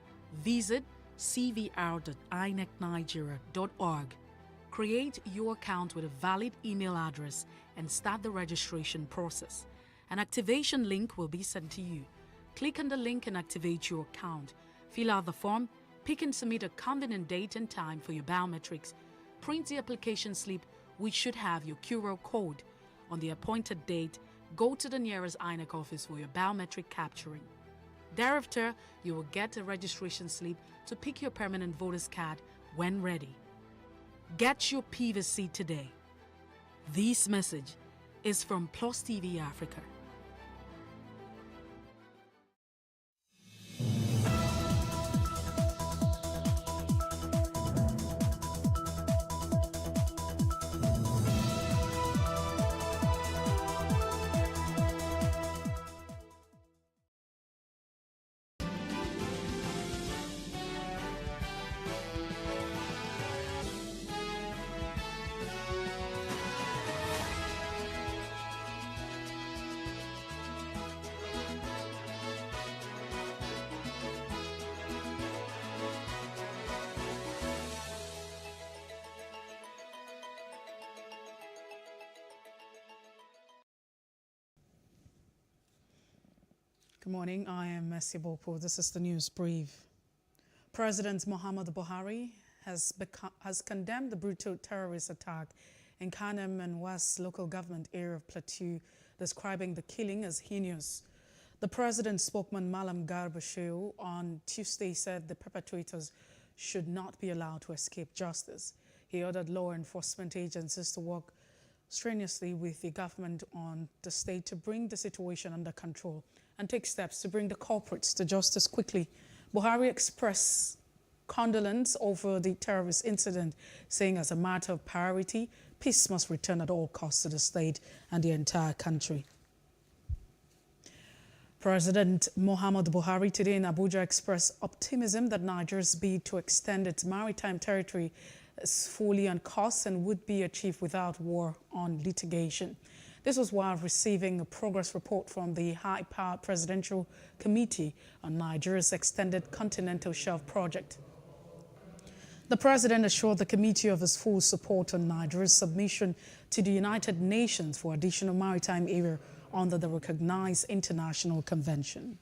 visit cvr.inecnigeria.org. Create your account with a valid email address and start the registration process. An activation link will be sent to you. Click on the link and activate your account. Fill out the form, pick and submit a convenient date and time for your biometrics. Print the application slip, which should have your QR code. On the appointed date, go to the nearest INEC office for your biometric capturing. Thereafter, you will get a registration slip to pick your permanent voter's card when ready. Get your PVC today. This message is from PlusTvAfrica. Good morning, I am Messi Bopo. This is the news brief. President Muhammadu Buhari has condemned the brutal terrorist attack in Kanem and West local government area of Plateau, describing the killing as heinous. The president's spokesman Malam Garba Shehu on Tuesday said the perpetrators should not be allowed to escape justice. He ordered law enforcement agencies to work strenuously with the government on the state to bring the situation under control and take steps to bring the culprits to justice quickly. Buhari expressed condolence over the terrorist incident, saying as a matter of priority, peace must return at all costs to the state and the entire country. President Muhammadu Buhari today in Abuja expressed optimism that Nigeria's bid to extend its maritime territory is fully on course and would be achieved without war on litigation. This was while receiving a progress report from the high-powered Presidential Committee on Nigeria's Extended Continental Shelf Project. The president assured the committee of his full support on Nigeria's submission to the United Nations for additional maritime area under the recognized international convention.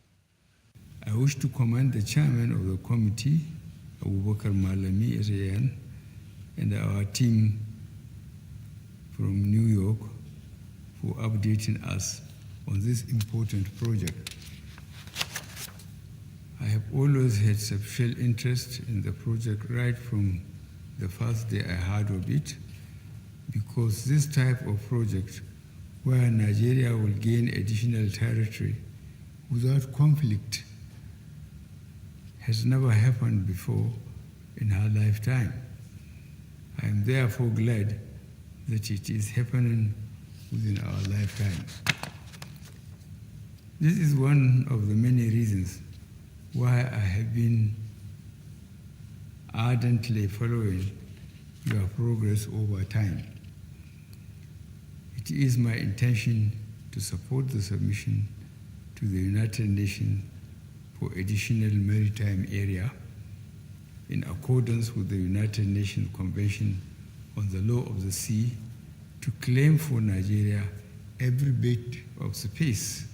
I wish to commend the chairman of the committee, Abubakar Malami Rayan, and our team from New York for updating us on this important project. I have always had sufficient interest in the project right from the first day I heard of it, because this type of project where Nigeria will gain additional territory without conflict has never happened before in her lifetime. I am therefore glad that it is happening within our lifetime. This is one of the many reasons why I have been ardently following your progress over time. It is my intention to support the submission to the United Nations for additional maritime area in accordance with the United Nations Convention on the Law of the Sea, to claim for Nigeria every bit of space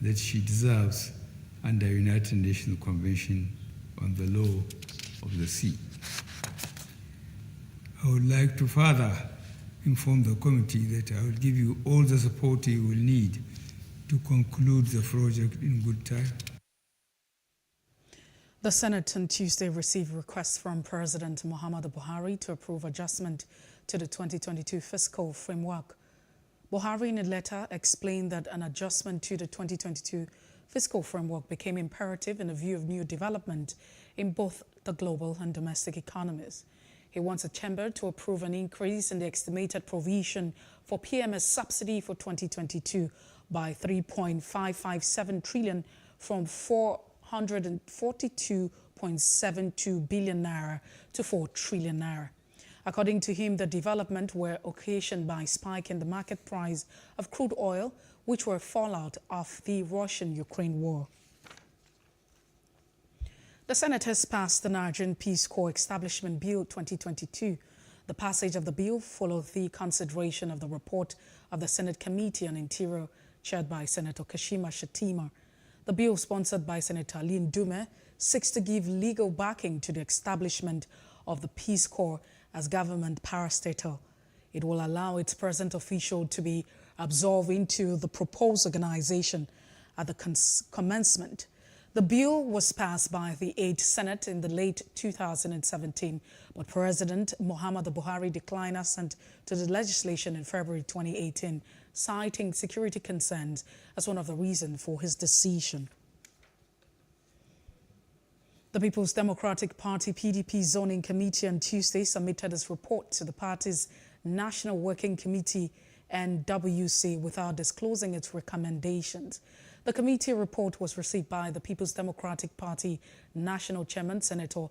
that she deserves under United Nations Convention on the Law of the Sea. I would like to further inform the committee that I will give you all the support you will need to conclude the project in good time. The Senate on Tuesday received requests from President Muhammadu Buhari to approve adjustment to the 2022 fiscal framework. Buhari in a letter explained that an adjustment to the 2022 fiscal framework became imperative in a view of new development in both the global and domestic economies. He wants a chamber to approve an increase in the estimated provision for PMS subsidy for 2022 by 3.557 trillion from 442.72 billion naira to 4 trillion naira. According to him, the development were occasioned by spike in the market price of crude oil, which were fallout of the Russian-Ukraine war. The Senate has passed the Nigerian Peace Corps Establishment Bill 2022. The passage of the bill followed the consideration of the report of the Senate Committee on Interior, chaired by Senator Kashima Shettima. The bill, sponsored by Senator Aline Dume, seeks to give legal backing to the establishment of the Peace Corps as government parastatal. It will allow its present official to be absorbed into the proposed organization at the commencement. The bill was passed by the 8th Senate in the late 2017, but President Muhammadu Buhari declined assent to the legislation in February 2018, citing security concerns as one of the reasons for his decision. The People's Democratic Party PDP Zoning Committee on Tuesday submitted its report to the party's National Working Committee NWC without disclosing its recommendations. The committee report was received by the People's Democratic Party National Chairman, Senator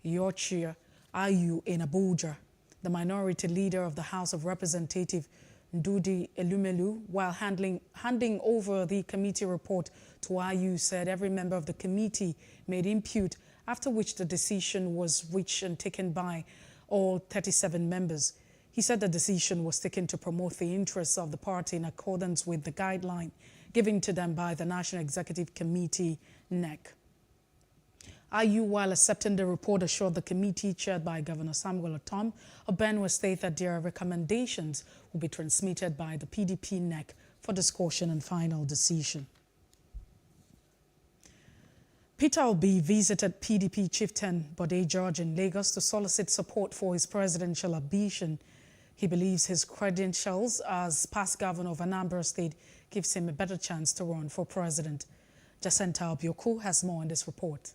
Yochia Ayu in Abuja. The minority leader of the House of Representatives, Ndudi Elumelu, while handing over the committee report to Ayu, said every member of the committee made input, after which the decision was reached and taken by all 37 members. He said the decision was taken to promote the interests of the party in accordance with the guideline given to them by the National Executive Committee, NEC. Ayu, while accepting the report, assured the committee chaired by Governor Samuel Otom of Benue State that their recommendations will be transmitted by the PDP NEC for discussion and final decision. Peter Obi visited PDP chieftain Bode George in Lagos to solicit support for his presidential ambition. He believes his credentials as past governor of Anambra State gives him a better chance to run for president. Jacinta Obioku has more in this report.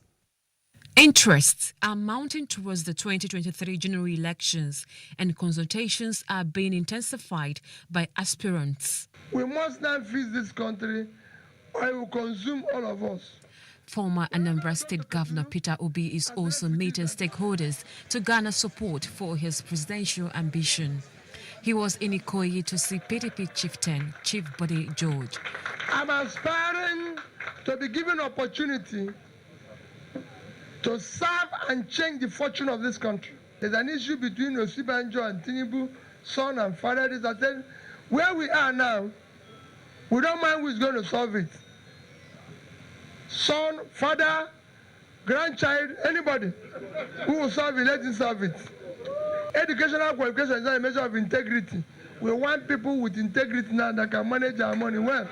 Interests are mounting towards the 2023 general elections, and consultations are being intensified by aspirants. We must not freeze this country, or it will consume all of us. Former Anambra State Governor Peter Obi is also meeting stakeholders to garner support for his presidential ambition. He was in Ikoyi to see PDP chieftain Chief Bode George. I'm aspiring to be given opportunity to serve and change the fortune of this country. There's an issue between Osibanjo and Tinubu, son and father. I said, where we are now, we don't mind who is going to solve it. Son, father, grandchild, anybody who will solve it, let him solve it. Educational qualification is not a measure of integrity. We want people with integrity now that can manage our money well.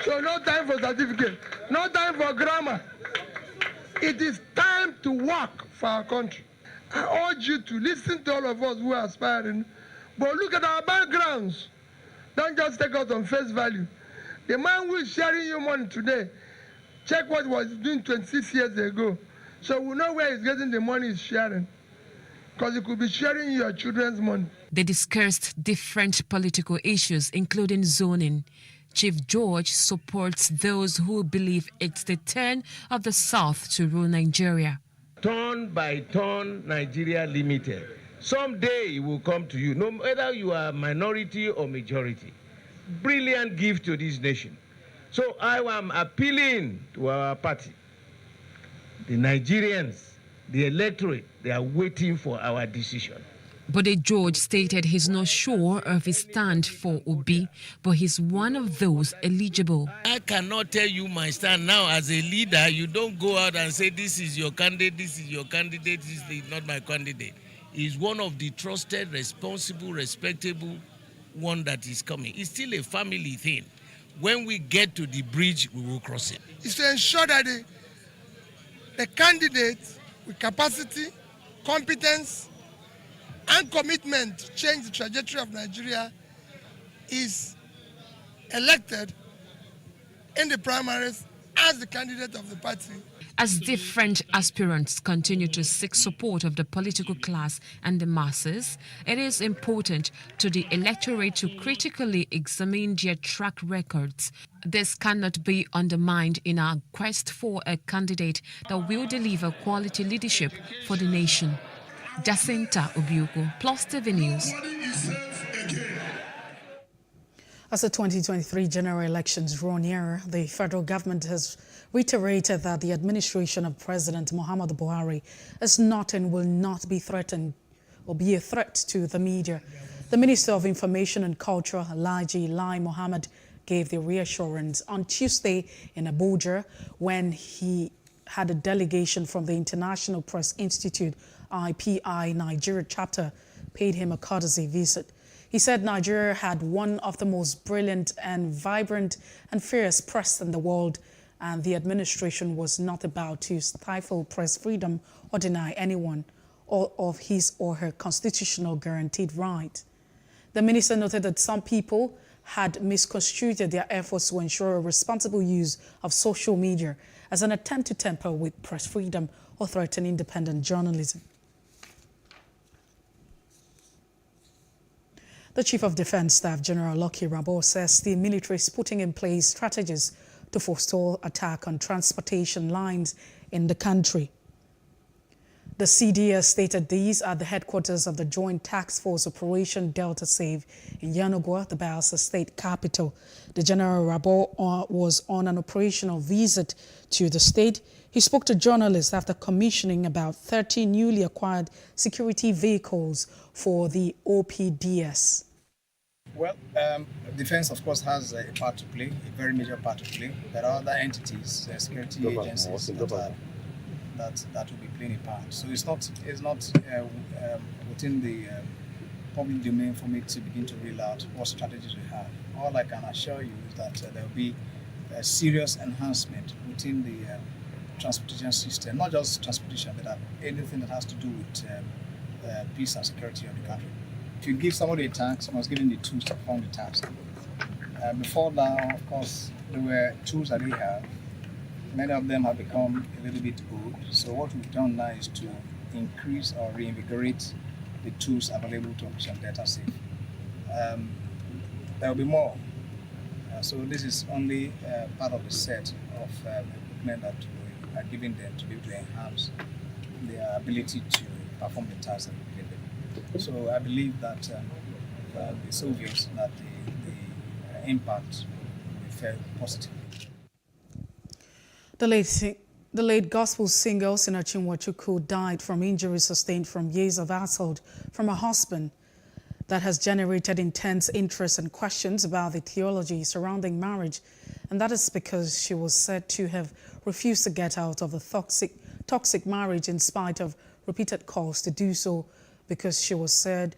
So no time for certificate, no time for grammar. It is time to work for our country. I urge you to listen to all of us who are aspiring, but look at our backgrounds. Don't just take us on face value. The man who is sharing you money today, check what he was doing 26 years ago. So we know where he's getting the money he's sharing. Because he could be sharing your children's money. They discussed different political issues, including zoning. Chief George supports those who believe it's the turn of the South to rule Nigeria. Turn by turn, Nigeria limited. Someday it will come to you, no matter you are minority or majority. Brilliant gift to this nation. So I am appealing to our party. The Nigerians, the electorate, they are waiting for our decision. Bode George stated he's not sure of his stand for Obi, but he's one of those eligible. I cannot tell you my stand now. As a leader, you don't go out and say, this is your candidate, this is your candidate, this is not my candidate. He's one of the trusted, responsible, respectable one that is coming. It's still a family thing. When we get to the bridge, we will cross it. It's to ensure that the candidate with capacity, competence, and commitment to change the trajectory of Nigeria is elected in the primaries as the candidate of the party. As different aspirants continue to seek support of the political class and the masses, it is important to the electorate to critically examine their track records. This cannot be undermined in our quest for a candidate that will deliver quality leadership for the nation. Jacinta Obioko, PlusTV News. As the 2023 general elections draw nearer, the federal government has reiterated that the administration of President Muhammadu Buhari is not and will not be threatened or be a threat to the media. The Minister of Information and Culture, Alhaji Lai Mohammed, gave the reassurance on Tuesday in Abuja when he had a delegation from the International Press Institute, IPI Nigeria chapter, paid him a courtesy visit. He said Nigeria had one of the most brilliant and vibrant and fierce press in the world, and the administration was not about to stifle press freedom or deny anyone of his or her constitutional guaranteed right. The minister noted that some people had misconstrued their efforts to ensure a responsible use of social media as an attempt to tamper with press freedom or threaten independent journalism. The Chief of Defense Staff, General Lucky Rabo, says the military is putting in place strategies to forestall attack on transportation lines in the country. The CDS stated these at the headquarters of the Joint Task Force Operation Delta Save in Yanagwa, the Bayelsa State capital. The General Rabo was on an operational visit to the state. He spoke to journalists after commissioning about 30 newly acquired security vehicles for the OPDS. Well, defense, of course, has a part to play, a very major part to play. There are other entities, security agencies that will be playing a part. So it's not within the public domain for me to begin to reel out what strategies we have. All I can assure you is that there will be a serious enhancement within the transportation system, not just transportation, but anything that has to do with peace and security of the country. If you give somebody a task, someone's giving the tools to perform the task. Before now, of course, there were tools that we have. Many of them have become a little bit old. So what we've done now is to increase or reinvigorate the tools available to Operation Delta Safe. There will be more. So this is only part of the set of equipment that we are giving them to be able to enhance their ability to perform the tasks that we give them. So I believe that it's obvious that the impact will be fairly positive. The late gospel singer Osinachi Nwachukwu died from injuries sustained from years of assault from her husband. That has generated intense interest and questions about the theology surrounding marriage, and that is because she was said to have refused to get out of a toxic marriage in spite of repeated calls to do so, because it was said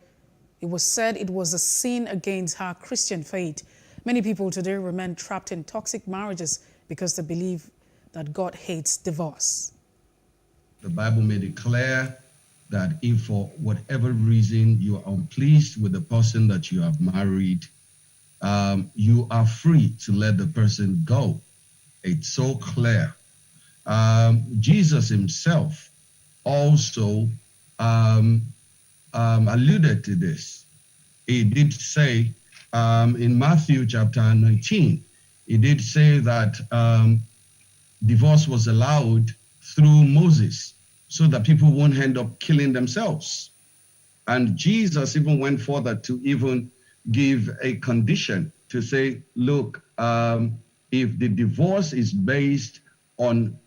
it was a sin against her Christian faith. Many people today remain trapped in toxic marriages because they believe that God hates divorce. The Bible made it clear that if for whatever reason you are unpleased with the person that you have married, you are free to let the person go. It's so clear. Jesus himself also alluded to this. He did say in Matthew chapter 19, he did say that divorce was allowed through Moses so that people won't end up killing themselves. And Jesus even went further to even give a condition to say, look, if the divorce is based on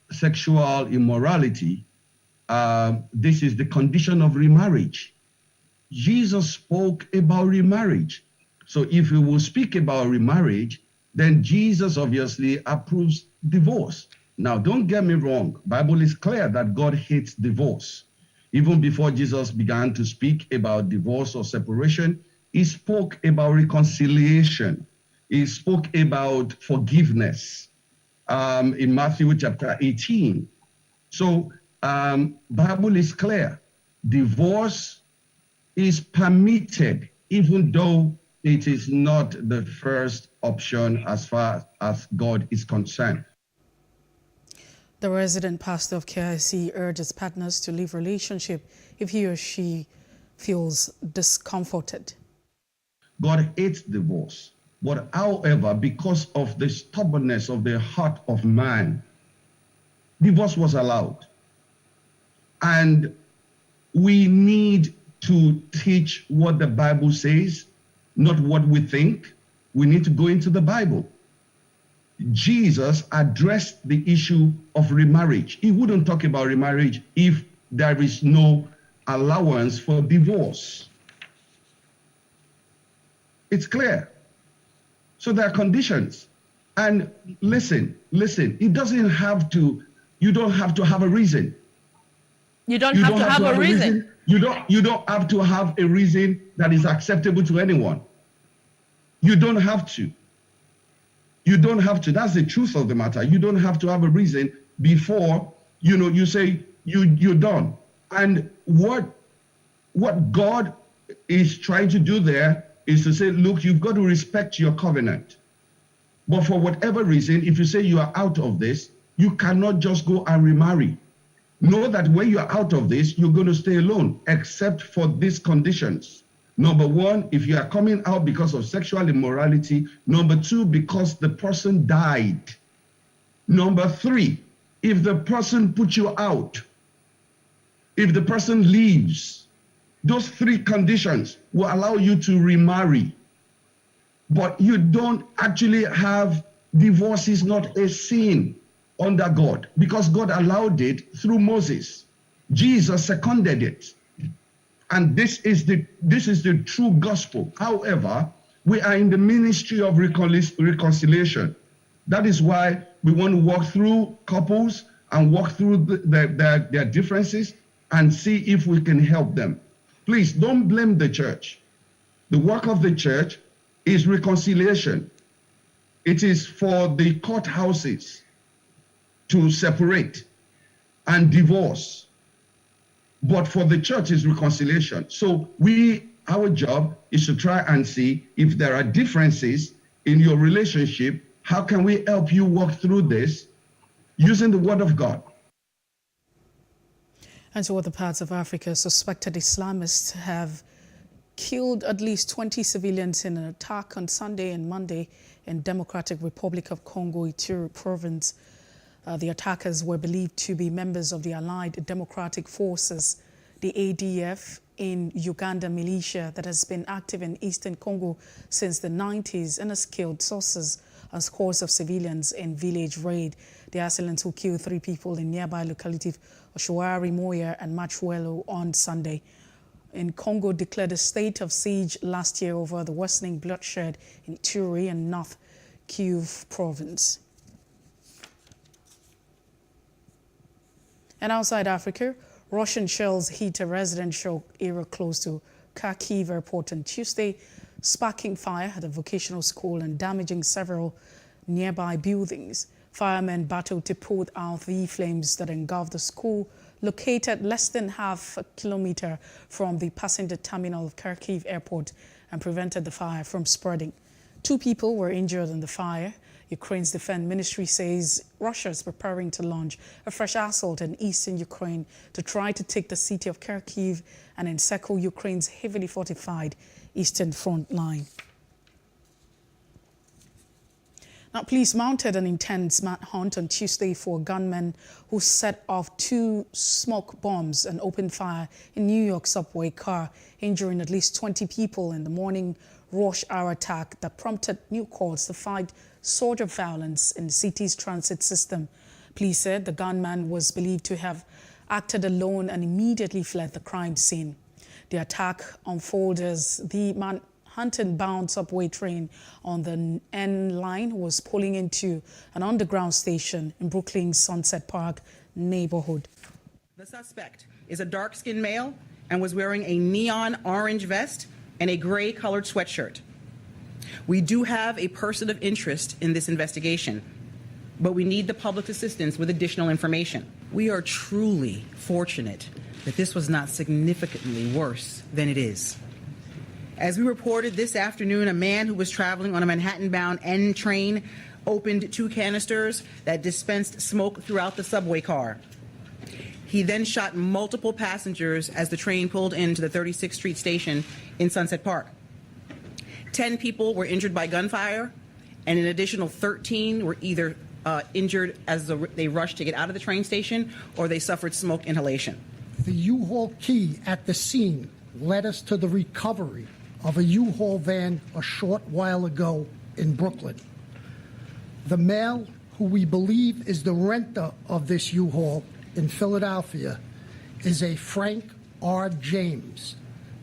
sexual immorality, this is the condition of remarriage. Jesus spoke about remarriage. So if we will speak about remarriage, then Jesus obviously approves divorce. Now, don't get me wrong. The Bible is clear that God hates divorce. Even before Jesus began to speak about divorce or separation, he spoke about reconciliation. He spoke about forgiveness in Matthew chapter 18. So, Bible is clear. Divorce is permitted, even though it is not the first option as far as God is concerned. The resident pastor of KIC urges partners to leave relationship if he or she feels discomforted. God hates divorce. But however, because of the stubbornness of the heart of man, divorce was allowed. And we need to teach what the Bible says, not what we think. We need to go into the Bible. Jesus addressed the issue of remarriage. He wouldn't talk about remarriage if there is no allowance for divorce. It's clear. So there are conditions. And listen, it doesn't have to, you don't have to have a reason. You don't have to have a reason. You don't have to have a reason that is acceptable to anyone. You don't have to. You don't have to. That's the truth of the matter. You don't have to have a reason before, you say you're done. And what God is trying to do there is to say, look, you've got to respect your covenant. But for whatever reason, if you say you are out of this, you cannot just go and remarry. Know that when you are out of this, you're going to stay alone, except for these conditions. Number one, if you are coming out because of sexual immorality. Number two, because the person died. Number three, if the person puts you out, if the person leaves, those three conditions will allow you to remarry. But you don't actually have, divorce is not a sin under God, because God allowed it through Moses. Jesus seconded it. And this is the true gospel. However, we are in the ministry of reconciliation. That is why we want to walk through couples and walk through their differences and see if we can help them. Please don't blame the church. The work of the church is reconciliation. It is for the courthouses to separate and divorce. But for the church is reconciliation. So our job is to try and see if there are differences in your relationship. How can we help you walk through this using the word of God? And so other parts of Africa, suspected Islamists have killed at least 20 civilians in an attack on Sunday and Monday in Democratic Republic of Congo, Ituri province. The attackers were believed to be members of the Allied Democratic Forces, the ADF, in Uganda militia that has been active in eastern Congo since the 90s and has killed sources and scores of civilians in village raid. The assailants who killed 3 people in nearby localities of Shawari, Moya and Machuelo on Sunday. In Congo declared a state of siege last year over the worsening bloodshed in Ituri and North Kivu province. And outside Africa, Russian shells hit a residential area close to Kharkiv airport on Tuesday, sparking fire at a vocational school and damaging several nearby buildings. Firemen battled to put out the flames that engulfed the school, located less than half a kilometer from the passenger terminal of Kharkiv airport, and prevented the fire from spreading. 2 people were injured in the fire. Ukraine's defense ministry says Russia is preparing to launch a fresh assault in eastern Ukraine to try to take the city of Kharkiv and encircle Ukraine's heavily fortified eastern front line. Now, police mounted an intense manhunt on Tuesday for a gunman who set off 2 smoke bombs and opened fire in New York subway car, injuring at least 20 people in the morning rush hour attack that prompted new calls to fight surge of violence in the city's transit system. Police said the gunman was believed to have acted alone and immediately fled the crime scene. The attack unfolded as the Manhattan-bound subway train on the N line was pulling into an underground station in Brooklyn's Sunset Park neighborhood. The suspect is a dark-skinned male and was wearing a neon orange vest and a gray-colored sweatshirt. We do have a person of interest in this investigation, but we need the public's assistance with additional information. We are truly fortunate that this was not significantly worse than it is. As we reported this afternoon, a man who was traveling on a Manhattan-bound N train opened 2 canisters that dispensed smoke throughout the subway car. He then shot multiple passengers as the train pulled into the 36th Street station in Sunset Park. 10 people were injured by gunfire, and an additional 13 were either injured as they rushed to get out of the train station or they suffered smoke inhalation. The U-Haul key at the scene led us to the recovery of a U-Haul van a short while ago in Brooklyn. The male, who we believe is the renter of this U-Haul in Philadelphia, is a Frank R. James,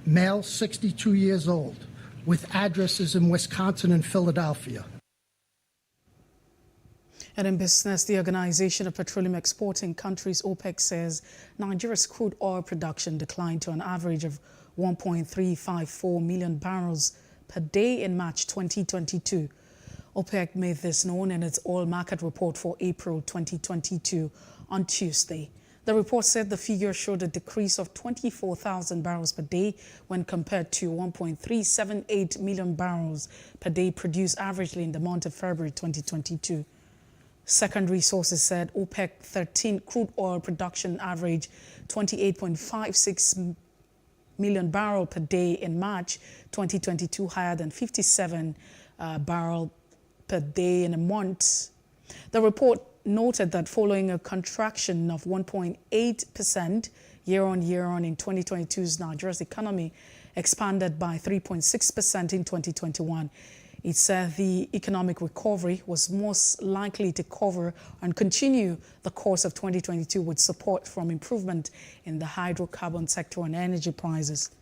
male, 62 years old, with addresses in Wisconsin and Philadelphia. And in business, the Organization of Petroleum Exporting Countries, OPEC, says Nigeria's crude oil production declined to an average of 1.354 million barrels per day in March 2022. OPEC made this known in its oil market report for April 2022 on Tuesday. The report said the figure showed a decrease of 24,000 barrels per day when compared to 1.378 million barrels per day produced averagely in the month of February 2022. Secondary sources said OPEC 13 crude oil production averaged 28.56 million barrels per day in March 2022, higher than 57 barrels per day in a month. The report noted that following a contraction of 1.8% year-on-year in 2022's Nigeria's economy expanded by 3.6% in 2021. It said the economic recovery was most likely to cover and continue the course of 2022 with support from improvement in the hydrocarbon sector and energy prices.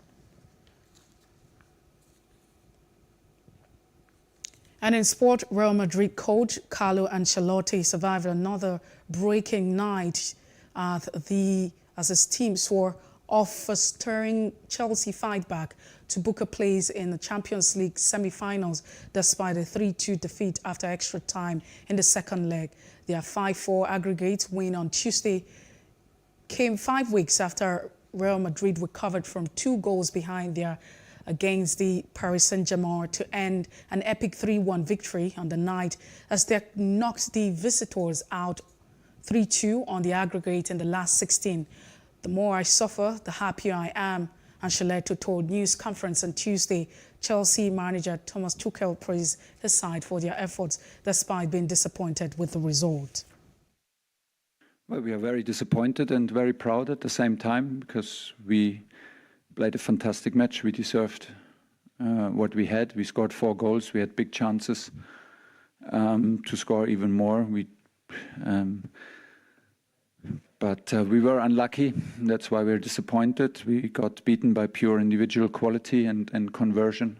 And in sport, Real Madrid coach Carlo Ancelotti survived another breaking night as his team swore off a stirring Chelsea fight back to book a place in the Champions League semi-finals despite a 3-2 defeat after extra time in the second leg. Their 5-4 aggregate win on Tuesday came 5 weeks after Real Madrid recovered from 2 goals behind against the Paris Saint-Germain to end an epic 3-1 victory on the night as they knocked the visitors out 3-2 on the aggregate in the last 16. The more I suffer, the happier I am, Ancelotti told news conference on Tuesday. Chelsea manager Thomas Tuchel praised his side for their efforts despite being disappointed with the result. Well, we are very disappointed and very proud at the same time because we played a fantastic match. We deserved what we had. We scored 4 goals. We had big chances to score even more. But we were unlucky. That's why we're disappointed. We got beaten by pure individual quality and conversion,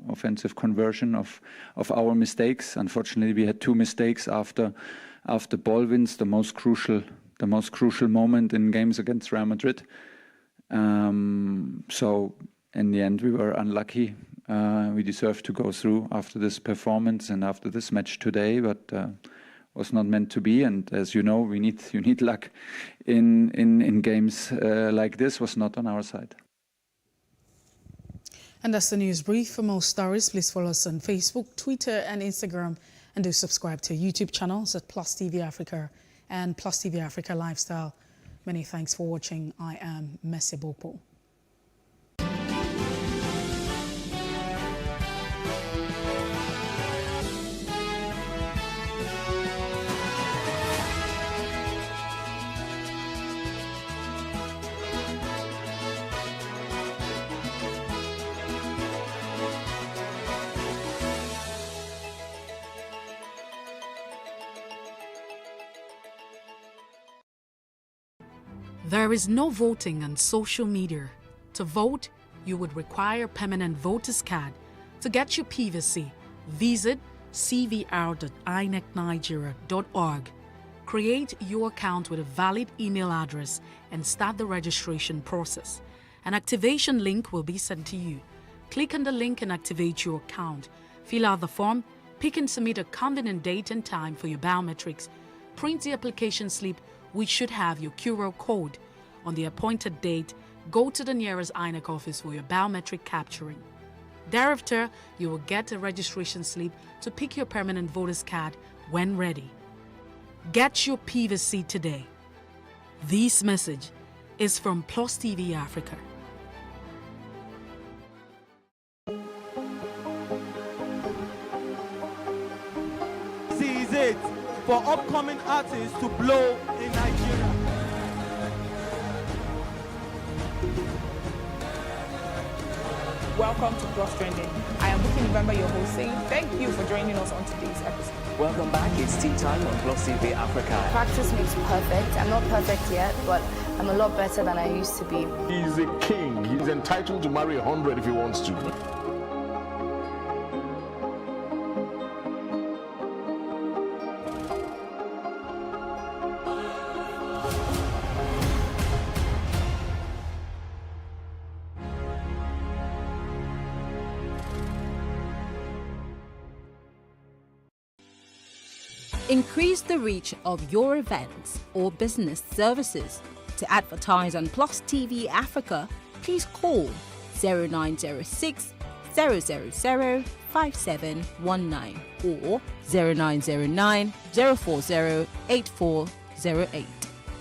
offensive conversion of our mistakes. Unfortunately, we had 2 mistakes after ball wins, the most crucial moment in games against Real Madrid. So in the end, we were unlucky. We deserved to go through after this performance and after this match today, but was not meant to be. And as you know, you need luck in games like this. Was not on our side. And that's the news brief. For more stories, please follow us on Facebook, Twitter, and Instagram, and do subscribe to our YouTube channels at PlusTvAfrica and PlusTvAfrica Lifestyle. Many thanks for watching. I am Messi Bopo. There is no voting on social media. To vote, you would require a permanent voter's card. To get your PVC, visit cvr.inecnigeria.org. Create your account with a valid email address and start the registration process. An activation link will be sent to you. Click on the link and activate your account. Fill out the form, pick and submit a convenient date and time for your biometrics. Print the application slip, which should have your QR code. On the appointed date, go to the nearest INEC office for your biometric capturing. Thereafter, you will get a registration slip to pick your permanent voter's card when ready. Get your PVC today. This message is from PlusTvAfrica. This is it for upcoming artists to blow in Nigeria. Welcome to Plus Trending. I am Bookie November, your host, saying thank you for joining us on today's episode. Welcome back. It's tea time on PlusTvAfrica. Practice makes perfect. I'm not perfect yet, but I'm a lot better than I used to be. He's a king. He's entitled to marry 100 if he wants to. Increase the reach of your events or business services. To advertise on PlusTvAfrica, please call 0906 000 5719 or 0909 040 8408,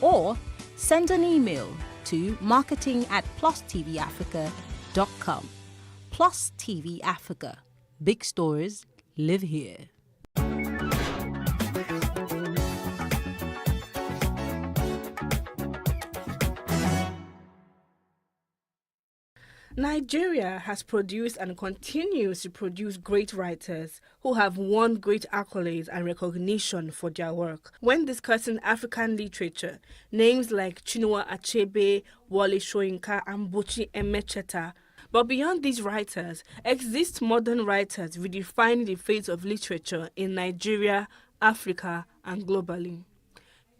or send an email to marketing@plustvafrica.com. Plus TV Africa. Big stories live here. Nigeria has produced and continues to produce great writers who have won great accolades and recognition for their work. When discussing African literature, names like Chinua Achebe, Wole Soyinka, and Buchi Emecheta. But beyond these writers, exist modern writers redefining the fate of literature in Nigeria, Africa, and globally.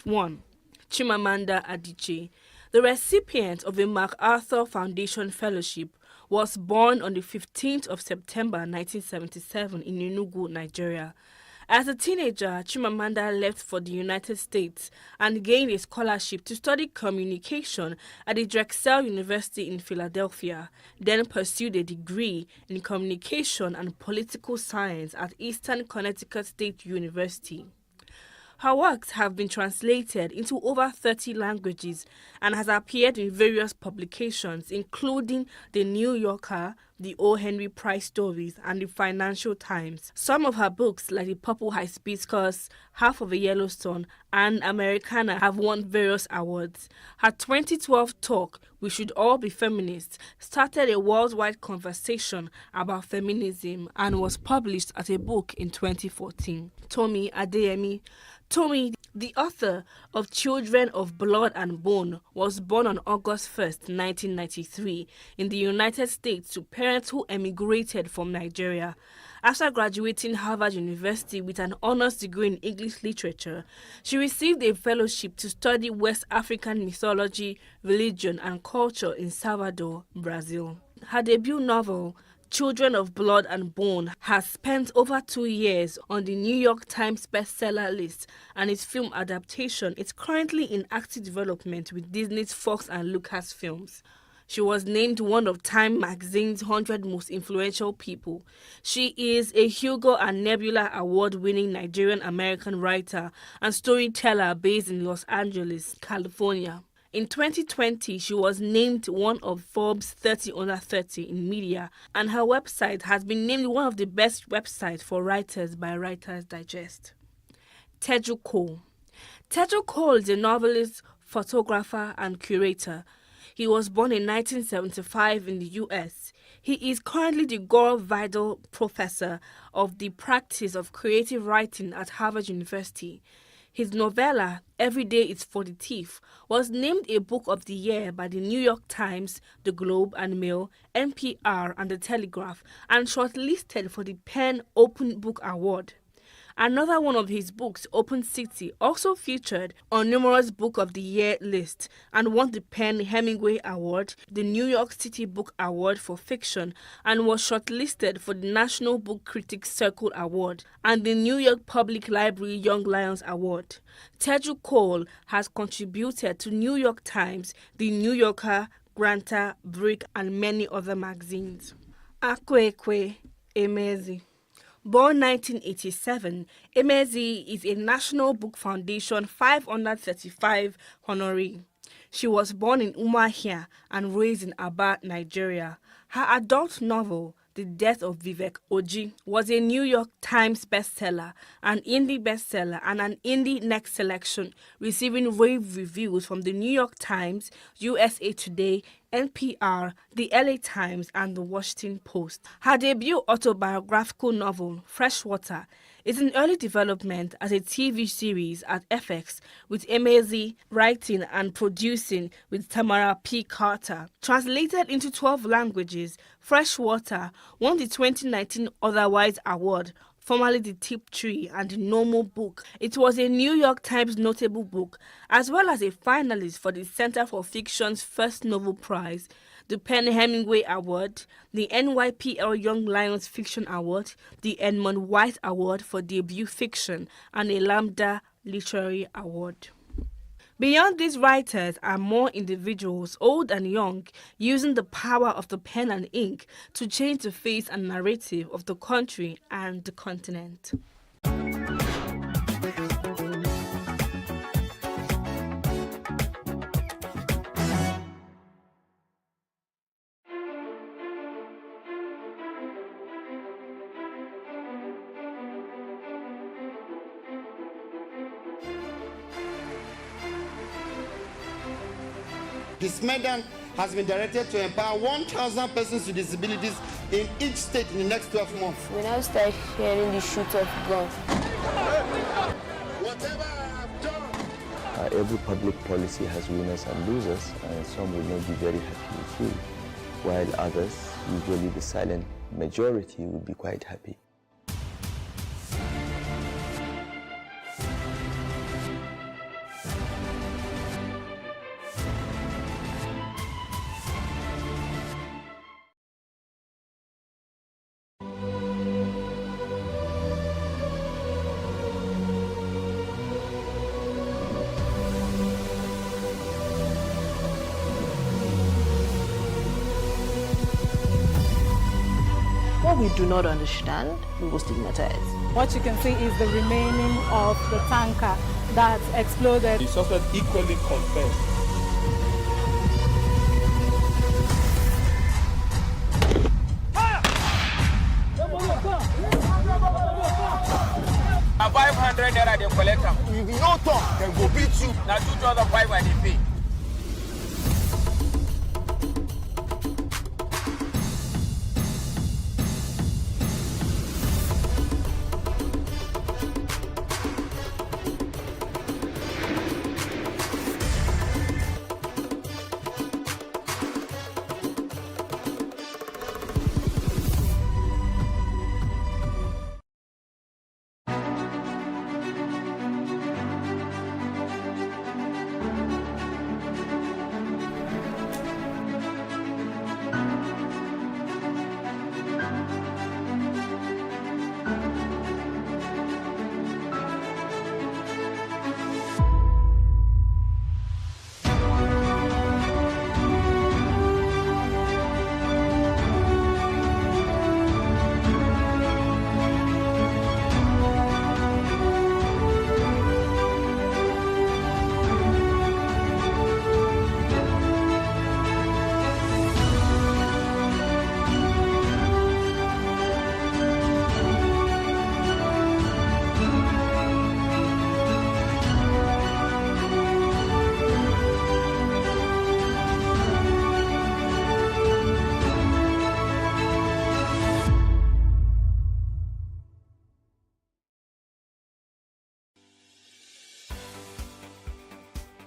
1. Chimamanda Adichie. The recipient of a MacArthur Foundation Fellowship, was born on the 15th of September 1977 in Enugu, Nigeria. As a teenager, Chimamanda left for the United States and gained a scholarship to study communication at the Drexel University in Philadelphia, then pursued a degree in communication and political science at Eastern Connecticut State University. Her works have been translated into over 30 languages and has appeared in various publications, including The New Yorker, the O. Henry Price Stories, and the Financial Times. Some of her books, like The Purple Hibiscus, Half of a Yellowstone, and Americana, have won various awards. Her 2012 talk, We Should All Be Feminists, started a worldwide conversation about feminism and was published as a book in 2014. Tomi Adeyemi. Tomi, the author of Children of Blood and Bone, was born on August 1st, 1993, in the United States to parents who emigrated from Nigeria. After graduating Harvard University with an honors degree in English literature, she received a fellowship to study West African mythology, religion, and culture in Salvador, Brazil. Her debut novel, Children of Blood and Bone, has spent over 2 years on the New York Times bestseller list, and its film adaptation is currently in active development with Disney's Fox and Lucasfilms. She was named one of Time magazine's 100 most influential people. She is a Hugo and Nebula award-winning Nigerian-American writer and storyteller based in Los Angeles, California. In 2020, she was named one of Forbes 30 Under 30 in media, and her website has been named one of the best websites for writers by Writers Digest. Teju Cole. Teju Cole is a novelist, photographer, and curator. He was born in 1975 in the U.S. He is currently the Gore Vidal Professor of the Practice of Creative Writing at Harvard University. His novella, Every Day is for the Thief, was named a Book of the Year by the New York Times, The Globe and Mail, NPR, and The Telegraph, and shortlisted for the PEN Open Book Award. Another one of his books, Open City, also featured on numerous Book of the Year lists and won the PEN Hemingway Award, the New York City Book Award for Fiction, and was shortlisted for the National Book Critics Circle Award and the New York Public Library Young Lions Award. Teju Cole has contributed to New York Times, The New Yorker, Granta, Brick, and many other magazines. Akwekwe Emezi. Born 1987, Emezi is a National Book Foundation 535 honoree. She was born in Umuahia and raised in Aba, Nigeria. Her adult novel, The Death of Vivek Oji, was a New York Times bestseller, an indie bestseller, and an indie next selection, receiving rave reviews from the New York Times, USA Today, NPR, the LA Times, and the Washington Post. Her debut autobiographical novel, Freshwater, is in early development as a TV series at FX, with Emezi writing and producing with Tamara P. Carter. Translated into 12 languages, Freshwater won the 2019 Otherwise Award, formerly the Tiptree and the Normal Book. It was a New York Times notable book, as well as a finalist for the Center for Fiction's first Nobel Prize, the Penny Hemingway Award, the NYPL Young Lions Fiction Award, the Edmund White Award for Debut Fiction, and a Lambda Literary Award. Beyond these writers are more individuals, old and young, using the power of the pen and ink to change the face and narrative of the country and the continent. This medal has been directed to empower 1,000 persons with disabilities in each state in the next 12 months. When I start hearing the shoot of gun. Whatever I've done. Every public policy has winners and losers, and some will not be very happy with you, while others, usually the silent majority, will be quite happy. What we do not understand, we will stigmatize. What you can see is the remaining of the tanker that exploded. The suspect equally confessed. A 500 naira they collect them. If you no talk, then go beat you. Now 2,500 they pay.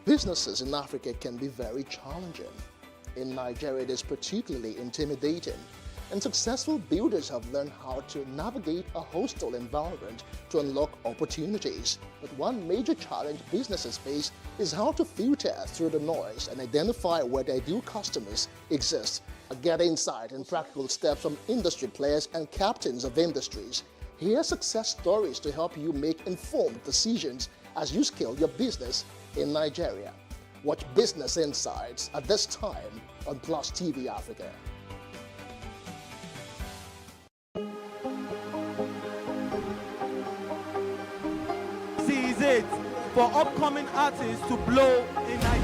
Businesses in Africa can be very challenging. In Nigeria, it is particularly intimidating, and successful builders have learned how to navigate a hostile environment to unlock opportunities. But one major challenge businesses face is how to filter through the noise and identify where their ideal customers exist. Get insight and practical steps from industry players and captains of industries. Here are success stories to help you make informed decisions as you scale your business in Nigeria. Watch Business Insights at this time on PlusTvAfrica. for upcoming artists to blow in Nigeria.